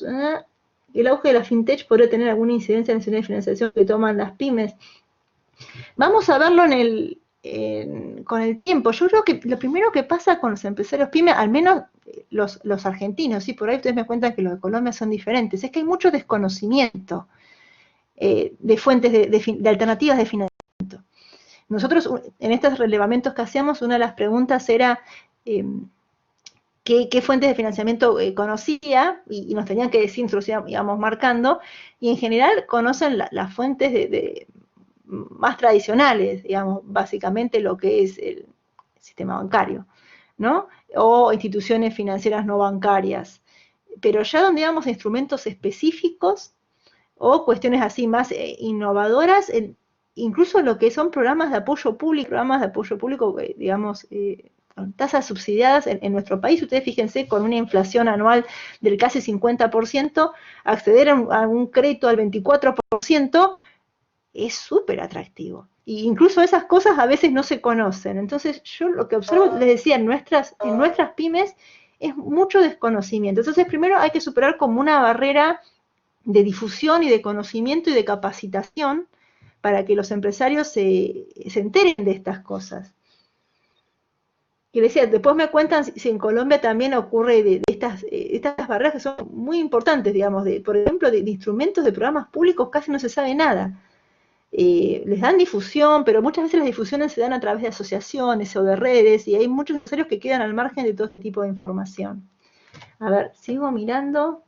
Speaker 1: el auge de la fintech podría tener alguna incidencia en la de financiación que toman las pymes. Vamos a verlo con el tiempo. Yo creo que lo primero que pasa con los empresarios pymes, al menos los argentinos, ¿sí? Por ahí ustedes me cuentan que los de Colombia son diferentes, es que hay mucho desconocimiento de fuentes de alternativas de financiamiento. Nosotros, en estos relevamientos que hacíamos, una de las preguntas era qué fuentes de financiamiento conocía y nos tenían que decir, nosotros íbamos marcando, y en general conocen las fuentes más tradicionales, digamos, básicamente lo que es el sistema bancario, ¿no? O instituciones financieras no bancarias. Pero ya donde digamos instrumentos específicos o cuestiones así más innovadoras, incluso lo que son programas de apoyo público, digamos, tasas subsidiadas en nuestro país. Ustedes fíjense, con una inflación anual del casi 50%, acceder a un crédito al 24% es súper atractivo. Y incluso esas cosas a veces no se conocen. Entonces yo lo que observo, les decía, en nuestras pymes es mucho desconocimiento. Entonces primero hay que superar como una barrera de difusión y de conocimiento y de capacitación para que los empresarios se enteren de estas cosas. Y les decía, después me cuentan si en Colombia también ocurre de estas barreras que son muy importantes, digamos, por ejemplo, de instrumentos de programas públicos casi no se sabe nada. Les dan difusión, pero muchas veces las difusiones se dan a través de asociaciones o de redes y hay muchos empresarios que quedan al margen de todo este tipo de información. A ver, sigo mirando.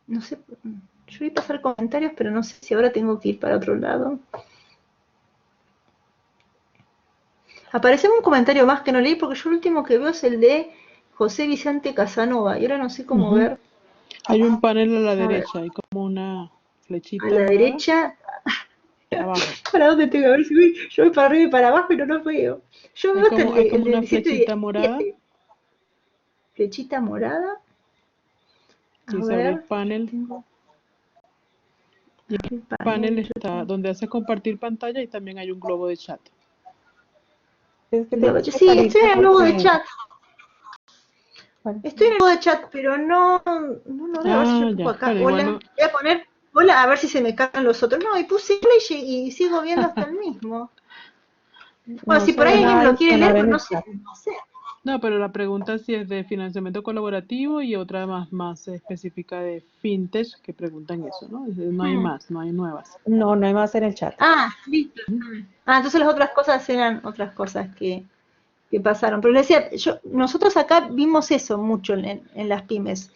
Speaker 1: No sé, yo voy a pasar comentarios, pero no sé si ahora tengo que ir para otro lado. Apareció un comentario más que no leí porque yo el último que veo es el de José Vicente Casanova y ahora no sé cómo ver.
Speaker 3: Hay un panel a la
Speaker 1: A ver,
Speaker 3: derecha, hay como una
Speaker 1: a
Speaker 3: flechita
Speaker 1: la
Speaker 3: morada
Speaker 1: derecha,
Speaker 3: abajo.
Speaker 1: ¿para dónde tengo? A ver si voy, yo voy para arriba y para abajo y no lo veo. Yo veo hasta
Speaker 3: Hay
Speaker 1: el
Speaker 3: como
Speaker 1: del
Speaker 3: una
Speaker 1: 17 y
Speaker 3: flechita morada.
Speaker 1: 17. Flechita morada. A
Speaker 3: Sí, se abre el
Speaker 1: ver,
Speaker 3: panel.
Speaker 1: tengo
Speaker 3: Y en
Speaker 1: el
Speaker 3: el panel
Speaker 1: panel. Yo
Speaker 3: está donde hace compartir pantalla y también hay un globo de chat.
Speaker 2: Es que
Speaker 1: tengo,
Speaker 2: tienes que
Speaker 1: sí, estoy
Speaker 2: salirte
Speaker 1: en el grupo de
Speaker 2: porque,
Speaker 1: chat.
Speaker 2: bueno,
Speaker 1: Estoy en el grupo de chat, pero no lo veo. A ver si yo
Speaker 3: Ah,
Speaker 1: pongo
Speaker 3: ya.
Speaker 1: acá.
Speaker 3: Bueno, igual
Speaker 1: Hola.
Speaker 3: no.
Speaker 1: Voy a poner hola a ver si se me caen los otros. No, y puse hola y sigo viendo hasta el mismo. Bueno,
Speaker 2: no
Speaker 1: si
Speaker 2: se
Speaker 1: por ahí
Speaker 2: ve
Speaker 1: alguien
Speaker 2: nada
Speaker 1: me lo quiere leer,
Speaker 2: adicional
Speaker 1: pero
Speaker 2: en
Speaker 1: no
Speaker 2: el
Speaker 1: sé.
Speaker 2: chat.
Speaker 1: No sé.
Speaker 3: No, pero la pregunta sí es de financiamiento colaborativo y otra más específica de fintech que preguntan eso, ¿no? No hay
Speaker 1: Hmm.
Speaker 3: más, no hay nuevas.
Speaker 2: No, no hay más en el chat.
Speaker 1: Ah, listo. Ah, entonces las otras cosas eran otras cosas que pasaron. Pero le decía, nosotros acá vimos eso mucho en las pymes.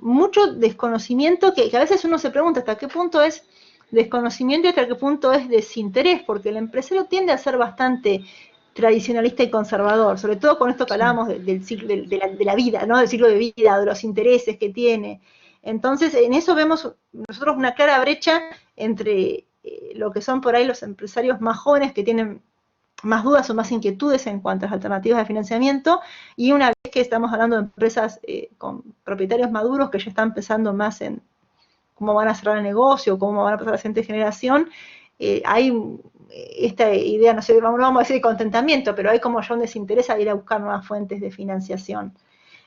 Speaker 1: Mucho desconocimiento que a veces uno se pregunta hasta qué punto es desconocimiento y hasta qué punto es desinterés, porque el empresario tiende a ser bastante tradicionalista y conservador, sobre todo con esto que
Speaker 2: Sí.
Speaker 1: hablábamos del ciclo de la vida, ¿no? Del ciclo de vida, de los intereses que tiene. Entonces, en eso vemos nosotros una clara brecha entre lo que son por ahí los empresarios más jóvenes que tienen más dudas o más inquietudes en cuanto a las alternativas de financiamiento, y una vez que estamos hablando de empresas con propietarios maduros que ya están pensando más en cómo van a cerrar el negocio, cómo van a pasar a la siguiente generación, hay esta idea, no sé, no vamos a decir de contentamiento, pero hay como ya un desinterés a ir a buscar nuevas fuentes de financiación.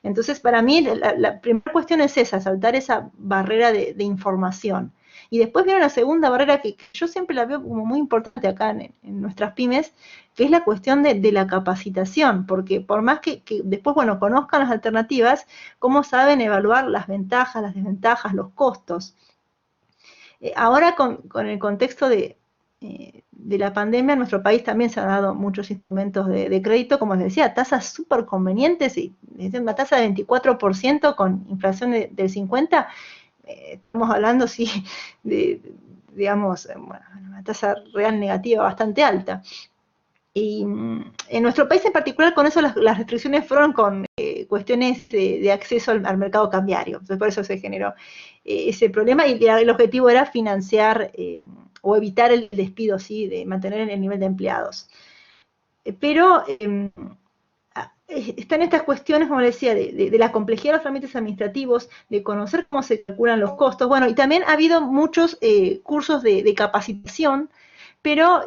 Speaker 1: Entonces, para mí, la primera cuestión es esa, saltar esa barrera de información. Y después viene la segunda barrera que yo siempre la veo como muy importante acá en nuestras pymes, que es la cuestión de la capacitación, porque por más que después, bueno, conozcan las alternativas, ¿cómo saben evaluar las ventajas, las desventajas, los costos? Ahora con el contexto de la pandemia, en nuestro país también se han dado muchos instrumentos de crédito, como les decía, tasas súper convenientes, y una tasa de 24% con inflación del 50%, estamos hablando, sí, de, digamos, bueno, una tasa real negativa bastante alta. Y en nuestro país en particular, con eso las restricciones fueron con cuestiones de acceso al mercado cambiario. Entonces, por eso se generó ese problema, y el objetivo era financiar o evitar el despido, ¿sí? De mantener el nivel de empleados. Pero están estas cuestiones, como les decía, de la complejidad de los trámites administrativos, de conocer cómo se calculan los costos. Bueno, y también ha habido muchos cursos de capacitación, pero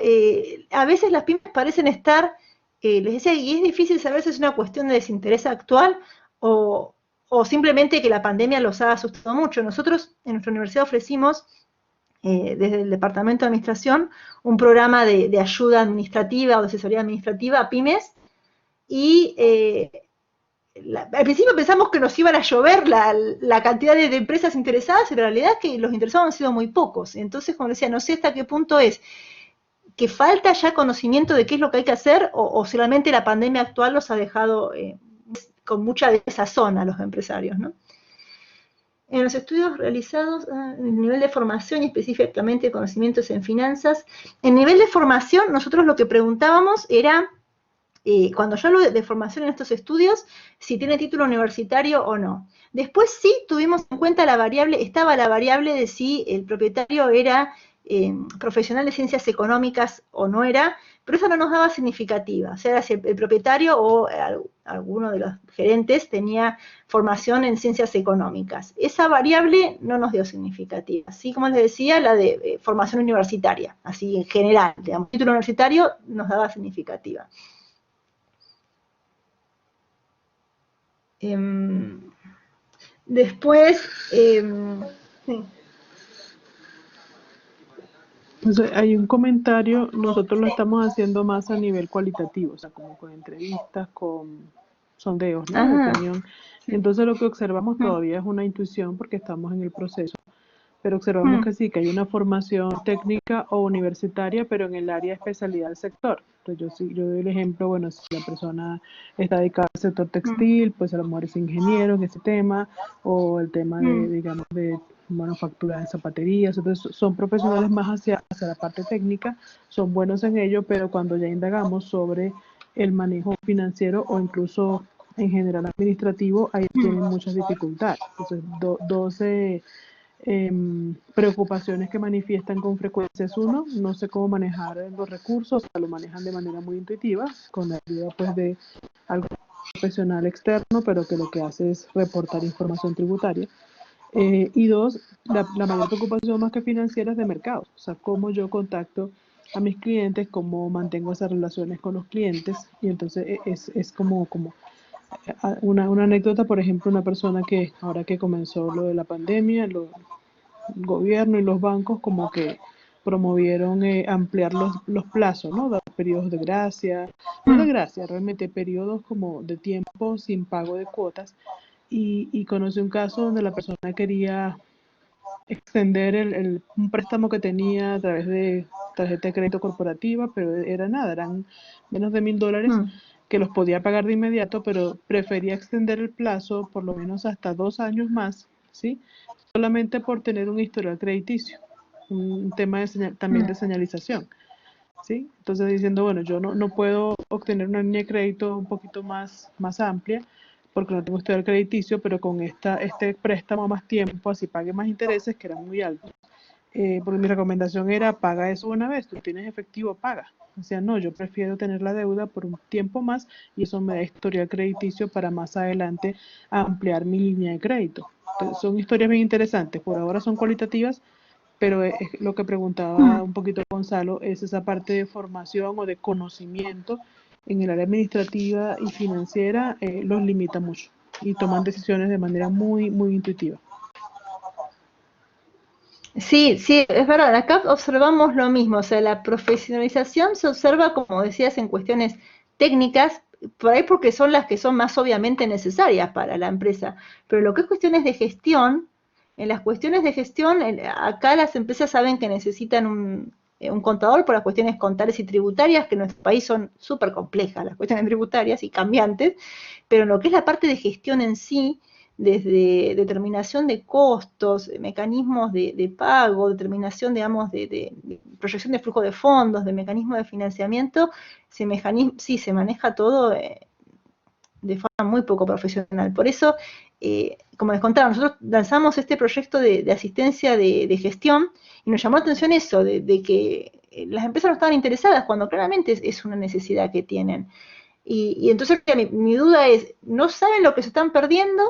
Speaker 1: a veces las pymes parecen estar, les decía, y es difícil saber si es una cuestión de desinterés actual o, o simplemente que la pandemia los ha asustado mucho. Nosotros en nuestra universidad ofrecimos, desde el Departamento de Administración, un programa de ayuda administrativa o de asesoría administrativa a pymes, y al principio pensamos que nos iban a llover la cantidad de empresas interesadas, y la realidad es que los interesados han sido muy pocos. Entonces, como decía, no sé hasta qué punto es que falta ya conocimiento de qué es lo que hay que hacer, o solamente la pandemia actual los ha dejado con mucha desazón a los empresarios, ¿no? En los estudios realizados, en el nivel de formación y específicamente conocimientos en finanzas, en nivel de formación nosotros lo que preguntábamos era, cuando yo hablo de formación en estos estudios, si tiene título universitario o no. Después sí tuvimos en cuenta la variable, estaba la variable de si el propietario era profesional de ciencias económicas o no era, pero eso no nos daba significativa. O sea, si el propietario o alguno de los gerentes tenía formación en ciencias económicas. Esa variable no nos dio significativa. Así como les decía, la de formación universitaria, así en general, digamos, título universitario nos daba significativa. Después, sí.
Speaker 3: Entonces, hay un comentario, nosotros lo estamos haciendo más a nivel cualitativo, o sea, como con entrevistas, con sondeos, ¿no? De
Speaker 1: Ajá,
Speaker 3: opinión. Entonces, lo que observamos todavía es una intuición porque estamos en el proceso, pero observamos que sí, que hay una formación técnica o universitaria, pero en el área de especialidad del sector. Entonces, yo doy el ejemplo, bueno, si la persona está dedicada al sector textil, pues a lo mejor es ingeniero en ese tema, o el tema de, digamos, de manufactura de zapaterías. Entonces, son profesionales más hacia la parte técnica, son buenos en ello, pero cuando ya indagamos sobre el manejo financiero o incluso en general administrativo, ahí tienen muchas dificultades. Entonces, 12 preocupaciones que manifiestan con frecuencia es uno, no sé cómo manejar los recursos, o sea, lo manejan de manera muy intuitiva, con la ayuda pues de algún profesional externo, pero que lo que hace es reportar información tributaria. Y dos, la mayor preocupación más que financiera es de mercados, o sea, cómo yo contacto a mis clientes, cómo mantengo esas relaciones con los clientes, y entonces es como una anécdota, por ejemplo, una persona que ahora que comenzó lo de la pandemia, el gobierno y los bancos como que promovieron ampliar los plazos, ¿no? Dar periodos de gracia, no de gracia, realmente periodos como de tiempo sin pago de cuotas. Y conocí un caso donde la persona quería extender un préstamo que tenía a través de tarjeta de crédito corporativa, pero era nada, eran menos de $1.000
Speaker 1: Mm,
Speaker 3: que los podía pagar de inmediato, pero prefería extender el plazo por lo menos hasta 2 años más, ¿sí? Solamente por tener un historial crediticio, un tema también de
Speaker 1: mm.
Speaker 3: señalización, ¿sí? Entonces diciendo, bueno, yo no puedo obtener una línea de crédito un poquito más amplia porque no tengo historial crediticio, pero con este préstamo a más tiempo, así pague más intereses, que eran muy altos. Porque mi recomendación era, paga eso una vez, tú tienes efectivo, paga. O sea, no, yo prefiero tener la deuda por un tiempo más y eso me da historial crediticio para más adelante ampliar mi línea de crédito. Entonces, son historias bien interesantes, por ahora son cualitativas, pero es lo que preguntaba un poquito Gonzalo, es esa parte de formación o de conocimiento en el área administrativa y financiera, los limita mucho y toman decisiones de manera muy intuitiva.
Speaker 1: Sí, sí, es verdad, acá observamos lo mismo, o sea, la profesionalización se observa, como decías, en cuestiones técnicas, por ahí porque son las que son más obviamente necesarias para la empresa, pero lo que es cuestiones de gestión, en las cuestiones de gestión, acá las empresas saben que necesitan un contador por las cuestiones contables y tributarias, que en nuestro país son súper complejas las cuestiones tributarias y cambiantes, pero en lo que es la parte de gestión en sí, desde determinación de costos, mecanismos de pago, determinación, digamos, de proyección de flujo de fondos, de mecanismo de financiamiento, sí, se maneja todo de forma muy poco profesional. Por eso, como les contaba, nosotros lanzamos este proyecto de asistencia de gestión y nos llamó la atención eso, de que las empresas no estaban interesadas cuando claramente es una necesidad que tienen. Y entonces mi duda es, ¿no saben lo que se están perdiendo?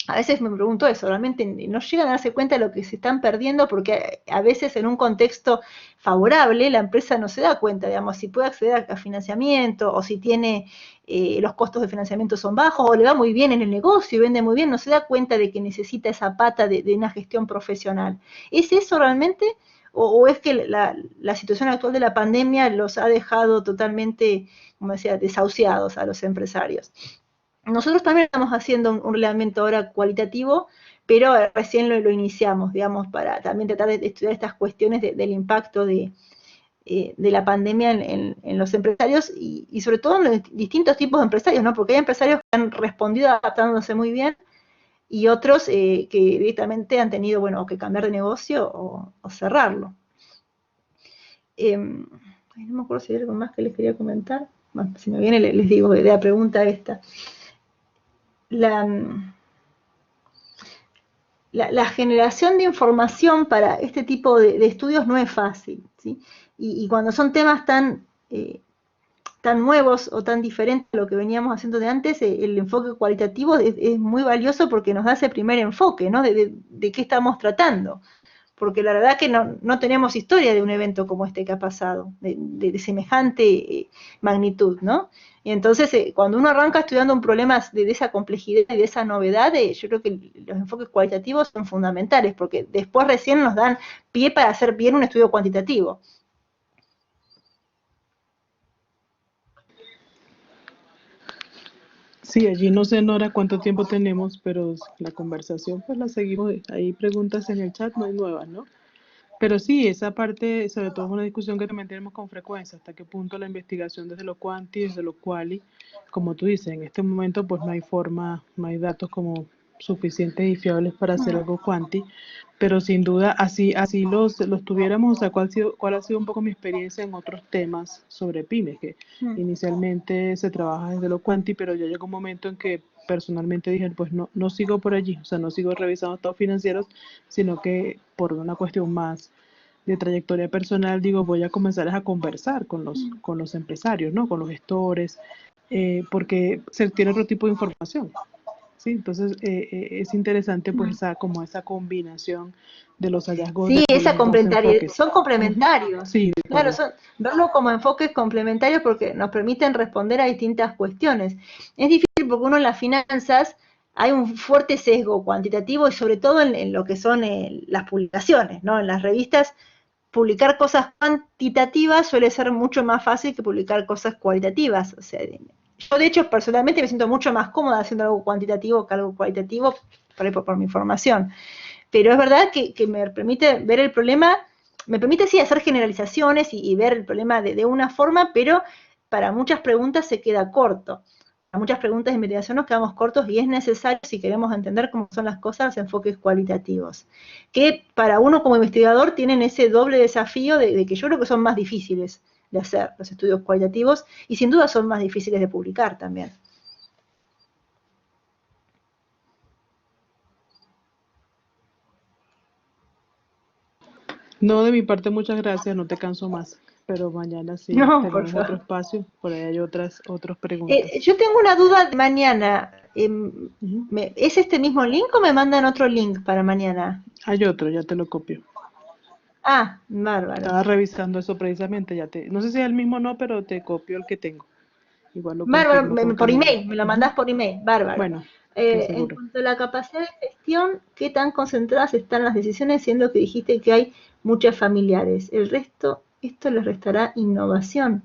Speaker 1: A veces me pregunto eso, realmente no llegan a darse cuenta de lo que se están perdiendo porque a veces en un contexto favorable la empresa no se da cuenta, digamos, si puede acceder a financiamiento o si tiene los costos de financiamiento son bajos o le va muy bien en el negocio y vende muy bien, no se da cuenta de que necesita esa pata de una gestión profesional. ¿Es eso realmente? ¿O es que la situación actual de la pandemia los ha dejado totalmente, como decía, desahuciados a los empresarios? Nosotros también estamos haciendo un reglamento ahora cualitativo, pero recién lo iniciamos, digamos, para también tratar de estudiar estas cuestiones del impacto de la pandemia en los empresarios y sobre todo en los distintos tipos de empresarios, ¿no? Porque hay empresarios que han respondido adaptándose muy bien y otros que directamente han tenido, bueno, que cambiar de negocio o cerrarlo. No me acuerdo si hay algo más que les quería comentar. Bueno, si me viene les digo de la pregunta esta. La, la generación de información para este tipo de estudios no es fácil, ¿sí? Y cuando son temas tan nuevos o tan diferentes a lo que veníamos haciendo de antes, el enfoque cualitativo es muy valioso porque nos da ese primer enfoque, ¿no? De qué estamos tratando. Porque la verdad que no tenemos historia de un evento como este que ha pasado, de semejante magnitud, ¿no? Y entonces, cuando uno arranca estudiando un problema de esa complejidad y de esa novedad, yo creo que los enfoques cualitativos son fundamentales, porque después recién nos dan pie para hacer bien un estudio cuantitativo.
Speaker 3: Sí, allí no sé, Nora, cuánto tiempo tenemos, pero la conversación pues la seguimos. Hay preguntas en el chat, no hay nuevas, ¿no? Pero sí, esa parte, sobre todo es una discusión que también tenemos con frecuencia, hasta qué punto la investigación desde lo cuanti, desde lo quali, como tú dices, en este momento pues no hay forma, no hay datos como suficientes y fiables para hacer algo cuanti, pero sin duda así los tuviéramos. O sea, cuál ha sido un poco mi experiencia en otros temas sobre pymes, que
Speaker 1: Mm.
Speaker 3: inicialmente se trabaja desde lo cuanti, pero ya llegó un momento en que personalmente dije, pues no sigo por allí, o sea, no sigo revisando estados financieros, sino que por una cuestión más de trayectoria personal, digo, voy a comenzar a conversar con los empresarios, ¿no? Con los gestores, porque se tiene otro tipo de información. Sí, entonces es interesante pues esa combinación de los hallazgos
Speaker 1: Sí,
Speaker 3: de
Speaker 1: esa
Speaker 3: los dos
Speaker 1: complementariedad,
Speaker 3: enfoques.
Speaker 1: son
Speaker 3: Ujú.
Speaker 1: complementarios.
Speaker 3: Sí, de
Speaker 1: Claro,
Speaker 3: acuerdo.
Speaker 1: verlo como enfoques complementarios porque nos permiten responder a distintas cuestiones. Es difícil porque uno en las finanzas hay un fuerte sesgo cuantitativo y sobre todo en lo que son las publicaciones, ¿no? En las revistas, publicar cosas cuantitativas suele ser mucho más fácil que publicar cosas cualitativas. O sea, yo de hecho personalmente me siento mucho más cómoda haciendo algo cuantitativo que algo cualitativo por mi formación. Pero es verdad que me permite ver el problema, me permite sí hacer generalizaciones y ver el problema de una forma, pero para muchas preguntas se queda corto. Para muchas preguntas de investigación nos quedamos cortos y es necesario, si queremos entender cómo son las cosas, los enfoques cualitativos, que para uno como investigador tienen ese doble desafío de que yo creo que son más difíciles de hacer los estudios cualitativos y sin duda son más difíciles de publicar también.
Speaker 3: No, de mi parte, muchas gracias, no te canso más, pero mañana sí
Speaker 1: No, por
Speaker 3: tenemos otro
Speaker 1: favor.
Speaker 3: espacio, por ahí hay otras preguntas.
Speaker 1: Yo tengo una duda de mañana.
Speaker 3: Ujú.
Speaker 1: ¿Es este mismo link o me mandan otro link para mañana?
Speaker 3: Hay otro, ya te lo copio.
Speaker 1: Ah, bárbaro.
Speaker 3: Estaba revisando eso precisamente, no sé si es el mismo o no, pero te copio el que tengo. Igual lo
Speaker 1: Bárbaro,
Speaker 3: confirmo con
Speaker 1: por
Speaker 3: Camila.
Speaker 1: email, me lo
Speaker 3: Ujú.
Speaker 1: mandás por email, bárbaro.
Speaker 3: Bueno, sí,
Speaker 1: En
Speaker 3: seguro.
Speaker 1: cuanto a la capacidad de gestión, ¿qué tan concentradas están las decisiones, siendo que dijiste que hay muchas familiares? El resto, esto les restará innovación.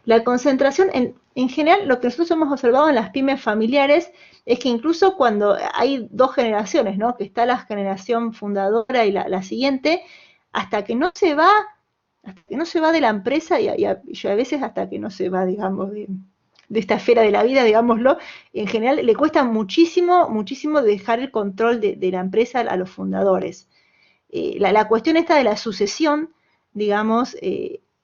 Speaker 1: La concentración, en general, lo que nosotros hemos observado en las pymes familiares es que incluso cuando hay dos generaciones, ¿no? Que está la generación fundadora y la siguiente, hasta que no se va, hasta que no se va de la empresa y a veces hasta que no se va, digamos, de esta esfera de la vida, digámoslo, en general le cuesta muchísimo, muchísimo dejar el control de la empresa a los fundadores. La cuestión esta de la sucesión, digamos,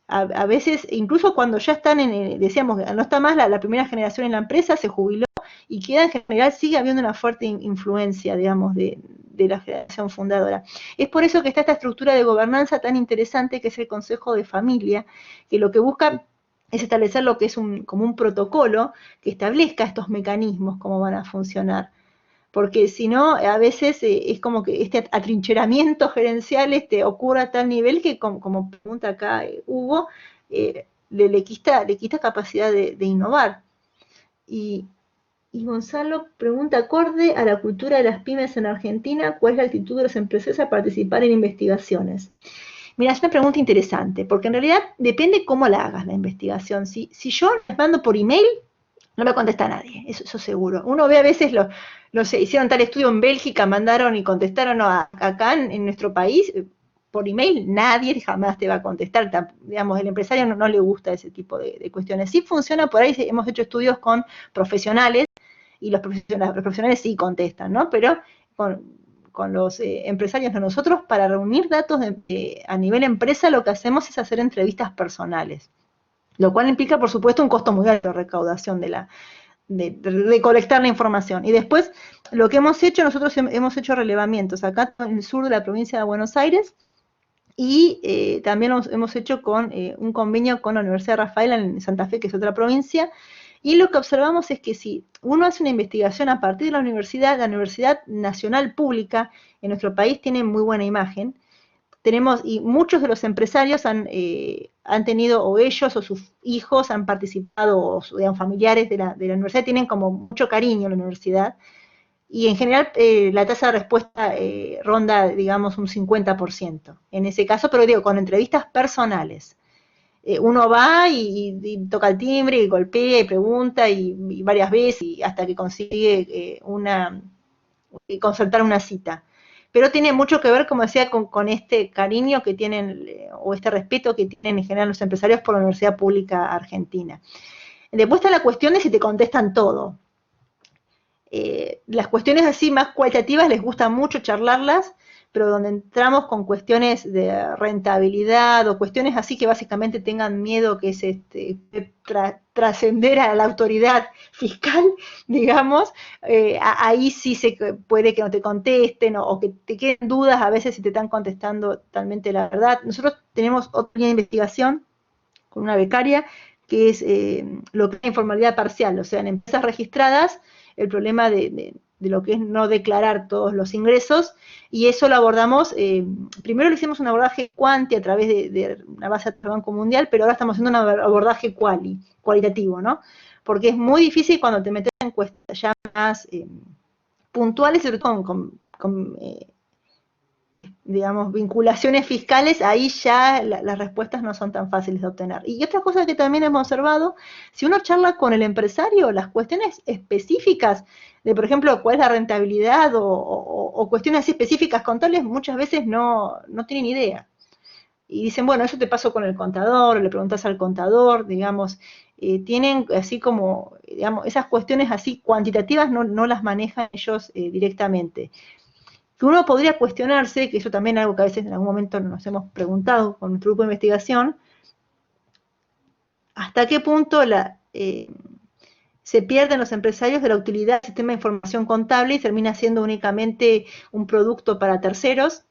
Speaker 1: a veces, incluso cuando ya están decíamos, no está más la primera generación en la empresa, se jubiló y queda en general, sigue habiendo una fuerte influencia, digamos, de la generación fundadora. Es por eso que está esta estructura de gobernanza tan interesante que es el Consejo de Familia, que lo que busca es establecer lo que es como un protocolo que establezca estos mecanismos, cómo van a funcionar. Porque si no, a veces es como que este atrincheramiento gerencial ocurre a tal nivel que, como pregunta acá Hugo, le quita capacidad de innovar. Y, y Gonzalo pregunta, acorde a la cultura de las pymes en Argentina, ¿cuál es la actitud de los empresarios a participar en investigaciones? Mira, es una pregunta interesante, porque en realidad depende cómo la hagas la investigación. Si yo les mando por email, no me contesta nadie, eso seguro. Uno ve a veces no sé, hicieron tal estudio en Bélgica, mandaron y contestaron no, acá en nuestro país, por email, nadie jamás te va a contestar. Digamos, el empresario no le gusta ese tipo de cuestiones. Sí funciona, por ahí hemos hecho estudios con profesionales y los profesionales sí contestan, ¿no? Pero con los empresarios no. Nosotros para reunir datos a nivel empresa lo que hacemos es hacer entrevistas personales, lo cual implica, por supuesto, un costo muy alto de recaudación de colectar la información. Y después, lo que hemos hecho, nosotros hemos hecho relevamientos acá en el sur de la provincia de Buenos Aires y también hemos hecho con un convenio con la Universidad de Rafaela en Santa Fe, que es otra provincia, y lo que observamos es que si uno hace una investigación a partir de la Universidad Nacional Pública en nuestro país tiene muy buena imagen, y muchos de los empresarios han tenido, o ellos o sus hijos han participado, o digamos, familiares de la universidad, tienen como mucho cariño a la universidad, y en general la tasa de respuesta ronda, digamos, un 50% en ese caso, pero digo, con entrevistas personales. Uno va y toca el timbre y golpea y pregunta y varias veces y hasta que consigue concertar una cita. Pero tiene mucho que ver, como decía, con este cariño que tienen o este respeto que tienen en general los empresarios por la Universidad Pública Argentina. Después está la cuestión de si te contestan todo. Las cuestiones así más cualitativas les gusta mucho charlarlas, pero donde entramos con cuestiones de rentabilidad o cuestiones así que básicamente tengan miedo, que es trascender a la autoridad fiscal, digamos, ahí sí puede que no te contesten o que te queden dudas a veces si te están contestando totalmente la verdad. Nosotros tenemos otra línea de investigación con una becaria que es lo que es informalidad parcial, o sea, en empresas registradas, el problema de lo que es no declarar todos los ingresos, y eso lo abordamos, primero le hicimos un abordaje cuanti a través de una base del Banco Mundial, pero ahora estamos haciendo un abordaje cualitativo, ¿no? Porque es muy difícil cuando te metes en encuestas ya más puntuales, sobre todo con digamos, vinculaciones fiscales, ahí ya las respuestas no son tan fáciles de obtener. Y otra cosa que también hemos observado, si uno charla con el empresario, las cuestiones específicas de, por ejemplo, cuál es la rentabilidad o cuestiones así específicas contables, muchas veces no tienen idea. Y dicen, bueno, eso te pasó con el contador, le preguntas al contador, digamos, tienen así como, digamos, esas cuestiones así cuantitativas no las manejan ellos directamente. Que uno podría cuestionarse, que eso también es algo que a veces en algún momento nos hemos preguntado con nuestro grupo de investigación, hasta qué punto se pierden los empresarios de la utilidad del sistema de información contable y termina siendo únicamente un producto para terceros,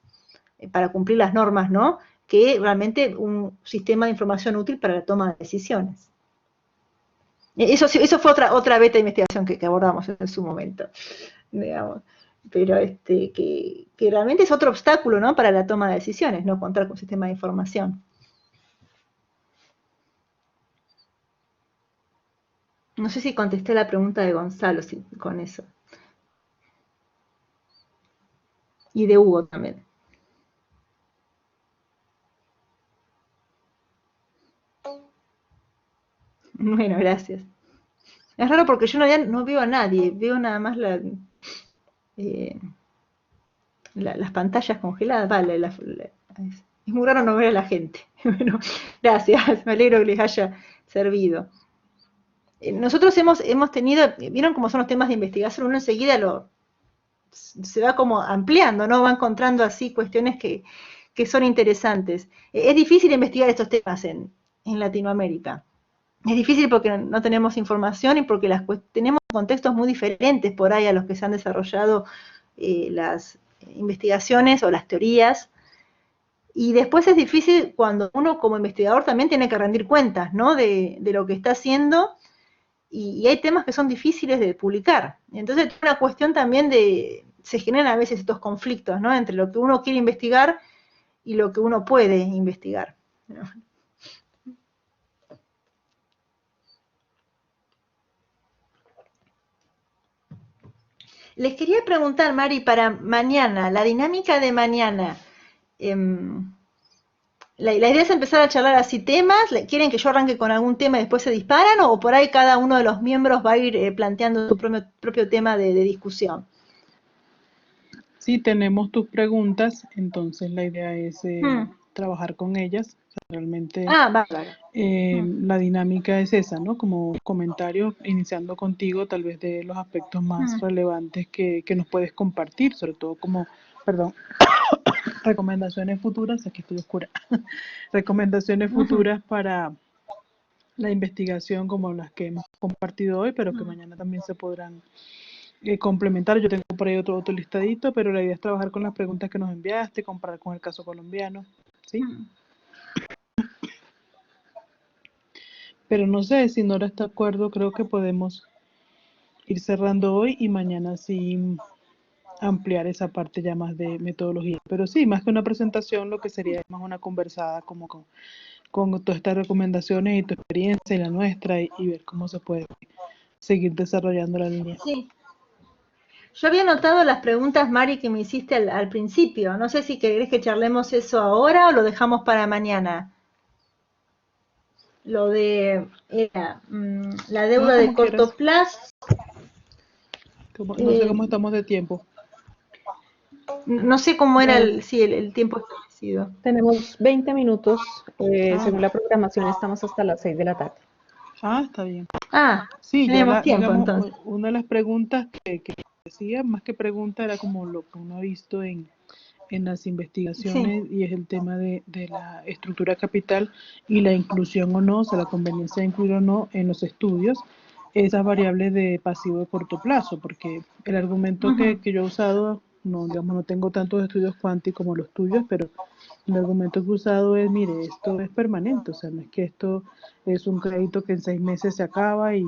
Speaker 1: para cumplir las normas, ¿no? Que realmente un sistema de información útil para la toma de decisiones. Eso fue otra beta de investigación que abordamos en su momento, digamos. Pero que realmente es otro obstáculo, ¿no? Para la toma de decisiones, no contar con un sistema de información. No sé si contesté la pregunta de Gonzalo con eso. Y de Hugo también. Bueno, gracias. Es raro porque yo no veo a nadie, veo nada más las pantallas congeladas. Vale, es muy raro no ver a la gente. Bueno, gracias, me alegro que les haya servido. Nosotros hemos tenido, vieron cómo son los temas de investigación, uno enseguida se va como ampliando, ¿no? Va encontrando así cuestiones que son interesantes. Es difícil investigar estos temas en Latinoamérica. Es difícil porque no tenemos información y porque tenemos contextos muy diferentes por ahí a los que se han desarrollado las investigaciones o las teorías. Y después es difícil cuando uno como investigador también tiene que rendir cuentas, ¿no? De lo que está haciendo, y hay temas que son difíciles de publicar. Entonces es una cuestión también se generan a veces estos conflictos, ¿no? Entre lo que uno quiere investigar y lo que uno puede investigar, ¿no? Les quería preguntar, Mari, para mañana, la dinámica de mañana. La idea es empezar a charlar así temas. ¿Quieren que yo arranque con algún tema y después se disparan? ¿O por ahí cada uno de los miembros va a ir planteando su propio tema de discusión?
Speaker 3: Sí, tenemos tus preguntas, entonces la idea es trabajar con ellas. O sea, realmente
Speaker 1: bárbaro.
Speaker 3: La dinámica es esa, ¿no? Como comentarios, iniciando contigo, tal vez de los aspectos más relevantes que nos puedes compartir, sobre todo como, perdón, recomendaciones futuras, aquí estoy oscura, recomendaciones futuras para la investigación como las que hemos compartido hoy, pero que mañana también se podrán complementar. Yo tengo por ahí otro listadito, pero la idea es trabajar con las preguntas que nos enviaste, comparar con el caso colombiano, ¿sí? Pero no sé, si Nora está de acuerdo, creo que podemos ir cerrando hoy y mañana sí ampliar esa parte ya más de metodología. Pero sí, más que una presentación, lo que sería más una conversada como con todas estas recomendaciones y tu experiencia y la nuestra y ver cómo se puede seguir desarrollando la línea.
Speaker 1: Sí. Yo había notado las preguntas, Mari, que me hiciste al principio. No sé si querés que charlemos eso ahora o lo dejamos para mañana. Lo de la deuda de corto plazo.
Speaker 3: No sé cómo estamos de tiempo.
Speaker 1: No sé cómo era el tiempo establecido.
Speaker 2: Tenemos 20 minutos. Según la programación, estamos hasta las 6 de la tarde.
Speaker 3: Está bien.
Speaker 1: Sí, tenemos tiempo, digamos, entonces.
Speaker 3: Una de las preguntas que decía, más que pregunta, era como lo que uno ha visto en en las
Speaker 1: Sí,
Speaker 3: investigaciones y es el tema de la estructura capital y la inclusión o no, o sea, la conveniencia de incluir o no en los estudios esas variables de pasivo de corto plazo, porque el argumento
Speaker 1: ujú,
Speaker 3: que yo he usado, no, digamos, no tengo tantos estudios cuánticos como los tuyos, pero el argumento que he usado es, mire, esto es permanente, o sea, no es que esto es un crédito que en 6 meses se acaba y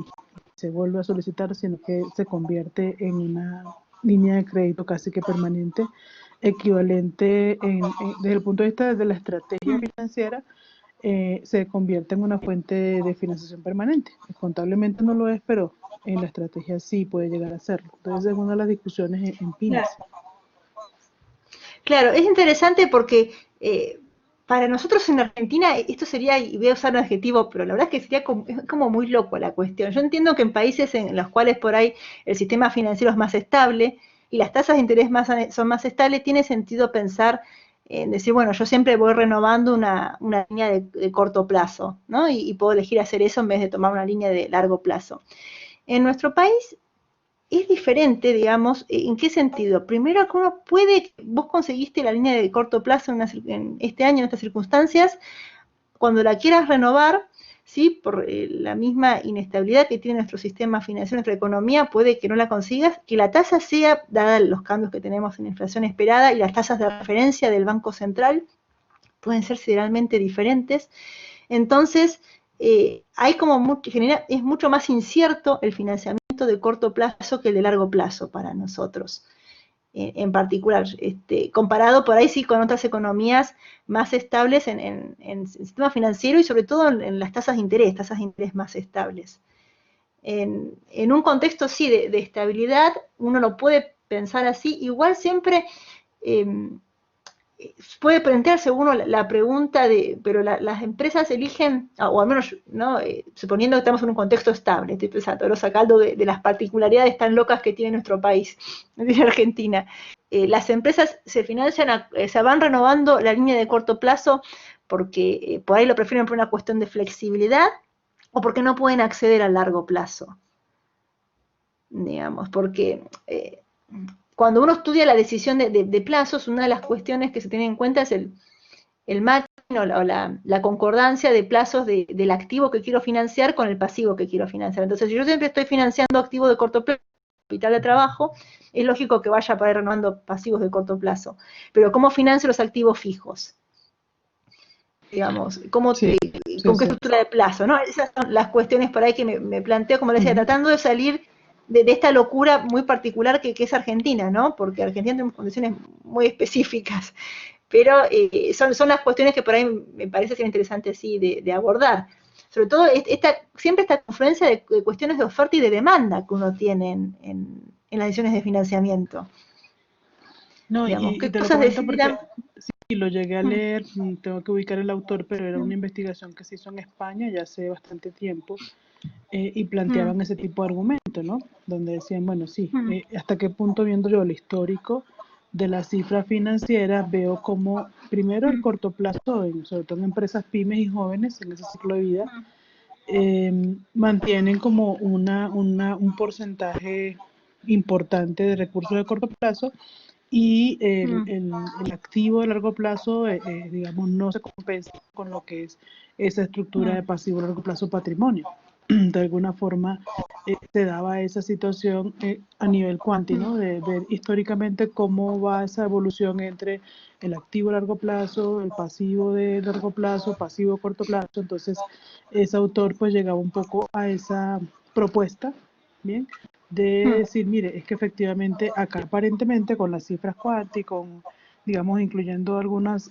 Speaker 3: se vuelve a solicitar, sino que se convierte en una línea de crédito casi que permanente, equivalente desde el punto de vista de la estrategia financiera, se convierte en una fuente de financiación permanente. Contablemente no lo es, pero en la estrategia sí puede llegar a serlo. Entonces es una de las discusiones en
Speaker 1: claro.
Speaker 3: pymes.
Speaker 1: Claro, es interesante porque para nosotros en Argentina esto sería, y voy a usar un adjetivo, pero la verdad es que sería como, es como muy loco la cuestión. Yo entiendo que en países en los cuales por ahí el sistema financiero es más estable y las tasas de interés son más estables, tiene sentido pensar en decir, bueno, yo siempre voy renovando una línea de corto plazo, ¿no? Y puedo elegir hacer eso en vez de tomar una línea de largo plazo. En nuestro país es diferente, digamos, ¿en qué sentido? Primero que uno puede, vos conseguiste la línea de corto plazo en este año, en estas circunstancias, cuando la quieras renovar, ¿sí? Por la misma inestabilidad que tiene nuestro sistema financiero, nuestra economía, puede que no la consigas, que la tasa sea, dada los cambios que tenemos en inflación esperada y las tasas de referencia del Banco Central, pueden ser sideralmente diferentes. Entonces, hay como es mucho más incierto el financiamiento de corto plazo que el de largo plazo para nosotros, en particular, comparado por ahí sí con otras economías más estables en el sistema financiero y sobre todo en las tasas de interés más estables. En un contexto sí de estabilidad, uno lo puede pensar así, igual siempre eh, puede plantearse uno la pregunta de, pero las empresas eligen, o al menos, ¿no? Suponiendo que estamos en un contexto estable, estoy pensando, lo sacando de las particularidades tan locas que tiene nuestro país, de Argentina. Las empresas se financian, se van renovando la línea de corto plazo porque por ahí lo prefieren por una cuestión de flexibilidad o porque no pueden acceder a largo plazo, digamos, porque cuando uno estudia la decisión de plazos, una de las cuestiones que se tiene en cuenta es el matching o la concordancia de plazos del activo que quiero financiar con el pasivo que quiero financiar. Entonces, si yo siempre estoy financiando activos de corto plazo, capital de trabajo, es lógico que vaya para ir renovando pasivos de corto plazo. Pero ¿cómo financio los activos fijos? Digamos,
Speaker 3: Sí, sí,
Speaker 1: con qué
Speaker 3: sí.
Speaker 1: estructura de plazo, ¿no? Esas son las cuestiones por ahí que me planteo, como decía,
Speaker 3: Ujú.
Speaker 1: tratando de salir de esta locura muy particular que es Argentina, ¿no? Porque Argentina tiene condiciones muy específicas, pero son las cuestiones que por ahí me parece ser interesante así de abordar. Sobre todo siempre esta confluencia de cuestiones de oferta y de demanda que uno tiene en las decisiones de financiamiento.
Speaker 3: No,
Speaker 1: Digamos,
Speaker 3: y
Speaker 1: qué
Speaker 3: te lo
Speaker 1: cosas
Speaker 3: comento porque
Speaker 1: decidirán.
Speaker 3: sí, lo llegué a leer, tengo que ubicar el autor, pero era una investigación que se hizo en España ya hace bastante tiempo, y planteaban ese tipo de argumento, ¿no? Donde decían, bueno, sí, hasta qué punto viendo yo el histórico de las cifras financieras, veo como primero el corto plazo, sobre todo en empresas pymes y jóvenes en ese ciclo de vida, mantienen como un porcentaje importante de recursos de corto plazo y el activo de largo plazo, digamos, no se compensa con lo que es esa estructura de pasivo a largo plazo patrimonio. De alguna forma se daba esa situación a nivel cuanti, ¿no? De ver históricamente cómo va esa evolución entre el activo a largo plazo, el pasivo de largo plazo, pasivo a corto plazo. Entonces, ese autor pues llegaba un poco a esa propuesta, ¿bien? De decir, mire, es que efectivamente acá aparentemente con las cifras cuanti, con, digamos, incluyendo algunas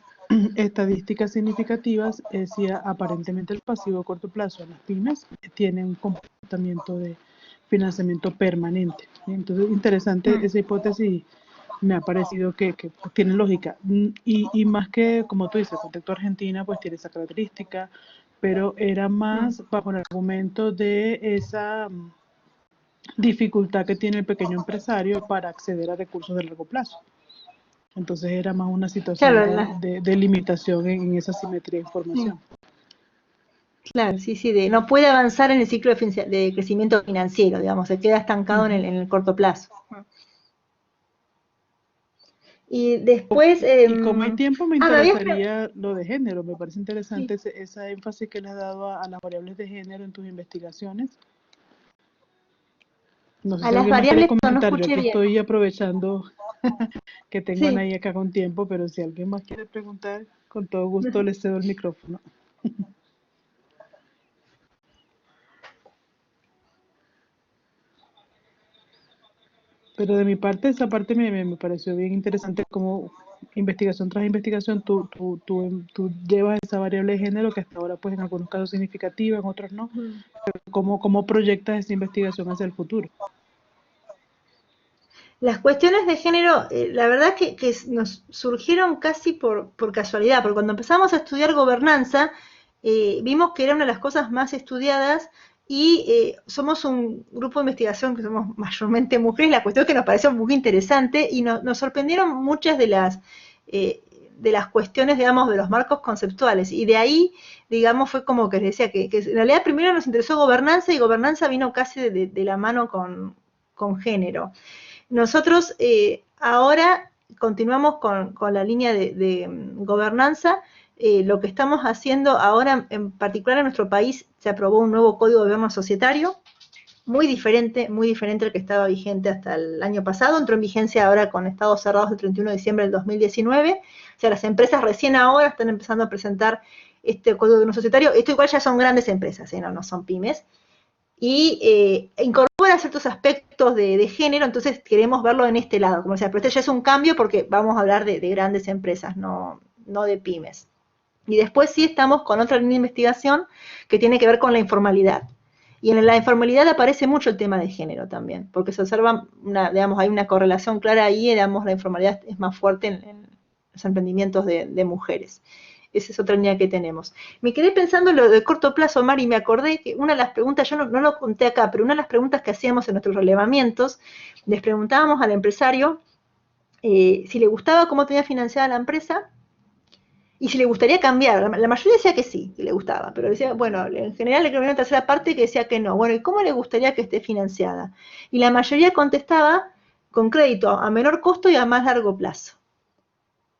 Speaker 3: estadísticas significativas, decía aparentemente el pasivo a corto plazo en las pymes tiene un comportamiento de financiamiento permanente. Entonces, interesante esa hipótesis, me ha parecido que pues, tiene lógica. Y más que, como tú dices, el contexto Argentina, pues tiene esa característica, pero era más bajo el argumento de esa dificultad que tiene el pequeño empresario para acceder a recursos de largo plazo. Entonces era más una situación
Speaker 1: Claro,
Speaker 3: de limitación en esa simetría de información.
Speaker 1: claro, sí, sí, no puede avanzar en el ciclo de crecimiento financiero, digamos, se queda estancado
Speaker 3: Ujú.
Speaker 1: en el corto plazo. Y después,
Speaker 3: Y como hay tiempo, me
Speaker 1: me habías preguntado.
Speaker 3: interesaría lo de género. Me parece interesante
Speaker 1: Sí.
Speaker 3: esa énfasis que le has dado a las variables de género en tus investigaciones. No sé
Speaker 1: A
Speaker 3: si
Speaker 1: las
Speaker 3: alguien más quiere
Speaker 1: variables, no
Speaker 3: comentar. Yo
Speaker 1: escuché
Speaker 3: aquí
Speaker 1: bien.
Speaker 3: estoy aprovechando que tengo a
Speaker 1: Sí.
Speaker 3: Anaí acá con tiempo, pero si alguien más quiere preguntar, con todo gusto le cedo el micrófono. Pero de mi parte, esa parte me pareció bien interesante como investigación tras investigación, tú llevas esa variable de género que hasta ahora pues en algunos casos significativa, en otros no. ¿Cómo proyectas esa investigación hacia el futuro?
Speaker 1: Las cuestiones de género, la verdad que nos surgieron casi por casualidad, porque cuando empezamos a estudiar gobernanza, vimos que era una de las cosas más estudiadas y somos un grupo de investigación que somos mayormente mujeres, la cuestión es que nos pareció muy interesante y nos sorprendieron muchas de las cuestiones, digamos, de los marcos conceptuales. Y de ahí, digamos, fue como que les decía que en realidad primero nos interesó gobernanza y gobernanza vino casi de la mano con género. Nosotros ahora continuamos con la línea de gobernanza. Lo que estamos haciendo ahora, en particular en nuestro país, se aprobó un nuevo código de gobierno societario, muy diferente al que estaba vigente hasta el año pasado. Entró en vigencia ahora con estados cerrados el 31 de diciembre del 2019. O sea, las empresas recién ahora están empezando a presentar este código de gobierno societario. Esto igual ya son grandes empresas, no son pymes. Y incorpora ciertos aspectos de género, entonces queremos verlo en este lado. Como decía, pero este ya es un cambio porque vamos a hablar de grandes empresas, no de pymes. Y después sí estamos con otra línea de investigación que tiene que ver con la informalidad. Y en la informalidad aparece mucho el tema de género también, porque se observa, digamos, hay una correlación clara ahí, digamos, la informalidad es más fuerte en los emprendimientos de mujeres. Esa es otra línea que tenemos. Me quedé pensando en lo de corto plazo, Mari, me acordé que una de las preguntas, yo no lo conté acá, pero una de las preguntas que hacíamos en nuestros relevamientos, les preguntábamos al empresario si le gustaba cómo tenía financiada la empresa y si le gustaría cambiar. La mayoría decía que sí, que le gustaba, pero decía, bueno, en general le quedó una tercera parte que decía que no. Bueno, ¿y cómo le gustaría que esté financiada? Y la mayoría contestaba con crédito a menor costo y a más largo plazo.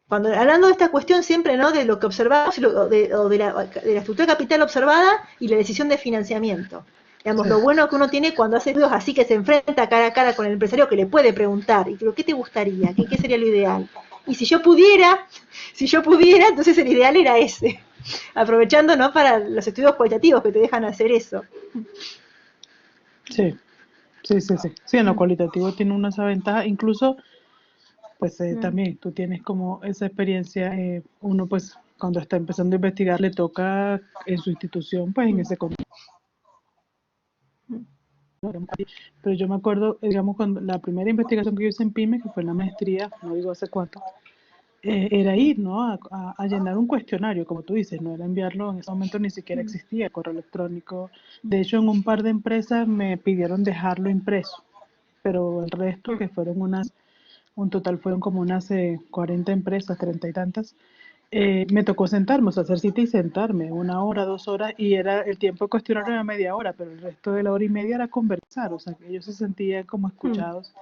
Speaker 1: Cuando hablando de esta cuestión siempre, ¿no? De lo que observamos o de la estructura de capital observada y la decisión de financiamiento. Digamos,
Speaker 3: Sí.
Speaker 1: lo bueno que uno tiene cuando hace estudios así que se enfrenta cara a cara con el empresario que le puede preguntar, ¿y qué te gustaría? ¿Qué sería lo ideal? Y si yo pudiera, entonces el ideal era ese. Aprovechando, ¿no? Para los estudios cualitativos que te dejan hacer eso.
Speaker 3: Sí, sí. Sí, en lo cualitativo tiene una esa ventaja. Incluso, pues también tú tienes como esa experiencia. Uno, pues, cuando está empezando a investigar, le toca en su institución, pues, en ese contexto. Pero yo me acuerdo, digamos, cuando la primera investigación que yo hice en PYME, que fue en la maestría, no digo hace cuánto, era ir, ¿no? A llenar un cuestionario, como tú dices, no era enviarlo, en ese momento ni siquiera existía correo electrónico. De hecho, en un par de empresas me pidieron dejarlo impreso, pero el resto, que fueron un total fueron como unas 40 empresas, 30 y tantas, me tocó sentarme, o sea, hacer cita y sentarme, 1 hora, 2 horas, y era el tiempo de cuestionario era media hora, pero el resto de la hora y media era conversar, o sea, que ellos se sentían como escuchados.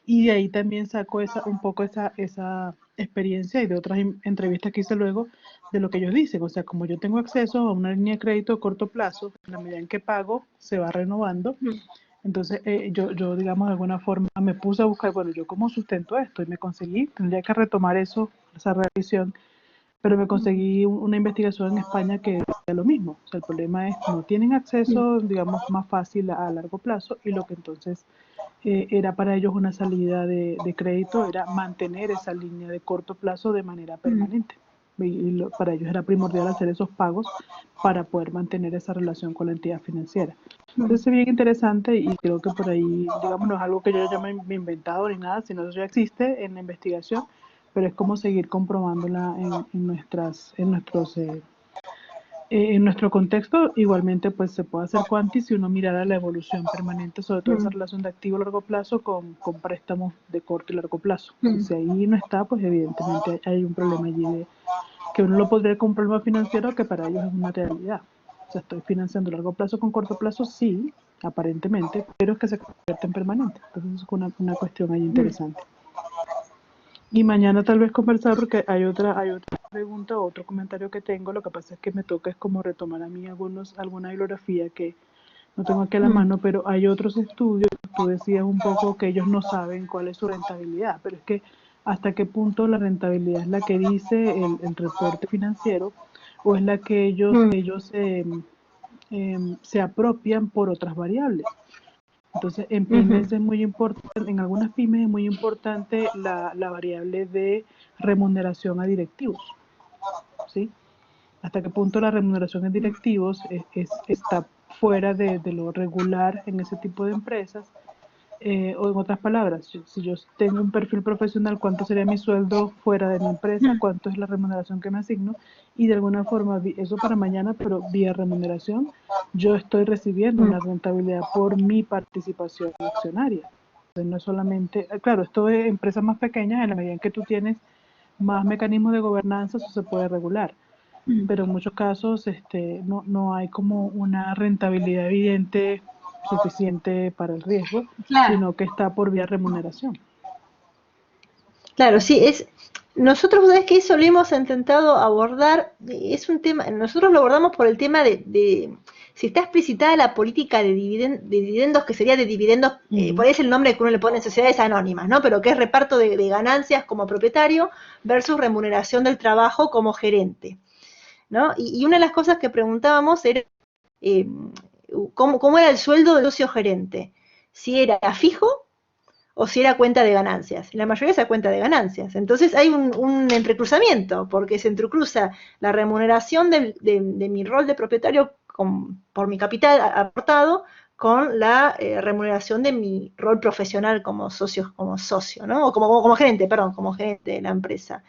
Speaker 3: Y de ahí también saco un poco esa experiencia y de otras entrevistas que hice luego de lo que ellos dicen. O sea, como yo tengo acceso a una línea de crédito a corto plazo, en la medida en que pago, se va renovando. Entonces, yo, digamos, de alguna forma me puse a buscar, bueno, yo cómo sustento esto y me conseguí, tendría que retomar esa revisión, pero me conseguí una investigación en España que decía lo mismo. O sea, el problema es no tienen acceso, digamos, más fácil a largo plazo y lo que entonces era para ellos una salida de crédito, era mantener esa línea de corto plazo de manera permanente. Para ellos era primordial hacer esos pagos para poder mantener esa relación con la entidad financiera. Entonces es bien interesante y creo que por ahí, digamos, no es algo que yo ya me he inventado ni nada, sino eso ya existe en la investigación, pero es como seguir comprobándola en nuestro contexto. Igualmente, pues se puede hacer cuanti si uno mirara la evolución permanente, sobre todo esa relación de activo a largo plazo con préstamos de corto y largo plazo. Y si ahí no está, pues evidentemente hay un problema allí de que uno lo podría ver como un problema financiero que para ellos es una realidad. O sea, estoy financiando a largo plazo con corto plazo, sí, aparentemente, pero es que se convierte en permanente. Entonces es una cuestión ahí interesante. Y mañana tal vez conversar porque hay otra pregunta o otro comentario que tengo. Lo que pasa es que me toca es como retomar a mí alguna bibliografía que no tengo aquí a la
Speaker 1: Mm,
Speaker 3: mano, pero hay otros estudios. Tú decías un poco que ellos no saben cuál es su rentabilidad, pero es que hasta qué punto la rentabilidad es la que dice el reporte financiero o es la que ellos,
Speaker 1: mm,
Speaker 3: ellos se apropian por otras variables. Entonces, en
Speaker 1: ujú,
Speaker 3: pymes es muy importante, en algunas pymes es muy importante la variable de remuneración a directivos, ¿sí? Hasta qué punto la remuneración en directivos está fuera de lo regular en ese tipo de empresas. O en otras palabras, si yo tengo un perfil profesional, ¿cuánto sería mi sueldo fuera de mi empresa?
Speaker 1: mm,
Speaker 3: ¿Cuánto es la remuneración que me asigno? Y de alguna forma, eso para mañana, pero vía remuneración, yo estoy recibiendo
Speaker 1: mm,
Speaker 3: una rentabilidad por mi participación accionaria. Entonces, no es solamente, claro, esto es empresas más pequeñas, en la medida en que tú tienes más mecanismos de gobernanza, eso se puede regular,
Speaker 1: mm.
Speaker 3: pero en muchos casos no hay como una rentabilidad evidente suficiente para el riesgo,
Speaker 1: Claro.
Speaker 3: sino que está por vía remuneración.
Speaker 1: Claro, sí, nosotros, ¿sabes que eso lo hemos intentado abordar? Es un tema, nosotros lo abordamos por el tema de si está explicitada la política de dividendos, que sería de dividendos, por
Speaker 3: Ujú,
Speaker 1: ahí es el nombre que uno le pone en sociedades anónimas, ¿no? Pero que es reparto de ganancias como propietario versus remuneración del trabajo como gerente, ¿no? Y una de las cosas que preguntábamos era eh, cómo era el sueldo del socio gerente, si era fijo o si era cuenta de ganancias. La mayoría es a cuenta de ganancias. Entonces hay un entrecruzamiento, porque se entrecruza la remuneración de mi rol de propietario por mi capital aportado con la remuneración de mi rol profesional como socio, ¿no? O como gerente, perdón, como gerente de la empresa.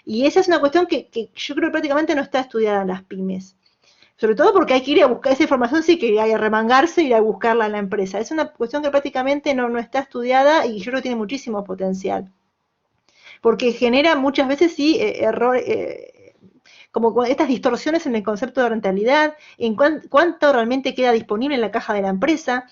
Speaker 1: Y esa es una cuestión que yo creo que prácticamente no está estudiada en las pymes. Sobre todo porque hay que ir a buscar esa información, sí que hay que remangarse y ir a buscarla en la empresa. Es una cuestión que prácticamente no está estudiada y yo creo que tiene muchísimo potencial. Porque genera muchas veces sí errores, como estas distorsiones en el concepto de rentabilidad, en cuánto realmente queda disponible en la caja de la empresa.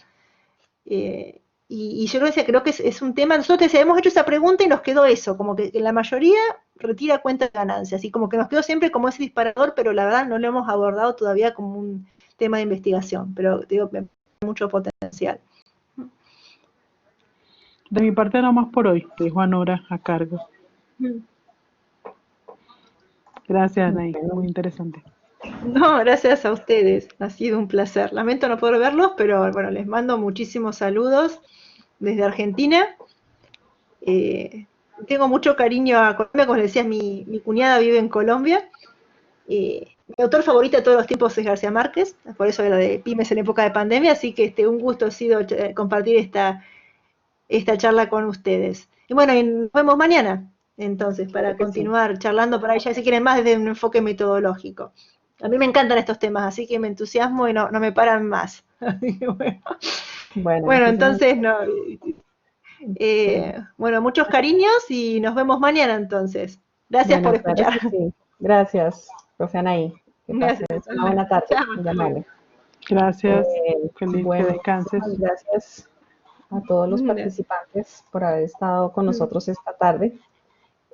Speaker 1: Y yo creo que es un tema, nosotros hemos hecho esa pregunta y nos quedó eso, como que la mayoría retira cuenta de ganancias, y como que nos quedó siempre como ese disparador, pero la verdad no lo hemos abordado todavía como un tema de investigación, pero digo, mucho potencial.
Speaker 3: De mi parte, nada más por hoy. Te dejo a Nora a cargo. Gracias, Anaí. Muy
Speaker 2: Bueno,
Speaker 3: interesante.
Speaker 1: No, gracias a ustedes, ha sido un placer. Lamento no poder verlos, pero bueno, les mando muchísimos saludos desde Argentina. Eh, Tengo mucho cariño a Colombia, como les decía, mi cuñada vive en Colombia. Mi autor favorito de todos los tiempos es García Márquez, por eso era de Pymes en época de pandemia, así que un gusto ha sido compartir esta charla con ustedes. Y bueno, y nos vemos mañana, entonces,
Speaker 2: claro
Speaker 1: para
Speaker 2: que sí.
Speaker 1: continuar charlando por ahí, ya si quieren más desde un enfoque metodológico. A mí me encantan estos temas, así que me entusiasmo y no me paran más.
Speaker 2: Bueno,
Speaker 1: Bueno,
Speaker 2: muchísimas
Speaker 1: entonces, no,
Speaker 2: sí.
Speaker 1: bueno, muchos cariños y nos vemos mañana entonces. Gracias por
Speaker 2: Bueno, claro
Speaker 1: escuchar.
Speaker 2: que sí. Gracias, profe Anaí. Que pases
Speaker 1: Gracias.
Speaker 2: una buena tarde.
Speaker 1: Chao,
Speaker 2: Muy
Speaker 1: hasta luego.
Speaker 2: amable.
Speaker 3: Gracias. Feliz que
Speaker 2: Bueno,
Speaker 3: descanses.
Speaker 2: muchísimas gracias a todos los
Speaker 1: Gracias.
Speaker 2: participantes por haber estado con nosotros esta tarde.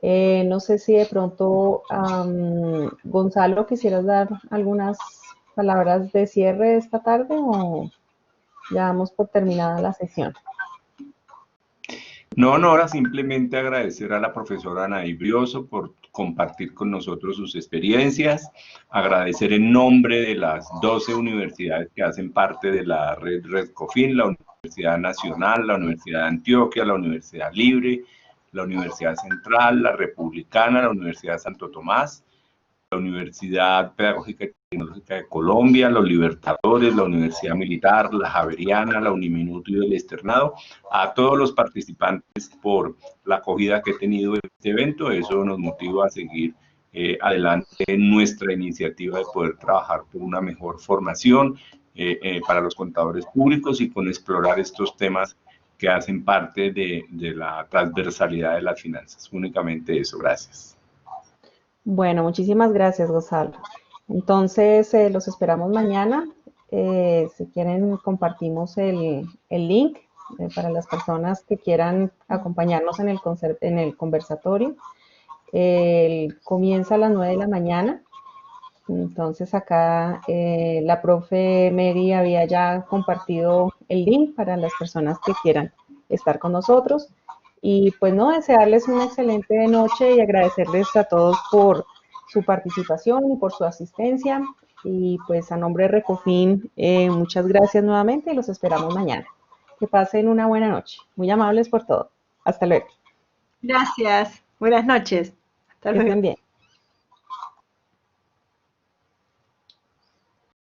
Speaker 2: No sé si de pronto, Gonzalo, quisieras dar algunas palabras de cierre esta tarde o ya damos por terminada la sesión.
Speaker 4: No, Nora, simplemente agradecer a la profesora Anaí Brioso por compartir con nosotros sus experiencias, agradecer en nombre de las 12 universidades que hacen parte de la red Redcofin, la Universidad Nacional, la Universidad de Antioquia, la Universidad Libre, la Universidad Central, la Republicana, la Universidad de Santo Tomás, la Universidad Pedagógica y Tecnológica de Colombia, los Libertadores, la Universidad Militar, la Javeriana, la Uniminuto y el Externado, a todos los participantes por la acogida que ha tenido este evento. Eso nos motiva a seguir adelante en nuestra iniciativa de poder trabajar por una mejor formación para los contadores públicos y con explorar estos temas que hacen parte de la transversalidad de las finanzas. Únicamente eso, gracias.
Speaker 2: Bueno, muchísimas gracias, Gonzalo. Entonces, los esperamos mañana. Si quieren, compartimos el link para las personas que quieran acompañarnos en el conversatorio. Comienza a las 9 de la mañana. Entonces acá la profe Mary había ya compartido el link para las personas que quieran estar con nosotros. Y pues no, desearles una excelente noche y agradecerles a todos por su participación y por su asistencia. Y pues a nombre de Recofin, muchas gracias nuevamente y los esperamos mañana. Que pasen una buena noche. Muy amables por todo. Hasta luego.
Speaker 1: Gracias. Buenas noches. Hasta
Speaker 2: Que
Speaker 1: luego.
Speaker 2: estén bien.